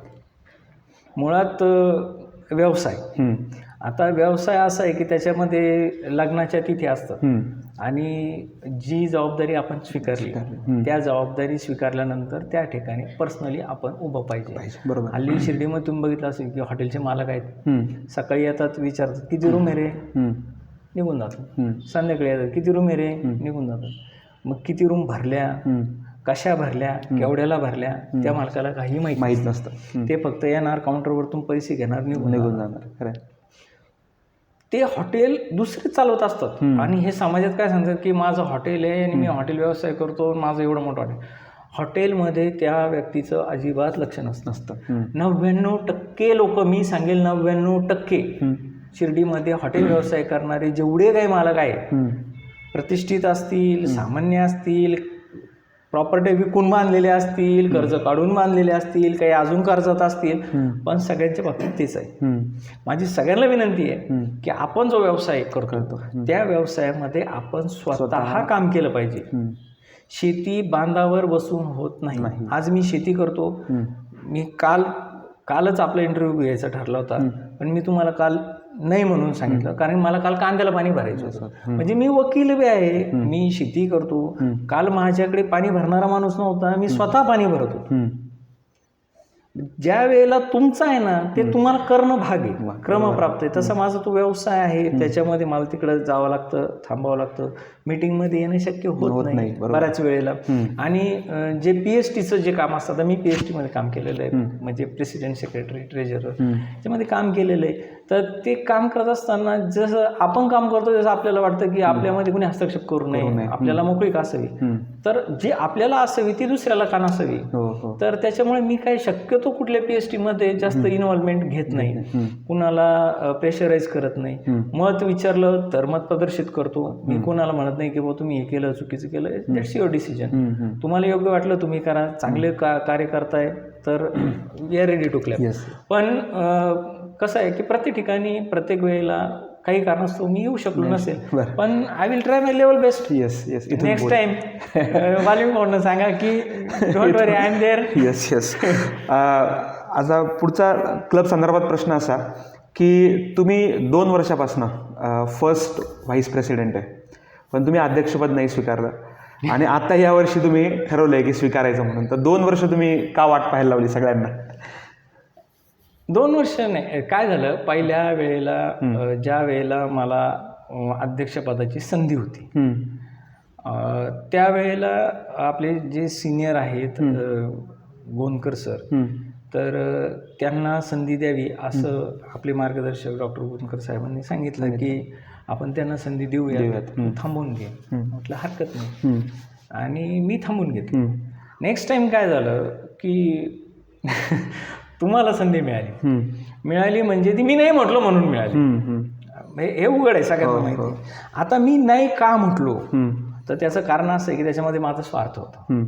मुळात व्यवसाय, आता व्यवसाय असा आहे की त्याच्यामध्ये लग्नाच्या तिथी असतात आणि जी जबाबदारी आपण स्वीकारली त्या जबाबदारी स्वीकारल्यानंतर त्या ठिकाणी पर्सनली आपण उभं पाहिजे. बरोबर. हल्ली शिर्डीमध्ये तुम्ही बघितलं असेल की हॉटेलचे मालक आहेत, सकाळी येतात, विचारतात किती रूम आहे रे, निघून जातात. संध्याकाळी येतात, किती रूम आहे रे, निघून जातात. मग किती रूम भरल्या, कशा भरल्या, केवढ्याला भरल्या, त्या मालकाला काही माहीत नसतं. ते फक्त येणार, काउंटरवरतून पैसे घेणार, निघून जाणार. खरं, ते हॉटेल दुसरे चालवत असतात आणि हे समाजात काय सांगतात की माझं हॉटेल आहे आणि मी हॉटेल व्यवसाय करतो, माझं एवढं मोठं हॉटेल. हॉटेलमध्ये त्या व्यक्तीचं अजिबात लक्ष नसतं. 99% लोक, मी सांगेल 99% शिर्डीमध्ये हॉटेल व्यवसाय करणारे जेवढे काही मालक आहेत, प्रतिष्ठित असतील, सामान्य असतील, प्रॉपर्टी विकून बांधलेले असतील, कर्ज काढून बांधलेले असतील, काही अजून कर्जात असतील, पण सगळ्यांच्या बाबतीत तेच आहे. माझी सगळ्यांना विनंती आहे की आपण जो व्यवसाय करतो त्या व्यवसायामध्ये आपण स्वतः काम केलं पाहिजे. शेती बांधावर बसून होत नाही. आज मी शेती करतो, मी कालच आपला इंटरव्ह्यू घ्यायचा ठरला होता, पण मी तुम्हाला काल नाही म्हणून सांगितलं, कारण मला काल कांद्याला पाणी भरायचं होतं. म्हणजे मी वकील बी आहे, मी शेती करतो. काल माझ्याकडे पाणी भरणारा माणूस नव्हता, मी स्वतः पाणी भरत होतो. ज्या वेळेला तुमचं आहे ना ते तुम्हाला करणं भाग आहे, क्रमप्राप्त आहे. तसं माझा तो व्यवसाय आहे, त्याच्यामध्ये मला तिकडं जावं लागतं, थांबावं लागतं, मीटिंगमध्ये येणं शक्य होत नाही बऱ्याच वेळेला. आणि जे PhDचं जे काम असतं, आता मी PhDमध्ये काम केलेलं आहे, म्हणजे प्रेसिडेंट, सेक्रेटरी, ट्रेजरर त्याच्यामध्ये काम केलेलं आहे. तर ते काम करत असताना जसं आपण काम करतो तसं आपल्याला वाटतं की आपल्यामध्ये कोणी हस्तक्षेप करू नये, आपल्याला मोकळीक असावी. तर जे आपल्याला असावी ती दुसऱ्याला का नसावी. तर त्याच्यामुळे मी काही शक्यतो कुठल्या PhDमध्ये जास्त इन्व्हॉल्वमेंट घेत नाही, कुणाला प्रेशराईज करत नाही. मत विचारलं तर मत प्रदर्शित करतो. मी कुणाला म्हणत नाही की बाबा तुम्ही हे केलं, चुकीचं केलं, दॅट्स युअर डिसिजन. तुम्हाला योग्य वाटलं तुम्ही करा, चांगले कार्य करताय तर we are ready to clap. पण कसं आहे की प्रत्येक ठिकाणी प्रत्येक वेळेला काही कारणास्तव मी येऊ शकलो नसेल, पण I will try my level best. Next time volume म्हणून सांगा की don't worry, I am there. Yes. आता पुढचा क्लब संदर्भात प्रश्न असा की तुम्ही 2 वर्षापासून फर्स्ट व्हाईस प्रेसिडेंट आहे, पण तुम्ही अध्यक्षपद नाही स्वीकारलं आणि आता यावर्षी तुम्ही ठरवलंय की स्वीकारायचं म्हणून. तर 2 वर्ष तुम्ही का वाट पाहायला लावली सगळ्यांना? 2 वर्ष नाही, काय झालं, पहिल्या वेळेला ज्या वेळेला मला अध्यक्षपदाची संधी होती त्यावेळेला आपले जे सिनियर आहेत गोंदकर सर, तर त्यांना संधी द्यावी असं आपले मार्गदर्शक डॉक्टर गोंदकर साहेबांनी सांगितलं की आपण त्यांना संधी देऊयात, थांबवून घे. म्हटलं हरकत नाही, आणि मी थांबून घेतलं. नेक्स्ट टाइम काय झालं की तुम्हाला संधी मिळाली म्हणजे ती मी नाही म्हटलो म्हणून मिळाली, हे उघड आहे सगळ्यांना माहिती. आता मी नाही का म्हटलो तर त्याचं कारण असं आहे की त्याच्यामध्ये माझा स्वार्थ होता.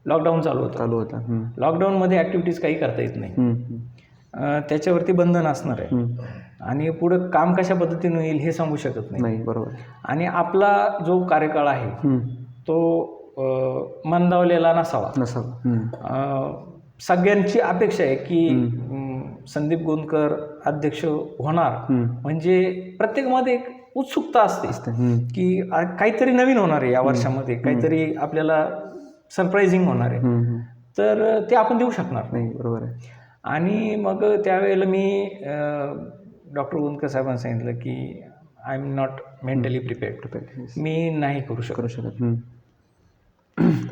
लॉकडाऊन चालू होतं. लॉकडाऊनमध्ये ॲक्टिव्हिटीज काही करता येत नाही, त्याच्यावरती बंधन असणार आहे आणि पुढं काम कशा पद्धतीने होईल हे सांगू शकत नाही. बरोबर. आणि आपला जो कार्यकाळ आहे तो मंदावलेला नसावा. सगळ्यांची अपेक्षा आहे की संदीप गोंदकर अध्यक्ष होणार म्हणजे प्रत्येकामध्ये एक उत्सुकता असते की काहीतरी नवीन होणार आहे या वर्षामध्ये, काहीतरी आपल्याला सरप्रायझिंग होणार आहे, तर ते आपण देऊ शकणार नाही. बरोबर आहे. आणि मग त्यावेळेला मी डॉक्टर गोंदकर साहेबांना सांगितलं की I am not mentally prepared, मी नाही करू शकत,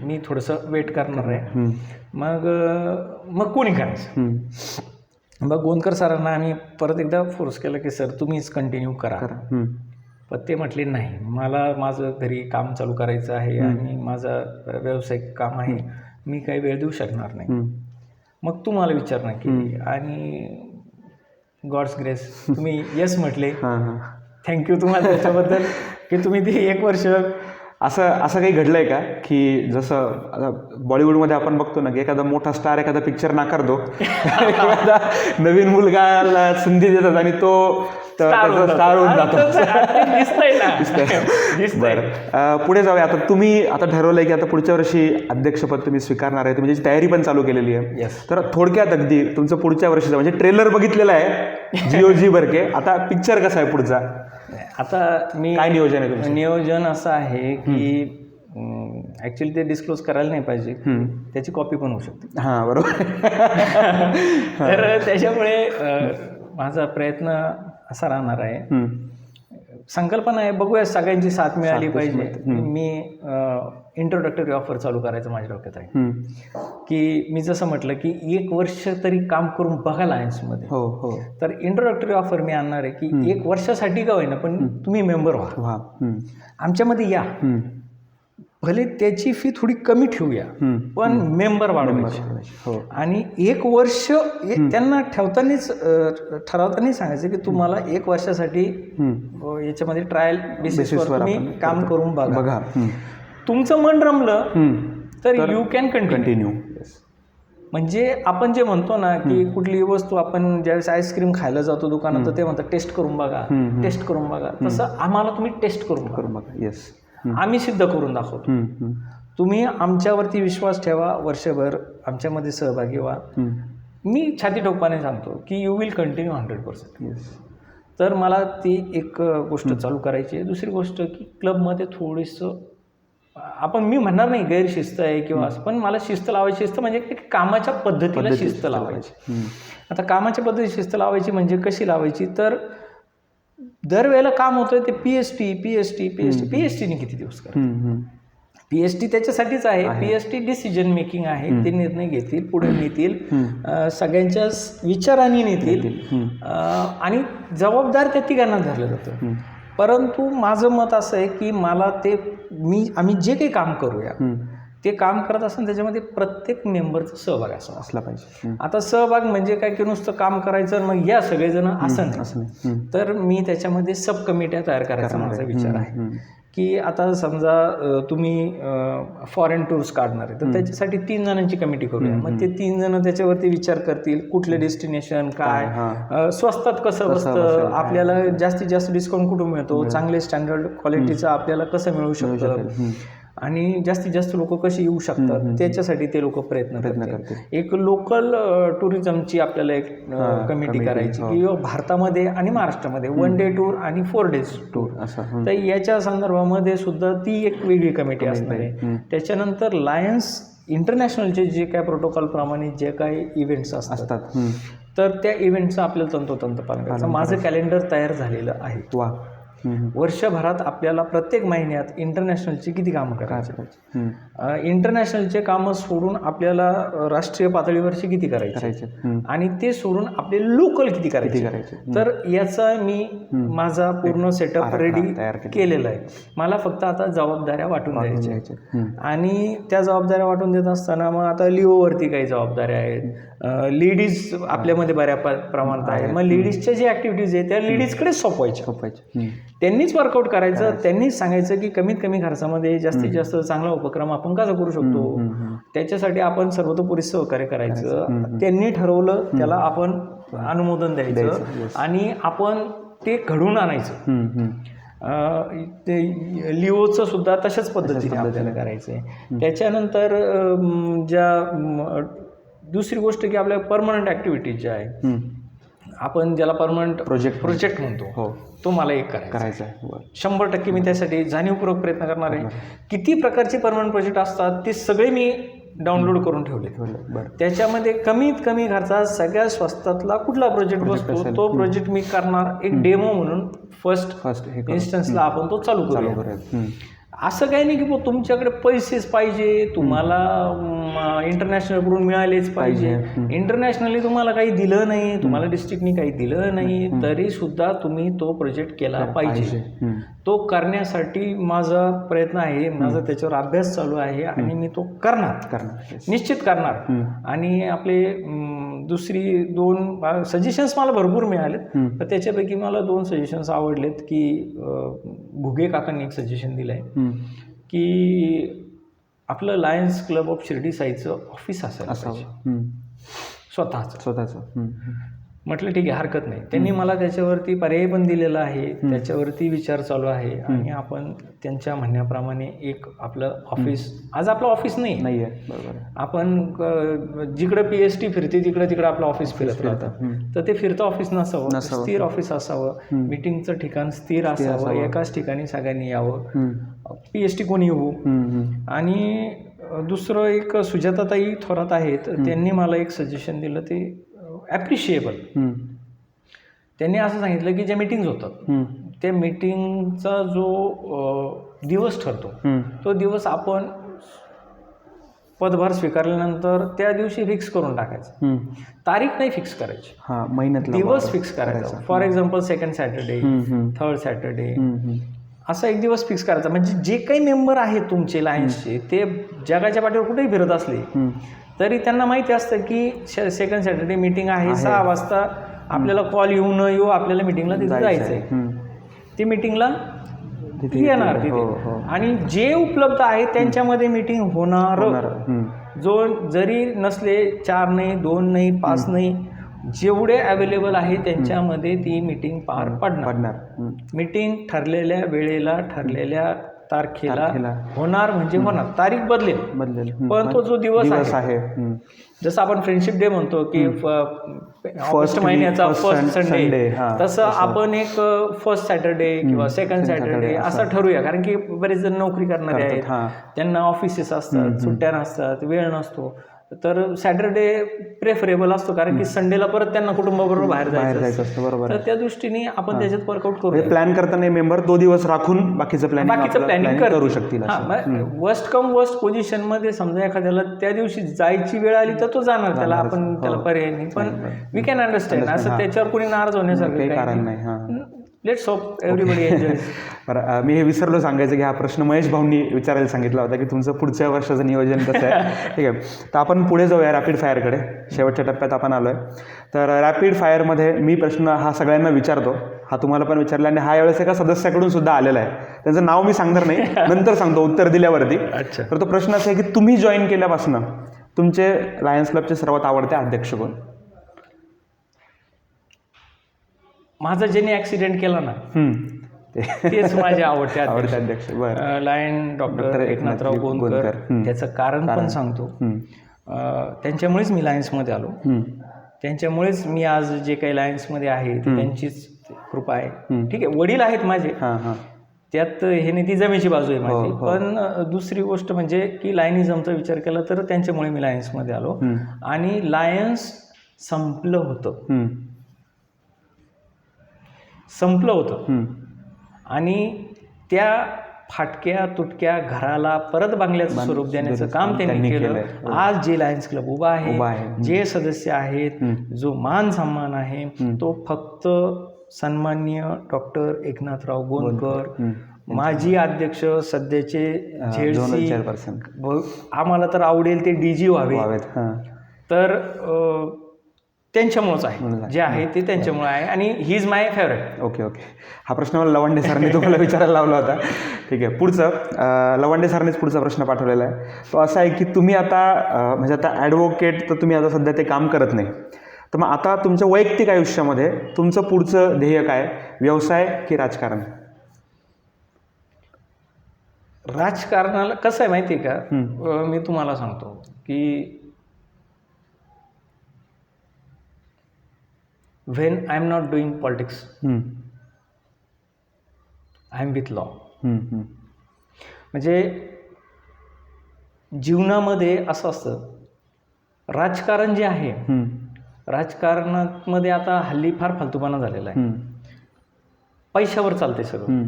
मी थोडंसं वेट करणार आहे. मग कोणी करायचं. मग गोंदकर सरांना आम्ही परत एकदा फोर्स केलं की सर तुम्हीच कंटिन्यू करा. पण ते म्हटले नाही, मला माझं घरी काम चालू करायचं आहे आणि माझं व्यावसायिक काम आहे, मी काही वेळ देऊ शकणार नाही. मग तुम्हाला विचारणा केली आणि गॉड्स ग्रेस तुम्ही येस म्हटले. थँक्यू तुम्हाला त्याच्याबद्दल की तुम्ही ते 1 वर्ष असं असं काही घडलंय का की जसं आता बॉलिवूडमध्ये आपण बघतो ना की एखादा मोठा स्टार एखादा पिक्चर नाकारतो एखादा नवीन मुलगाला संधी देतात आणि तो स्टार होऊन जातो. बरं, पुढे जाऊया. आता तुम्ही आता ठरवलंय की आता पुढच्या वर्षी अध्यक्षपद तुम्ही स्वीकारणार आहे, तुम्ही त्याची तयारी पण चालू केलेली आहे. तर थोडक्यात अगदी तुमचं पुढच्या वर्षीचं म्हणजे ट्रेलर बघितलेला आहे GOG बरके, आता पिक्चर कसा आहे पुढचा, आता मी काय नियोजन आहे तुमचं? नियोजन असं आहे की ॲक्च्युली ते डिस्क्लोज करायला नाही पाहिजे, त्याची कॉपी पण होऊ शकते. हां, बरोबर. तर त्याच्यामुळे माझा प्रयत्न असा राहणार आहे, संकल्पना आहे, बघूया सगळ्यांची साथ मिळाली पाहिजे. मी इंट्रोडक्टरी ऑफर चालू करायचं माझ्या डोक्यात आहे की मी जसं म्हटलं की 1 वर्ष तरी काम करून बघा लायन्समध्ये. हो हो. तर इंट्रोडक्टरी ऑफर मी आणणार आहे की 1 वर्षासाठी का होईना पण तुम्ही मेंबर व्हा, आमच्यामध्ये या, भले त्याची फी थोडी कमी ठेवूया पण मेंबर वाढवायचे. आणि 1 वर्ष त्यांना ठरवतानाच सांगायचं की तुम्हाला 1 वर्षासाठी याच्यामध्ये ट्रायल बेसिसवर तुम्ही काम करून बघा. तुमचं मन रमलं तर यू कॅन कंटिन्यू. म्हणजे आपण जे म्हणतो ना की कुठली वस्तू आपण ज्यावेळेस आईस्क्रीम खायला जातो दुकानात तर ते म्हणतात टेस्ट करून बघा, टेस्ट करून बघा, तसं आम्हाला तुम्ही टेस्ट करून बघा. येस, आम्ही सिद्ध करून दाखवतो. तुम्ही आमच्यावरती विश्वास ठेवा, वर्षभर आमच्यामध्ये सहभागी व्हा. मी छाती ठोकपणे सांगतो की यू विल कंटिन्यू 100%. तर मला ती एक गोष्ट चालू करायची आहे. दुसरी गोष्ट की क्लबमध्ये थोडीसं मी म्हणणार नाही गैरशिस्त आहे किंवा, पण मला शिस्त लावायची. शिस्त म्हणजे कामाच्या पद्धतीला शिस्त लावायची. आता कामाच्या पद्धतीत शिस्त लावायची म्हणजे कशी लावायची, तर दरवेळेला काम होतं ते PSTने किती दिवस करायचं. PST त्याच्यासाठीच आहे, PST डिसिजन मेकिंग आहे, ते निर्णय घेतील, पुढे नेतील, सगळ्यांच्या विचारांनी नेतील आणि जबाबदार त्या तिघांना धरलं जातं. परंतु माझं मत असं आहे की मला आम्ही जे काही काम करूया ते काम करत असताना त्याच्यामध्ये प्रत्येक मेंबरचा सहभाग असला पाहिजे. आता सहभाग म्हणजे काय की नुसतं काम करायचं मग या सगळेजण असं नाही. तर मी त्याच्यामध्ये सब कमिट्या तयार करायचा माझा विचार आहे की आता समजा तुम्ही फॉरेन टूर्स काढणार आहे तर त्याच्यासाठी 3 जणांची कमिटी करूया. मग ते 3 जण त्याच्यावरती विचार करतील कुठले डेस्टिनेशन काय, स्वस्तात कसं बसतं, आपल्याला जास्तीत जास्त डिस्काउंट कुठून मिळतो, चांगले स्टँडर्ड क्वालिटीचं आपल्याला कसं मिळू शकतं आणि जास्तीत जास्त लोक कशी येऊ शकतात त्याच्यासाठी ते लोक प्रयत्न करतात. एक लोकल टुरिझमची आपल्याला एक कमिटी करायची की भारतामध्ये आणि महाराष्ट्रामध्ये 1 डे टूर आणि 4 डेज टूर असं. तर याच्या संदर्भामध्ये सुद्धा ती एक वेगळी कमिटी असणार आहे. त्याच्यानंतर लायन्स इंटरनॅशनलचे जे काय प्रोटोकॉलप्रमाणे जे काही इव्हेंट्स असतात तर त्या इव्हेंटचं आपल्याला तंतोतंत पालन करायचं. माझं कॅलेंडर तयार झालेलं आहे. वर्षभरात आपल्याला प्रत्येक महिन्यात इंटरनॅशनलची किती कामं करायची, इंटरनॅशनलचे कामं सोडून आपल्याला राष्ट्रीय पातळीवरची किती करायची आणि ते सोडून आपले लोकल किती करायचे. तर याचा मी माझा पूर्ण सेटअप रेडी केलेला आहे. मला फक्त आता जबाबदाऱ्या वाटून द्यायच्या आणि त्या जबाबदाऱ्या वाटून देत असताना मग आता लिओवरती काही जबाबदाऱ्या आहेत. लेडीज आपल्यामध्ये बऱ्या प्रमाणात आहे. मग लेडीजच्या जे ॲक्टिव्हिटीज आहेत त्या लेडीजकडेच सोपवायच्या. त्यांनीच वर्कआउट करायचं, त्यांनीच सांगायचं की कमीत कमी खर्चामध्ये जास्तीत जास्त चांगला उपक्रम आपण कसा करू शकतो, त्याच्यासाठी आपण सर्वतोपरी सहकार्य करायचं. त्यांनी ठरवलं त्याला आपण अनुमोदन द्यायचं आणि आपण ते घडवून आणायचं. ते लिओचं सुद्धा तशाच पद्धतीने आपल्याला करायचं आहे. त्याच्यानंतर दुसरी गोष्ट की आपल्या परमनंट ॲक्टिव्हिटीज ज्या आहे आपण ज्याला परमनंट प्रोजेक्ट म्हणतो तो मला एक करायचा आहे. 100% मी त्यासाठी जाणीवपूर्वक प्रयत्न करणार आहे. किती प्रकारचे परमनंट प्रोजेक्ट असतात ते सगळे मी डाउनलोड करून ठेवले. त्याच्यामध्ये कमीत कमी खर्चात सगळ्यात स्वस्तातला कुठला प्रोजेक्ट बसतो तो प्रोजेक्ट मी करणार. एक डेमो म्हणून फर्स्ट इन्स्टन्सला आपण तो चालू करूया. असं काही नाही की तुमच्याकडे पैसेच पाहिजे, तुम्हाला इंटरनॅशनलकडून मिळालेच पाहिजे. इंटरनॅशनली तुम्हाला काही दिलं नाही, तुम्हाला डिस्ट्रिक्टनी काही दिलं नाही तरी सुद्धा तुम्ही तो प्रोजेक्ट केला पाहिजे. तो करण्यासाठी माझा प्रयत्न आहे, माझा त्याच्यावर अभ्यास चालू आहे आणि मी तो करणार निश्चित करणार. आणि आपले दुसरी 2 सजेशन्स मला भरपूर मिळालेत, तर त्याच्यापैकी मला 2 सजेशन्स आवडलेत की घुगे काकांनी एक सजेशन दिलं आहे की आपलं लायन्स क्लब ऑफ शिर्डी साईचं ऑफिस असायला पाहिजे, स्वतःचं. म्हटलं ठीक आहे, हरकत नाही. त्यांनी मला त्याच्यावरती पर्याय पण दिलेला आहे, त्याच्यावरती विचार चालू आहे आणि आपण त्यांच्या म्हणण्याप्रमाणे एक आपलं ऑफिस, आज आपलं ऑफिस नाही आहे, बरोबर, आपण जिकडं PST फिरते तिकडं आपलं ऑफिस फिरत राहतं. तर ते फिरतं ऑफिस नसावं, स्थिर ऑफिस असावं, मीटिंगचं ठिकाण स्थिर असावं, एकाच ठिकाणी सगळ्यांनी यावं, PST कोणी येऊ. आणि दुसरं एक सुजाताताई थोरात आहेत, त्यांनी मला एक सजेशन दिलं, ते ॲप्रिशिएबल. त्यांनी असं सांगितलं की ज्या मीटिंग्स होतात त्या मीटिंगचा जो दिवस ठरतो तो दिवस आपण पदभार स्वीकारल्यानंतर त्या दिवशी फिक्स करून टाकायचं, तारीख नाही फिक्स करायची, दिवस फिक्स करायचा. For example 2nd Saturday, 3rd Saturday, असा एक दिवस फिक्स करायचा. म्हणजे जे काही मेंबर आहेत तुमचे लायन्सचे, ते जगाच्या पाठीवर कुठेही फिरत असले तरी त्यांना माहिती असतं की 2nd सॅटर्डे मीटिंग आहे, 6 वाजता आपल्याला कॉल येऊ न येऊ आपल्याला मीटिंगला तिथे जायचं आहे. ती मीटिंगला येणार तिथे, आणि जे उपलब्ध आहे त्यांच्यामध्ये मीटिंग होणार. जो जरी नसले, 4 नाही, 2 नाही, 5 नाही, जेवढे अवेलेबल आहे त्यांच्यामध्ये ती मीटिंग पार पडणार. मीटिंग ठरलेल्या वेळेला, ठरलेल्या तारखेला होणार, म्हणजे होणार. तारीख बदलेल पण तो जो दिवस आहे, जसं आपण फ्रेंडशिप डे म्हणतो की ऑगस्ट महिन्याचा फर्स्ट संडे, तसं आपण एक 1st सॅटर्डे किंवा 2nd सॅटर्डे असं ठरूया. कारण की बरेच जण नोकरी करणारे आहेत, त्यांना ऑफिसेस असतात, सुट्ट्या नसतात, वेळ नसतो. तर सॅटर्डे प्रेफरेबल असतो, कारण की संडेला परत त्यांना कुटुंबाबरोबर बाहेर जायचं असतं. बरोबर. तर त्या दृष्टीने आपण त्याच्यात वर्कआउट करू. प्लॅन करताना मेंबर तो दिवस राखून बाकीचं प्लॅनिंग करू शकतील. वर्स्ट कम वर्स्ट पोझिशन मध्ये समजा एखाद्याला त्या दिवशी जायची वेळ आली तर तो जाणार, त्याला पर्याय नाही. पण वी कॅन अंडरस्टँड, असं त्याच्यावर कोणी नाराज होण्यासारखं काही कारण नाही. Let's hope everybody enjoys. बरं, मी हे विसरलो सांगायचं की हा प्रश्न महेश भाऊंनी विचारायला सांगितला होता की तुमचं पुढच्या वर्षाचं नियोजन कसं आहे. ठीक आहे, तर आपण पुढे जाऊया रॅपिड फायरकडे. शेवटच्या टप्प्यात आपण आलो आहे. तर रॅपिड फायरमध्ये मी प्रश्न हा सगळ्यांना विचारतो, हा तुम्हाला पण विचारला, आणि हा यावेळेस एका सदस्याकडून सुद्धा आलेला आहे. त्यांचं नाव मी सांगणार नाही, नंतर सांगतो उत्तर दिल्यावरती. तर तो प्रश्न असा आहे की तुम्ही जॉईन केल्यापासून तुमचे लायन्स क्लबचे सर्वात आवडते अध्यक्ष कोण? माझा ज्यांनी ॲक्सिडेंट केला ना तेच माझे आवडते अध्यक्ष. Lion doctor Eknathrao Gondkar. त्याचं कारण पण सांगतो. त्यांच्यामुळेच मी लायन्समध्ये आलो, त्यांच्यामुळेच मी आज जे काही लायन्समध्ये आहे त्यांचीच कृपा आहे. ठीक आहे, वडील आहेत माझे, त्यात हे नाही, ती जमेची बाजू आहे माझी. पण दुसरी गोष्ट म्हणजे की लायनिझमचा विचार केला तर त्यांच्यामुळे मी लायन्समध्ये आलो. आणि लायन्स संपलं होतं आणि त्या फाटक्या तुटक्या घराला परत बांगल्याचं स्वरूप देण्याचं काम त्यांनी केलं. आज जे लायन्स क्लब उभा आहे, जे सदस्य आहेत, जो मान सन्मान आहे, तो फक्त सन्माननीय डॉक्टर एकनाथराव गोंदकर, माजी अध्यक्ष, सध्याचे झेडसी. आम्हाला तर आवडेल ते DG व्हावेत, तर त्यांच्यामुळेच आहे, जे आहे ते त्यांच्यामुळे आहे. आणि he is my favourite. Okay. हा प्रश्न मला लवंडे सरांनी तुम्हाला विचारायला लावला होता. ठीक आहे, पुढचं लवंडे सरांनीच पुढचा प्रश्न पाठवलेला आहे. तो असा आहे की तुम्ही आता म्हणजे आता ॲडव्होकेट तर तुम्ही आता सध्या ते काम करत नाही, तर मग आता तुमच्या वैयक्तिक आयुष्यामध्ये तुमचं पुढचं ध्येय काय? व्यवसाय की राजकारण? राजकारणाला कसं आहे माहिती आहे का, मी तुम्हाला सांगतो की when I am not doing politics, I am with law. म्हणजे जीवनामध्ये असं असतं, राजकारण जे आहे, राजकारणामध्ये आता हल्ली फार फालतूपणा झालेला आहे, पैशावर चालते सगळं.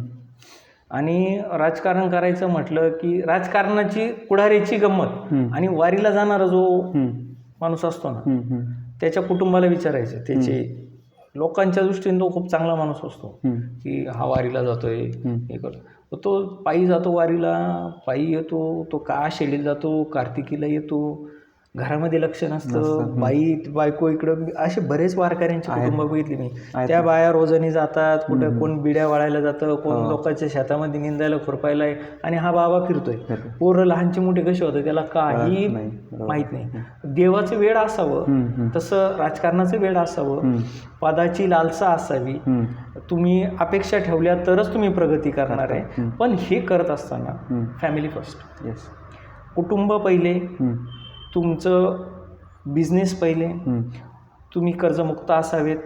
आणि राजकारण करायचं म्हटलं की राजकारणाची पुढाऱ्याची गंमत, आणि वारीला जाणारा जो माणूस असतो ना, त्याच्या कुटुंबाला विचारायचं, त्याचे लोकांच्या दृष्टीने तो खूप चांगला माणूस असतो की हा वारीला जातोय, हे करतो. तो पायी जातो वारीला, पायी येतो, तो का आषाढीला जातो, कार्तिकीला येतो, घरामध्ये लक्ष नसतं, बायको इकडं, असे बरेच वारकऱ्यांचे कुटुंब बघितली मी. त्या बाया रोजानी जातात, कुठं कोण बिड्या वाळायला जातं, कोण लोकांच्या शेतामध्ये निंदायला खुरपायला, आणि हा बाबा फिरतोय. पोरं लहानची मोठी कशी होतं त्याला काही माहित नाही. देवाचं वेळ असावं, तसं राजकारणाचं वेळ असावं, पदाची लालसा असावी, तुम्ही अपेक्षा ठेवल्या तरच तुम्ही प्रगती करणार आहे. पण हे करत असताना फॅमिली फर्स्ट, कुटुंब पहिले, तुमचं बिझनेस पहिले, तुम्ही कर्जमुक्त असावेत,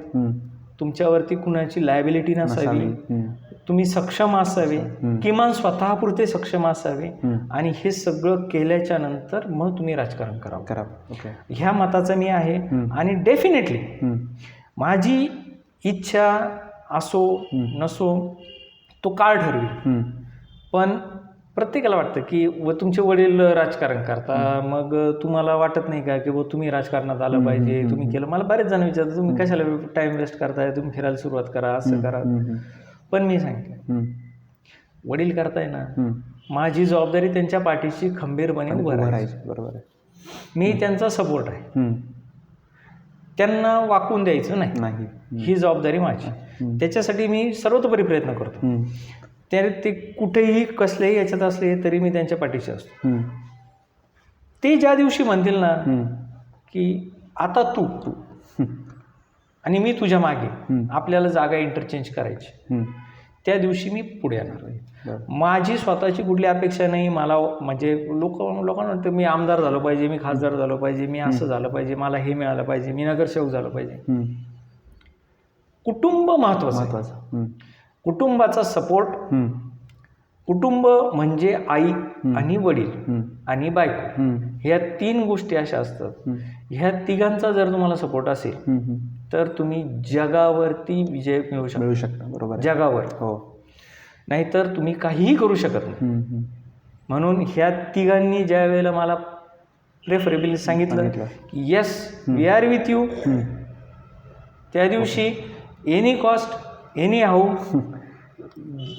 तुमच्यावरती कुणाची लायबिलिटी नसावी, तुम्ही सक्षम असावे, किमान स्वतःपुरते सक्षम असावे, आणि हे सगळं केल्याच्या नंतर मग तुम्ही राजकारण करावं. ह्या मताचा मी आहे. आणि डेफिनेटली माझी इच्छा असो नसो तो काळ ठरवी, पण प्रत्येकाला वाटतं की तुमचे वडील राजकारण करता, मग तुम्हाला वाटत नाही का की तुम्ही राजकारणात आलं पाहिजे, तुम्ही केलं. मला बरेच जण विचारतात तुम्ही कशाला टाइम वेस्ट करताय, तुम्ही फिरायला सुरुवात करा, असं करा. पण मी सांगते, वडील करताय ना, माझी जबाबदारी त्यांच्या पाठीशी खंबीरपणे उभं राहायची. बरोबर आहे. मी त्यांचा सपोर्ट आहे, त्यांना वाकून द्यायचं नाही, ही जबाबदारी माझी. त्याच्यासाठी मी सर्वतोपरी प्रयत्न करतो. ते कुठेही कसल्याही याच्यात असले तरी मी त्यांच्या पाठीशी असतो. ते ज्या दिवशी म्हणतील ना की आता तू आणि मी तुझ्या मागे, आपल्याला जागा इंटरचेंज करायची, त्या दिवशी मी पुढे येणार. माझी स्वतःची कुठली अपेक्षा नाही. मला म्हणजे लोकांना वाटतं मी आमदार झालो पाहिजे, मी खासदार झालो पाहिजे, मी असं झालं पाहिजे, मला हे मिळालं पाहिजे, मी नगरसेवक झालो पाहिजे. कुटुंब महत्वाचं, कुटुंबाचा सपोर्ट. कुटुंब म्हणजे आई आणि वडील आणि बायको, ह्या 3 गोष्टी अशा असतात. ह्या तिघांचा जर तुम्हाला सपोर्ट असेल तर तुम्ही जगावरती विजय मिळवू शकता. बरोबर, जगावर. नाहीतर तुम्ही काहीही करू शकत नाही. म्हणून ह्या तिघांनी ज्या वेळेला मला प्रेफरेबली सांगितलं की yes we are with you, त्या दिवशी एनी कॉस्ट एनी हाऊ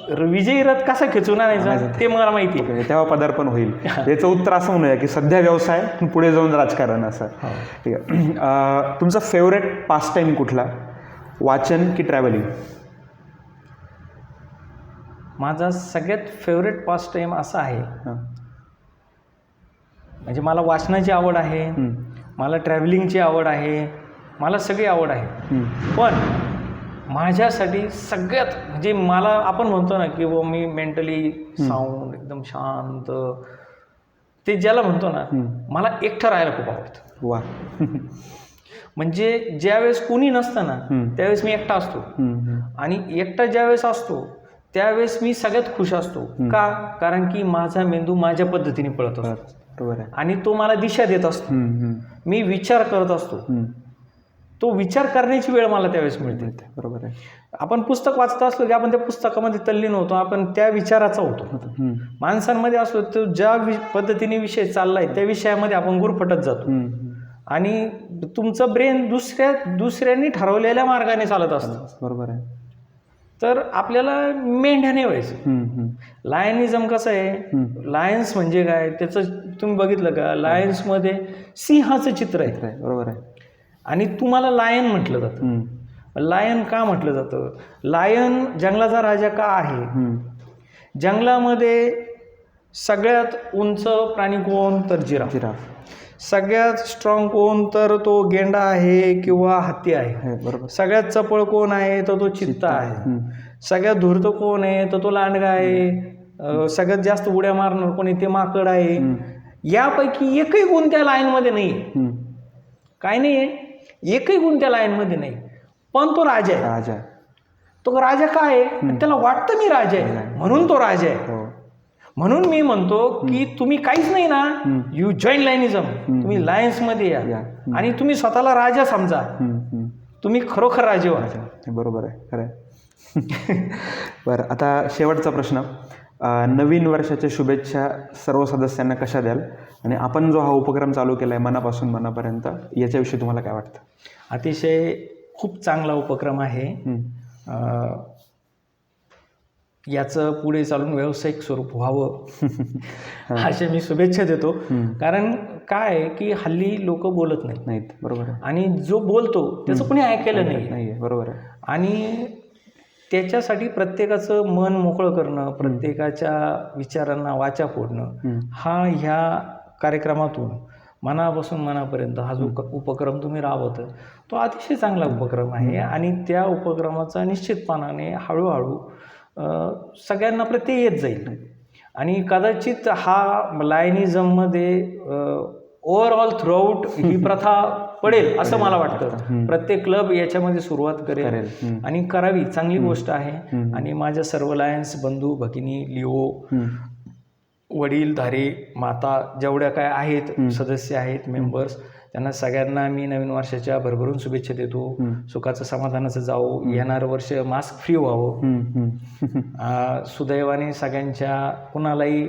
विजयी रथ कसा खेचून आणायचा ते मला माहिती आहे. तेव्हा पदार्पण होईल. याचं उत्तर असं म्हणूया की सध्या व्यवसाय, पुढे जाऊन राजकारण, असं. ठीक आहे. तुमचा फेवरेट पास टाईम कुठला, वाचन की ट्रॅव्हलिंग? माझा सगळ्यात फेवरेट पास टाईम असा आहे, म्हणजे मला वाचनाची आवड आहे, मला ट्रॅव्हलिंगची आवड आहे, मला सगळी आवड आहे. पण माझ्यासाठी सगळ्यात म्हणजे मला, आपण म्हणतो ना की मी मेंटली साऊंड, एकदम शांत, ते ज्याला म्हणतो ना, मला एकटं राहायला खूप आवडतं. वा. म्हणजे ज्यावेळेस कोणी नसतं ना त्यावेळेस मी एकटा असतो, आणि एकटा ज्यावेळेस असतो त्यावेळेस मी सगळ्यात खुश असतो. का? कारण की माझा मेंदू माझ्या पद्धतीने पळत असतो आणि तो मला दिशा देत असतो. मी विचार करत असतो, तो विचार करण्याची वेळ मला त्यावेळेस मिळते. बरोबर आहे. आपण पुस्तक वाचत असलो की आपण त्या पुस्तकामध्ये तल्लीन होतो, आपण त्या विचाराचा होतो. माणसांमध्ये असलो तर ज्या पद्धतीने विषय चाललाय त्या विषयामध्ये आपण गुरफटत जातो, आणि तुमचं ब्रेन दुसऱ्यांनी ठरवलेल्या मार्गाने चालत असतं. बरोबर आहे. तर आपल्याला मेंढ्याने व्हायचं. लायनिझम कसं आहे, लायन्स म्हणजे काय त्याचं तुम्ही बघितलं का? लायन्समध्ये सिंहाचं चित्र आहे. बरोबर आहे. आणि तुम्हाला लायन म्हटलं जातं. लायन का म्हटलं जातं? लायन जंगलाचा राजा का आहे? जंगलामध्ये सगळ्यात उंच प्राणी कोण? तर जिराफ. सगळ्यात स्ट्रॉंग कोण? तर तो गेंडा आहे किंवा हत्ती आहे. बरोबर. सगळ्यात चपळ कोण आहे? तर तो चित्ता आहे. सगळ्यात धूर्त कोण आहे? तर तो लांडगा आहे. सगळ्यात जास्त उड्या मारणार कोण आहे? ते माकड आहे. यापैकी एकही गुण त्या लाईनमध्ये नाही. काय नाही आहे? एकही गुण त्या लाईनमध्ये नाही. पण तो राजा आहे. तो राजा काय आहे? त्याला वाटतं मी राजा आहे म्हणून तो राजा आहे. म्हणून मी म्हणतो की तुम्ही काहीच नाही ना, यू जॉईन लायनिझम. तुम्ही लायन्स मध्ये या आणि तुम्ही स्वतःला राजा समजा. तुम्ही खरोखर राजे व्हा. बरोबर आहे, खरं आहे. बरं, आता शेवटचा प्रश्न. नवीन वर्षाच्या शुभेच्छा सर्व सदस्यांना कशा द्याल, आणि आपण जो हा उपक्रम चालू केला आहे मनापासून मनापर्यंत, याच्याविषयी तुम्हाला काय वाटतं? अतिशय खूप चांगला उपक्रम आहे. याचं पुढे चालून व्यावसायिक स्वरूप व्हावं अशा मी शुभेच्छा देतो. कारण काय आहे की हल्ली लोक बोलत नाहीत. बरोबर आहे. आणि जो बोलतो त्याचं कोणी ऐकायला नाही. नाही आहे. बरोबर आहे. आणि त्याच्यासाठी प्रत्येकाचं मन मोकळं करणं, प्रत्येकाच्या विचारांना वाचा फोडणं, हा ह्या कार्यक्रमातून मनापासून मनापर्यंत हा जो उपक्रम तुम्ही राबवता तो अतिशय चांगला उपक्रम आहे. आणि त्या उपक्रमाचा निश्चितपणाने हळूहळू सगळ्यांना प्रत्यय येत जाईल. आणि कदाचित हा लायनिझममध्ये ओव्हरऑल थ्रूआउट ही प्रथा पडेल असं मला वाटतं. प्रत्येक क्लब याच्यामध्ये सुरुवात करेल आणि करावी, चांगली गोष्ट आहे. आणि माझ्या सर्व लायन्स बंधू भगिनी, लिओ, वडीलधारे, माता, जेवढ्या काय आहेत सदस्य आहेत, मेंबर्स, त्यांना सगळ्यांना मी नवीन वर्षाच्या भरभरून शुभेच्छा देतो. सुखाचं समाधानाचं जावो, येणारं वर्ष मास्क फ्री व्हावं. सुदैवाने सगळ्यांच्या कुणालाही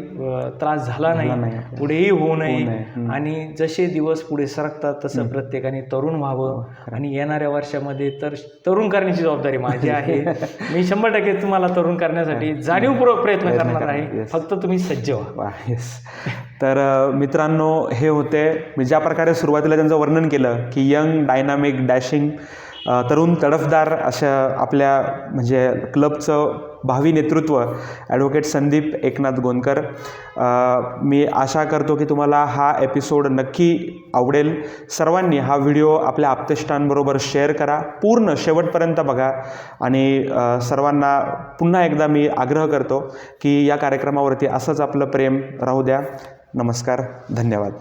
त्रास झाला नाही, पुढेही होऊ नये. आणि जसे दिवस पुढे सरकतात तसं प्रत्येकाने तरुण व्हावं. आणि येणाऱ्या वर्षामध्ये तर तरुण करण्याची जबाबदारी माझी आहे. मी 100% तुम्हाला तरुण करण्यासाठी जाणीवपूर्वक प्रयत्न करणार आहे. फक्त तुम्ही सज्ज व्हा. तर मित्रांनो, हे होते मी ज्या प्रकारे सुरुवातीला त्यांचं वर्णन केलं की यंग, डायनामिक, डॅशिंग, तरुण तडफदार अशा आपल्या म्हणजे क्लबचं भावी नेतृत्व ॲडव्होकेट संदीप एकनाथ गोंदकर. मी आशा करतो की तुम्हाला हा एपिसोड नक्की आवडेल. सर्वांनी हा व्हिडिओ आपल्या आप्तेष्टांबरोबर शेअर करा, पूर्ण शेवटपर्यंत बघा. आणि सर्वांना पुन्हा एकदा मी आग्रह करतो की या कार्यक्रमावरती असंच आपलं प्रेम राहू द्या. नमस्कार, धन्यवाद.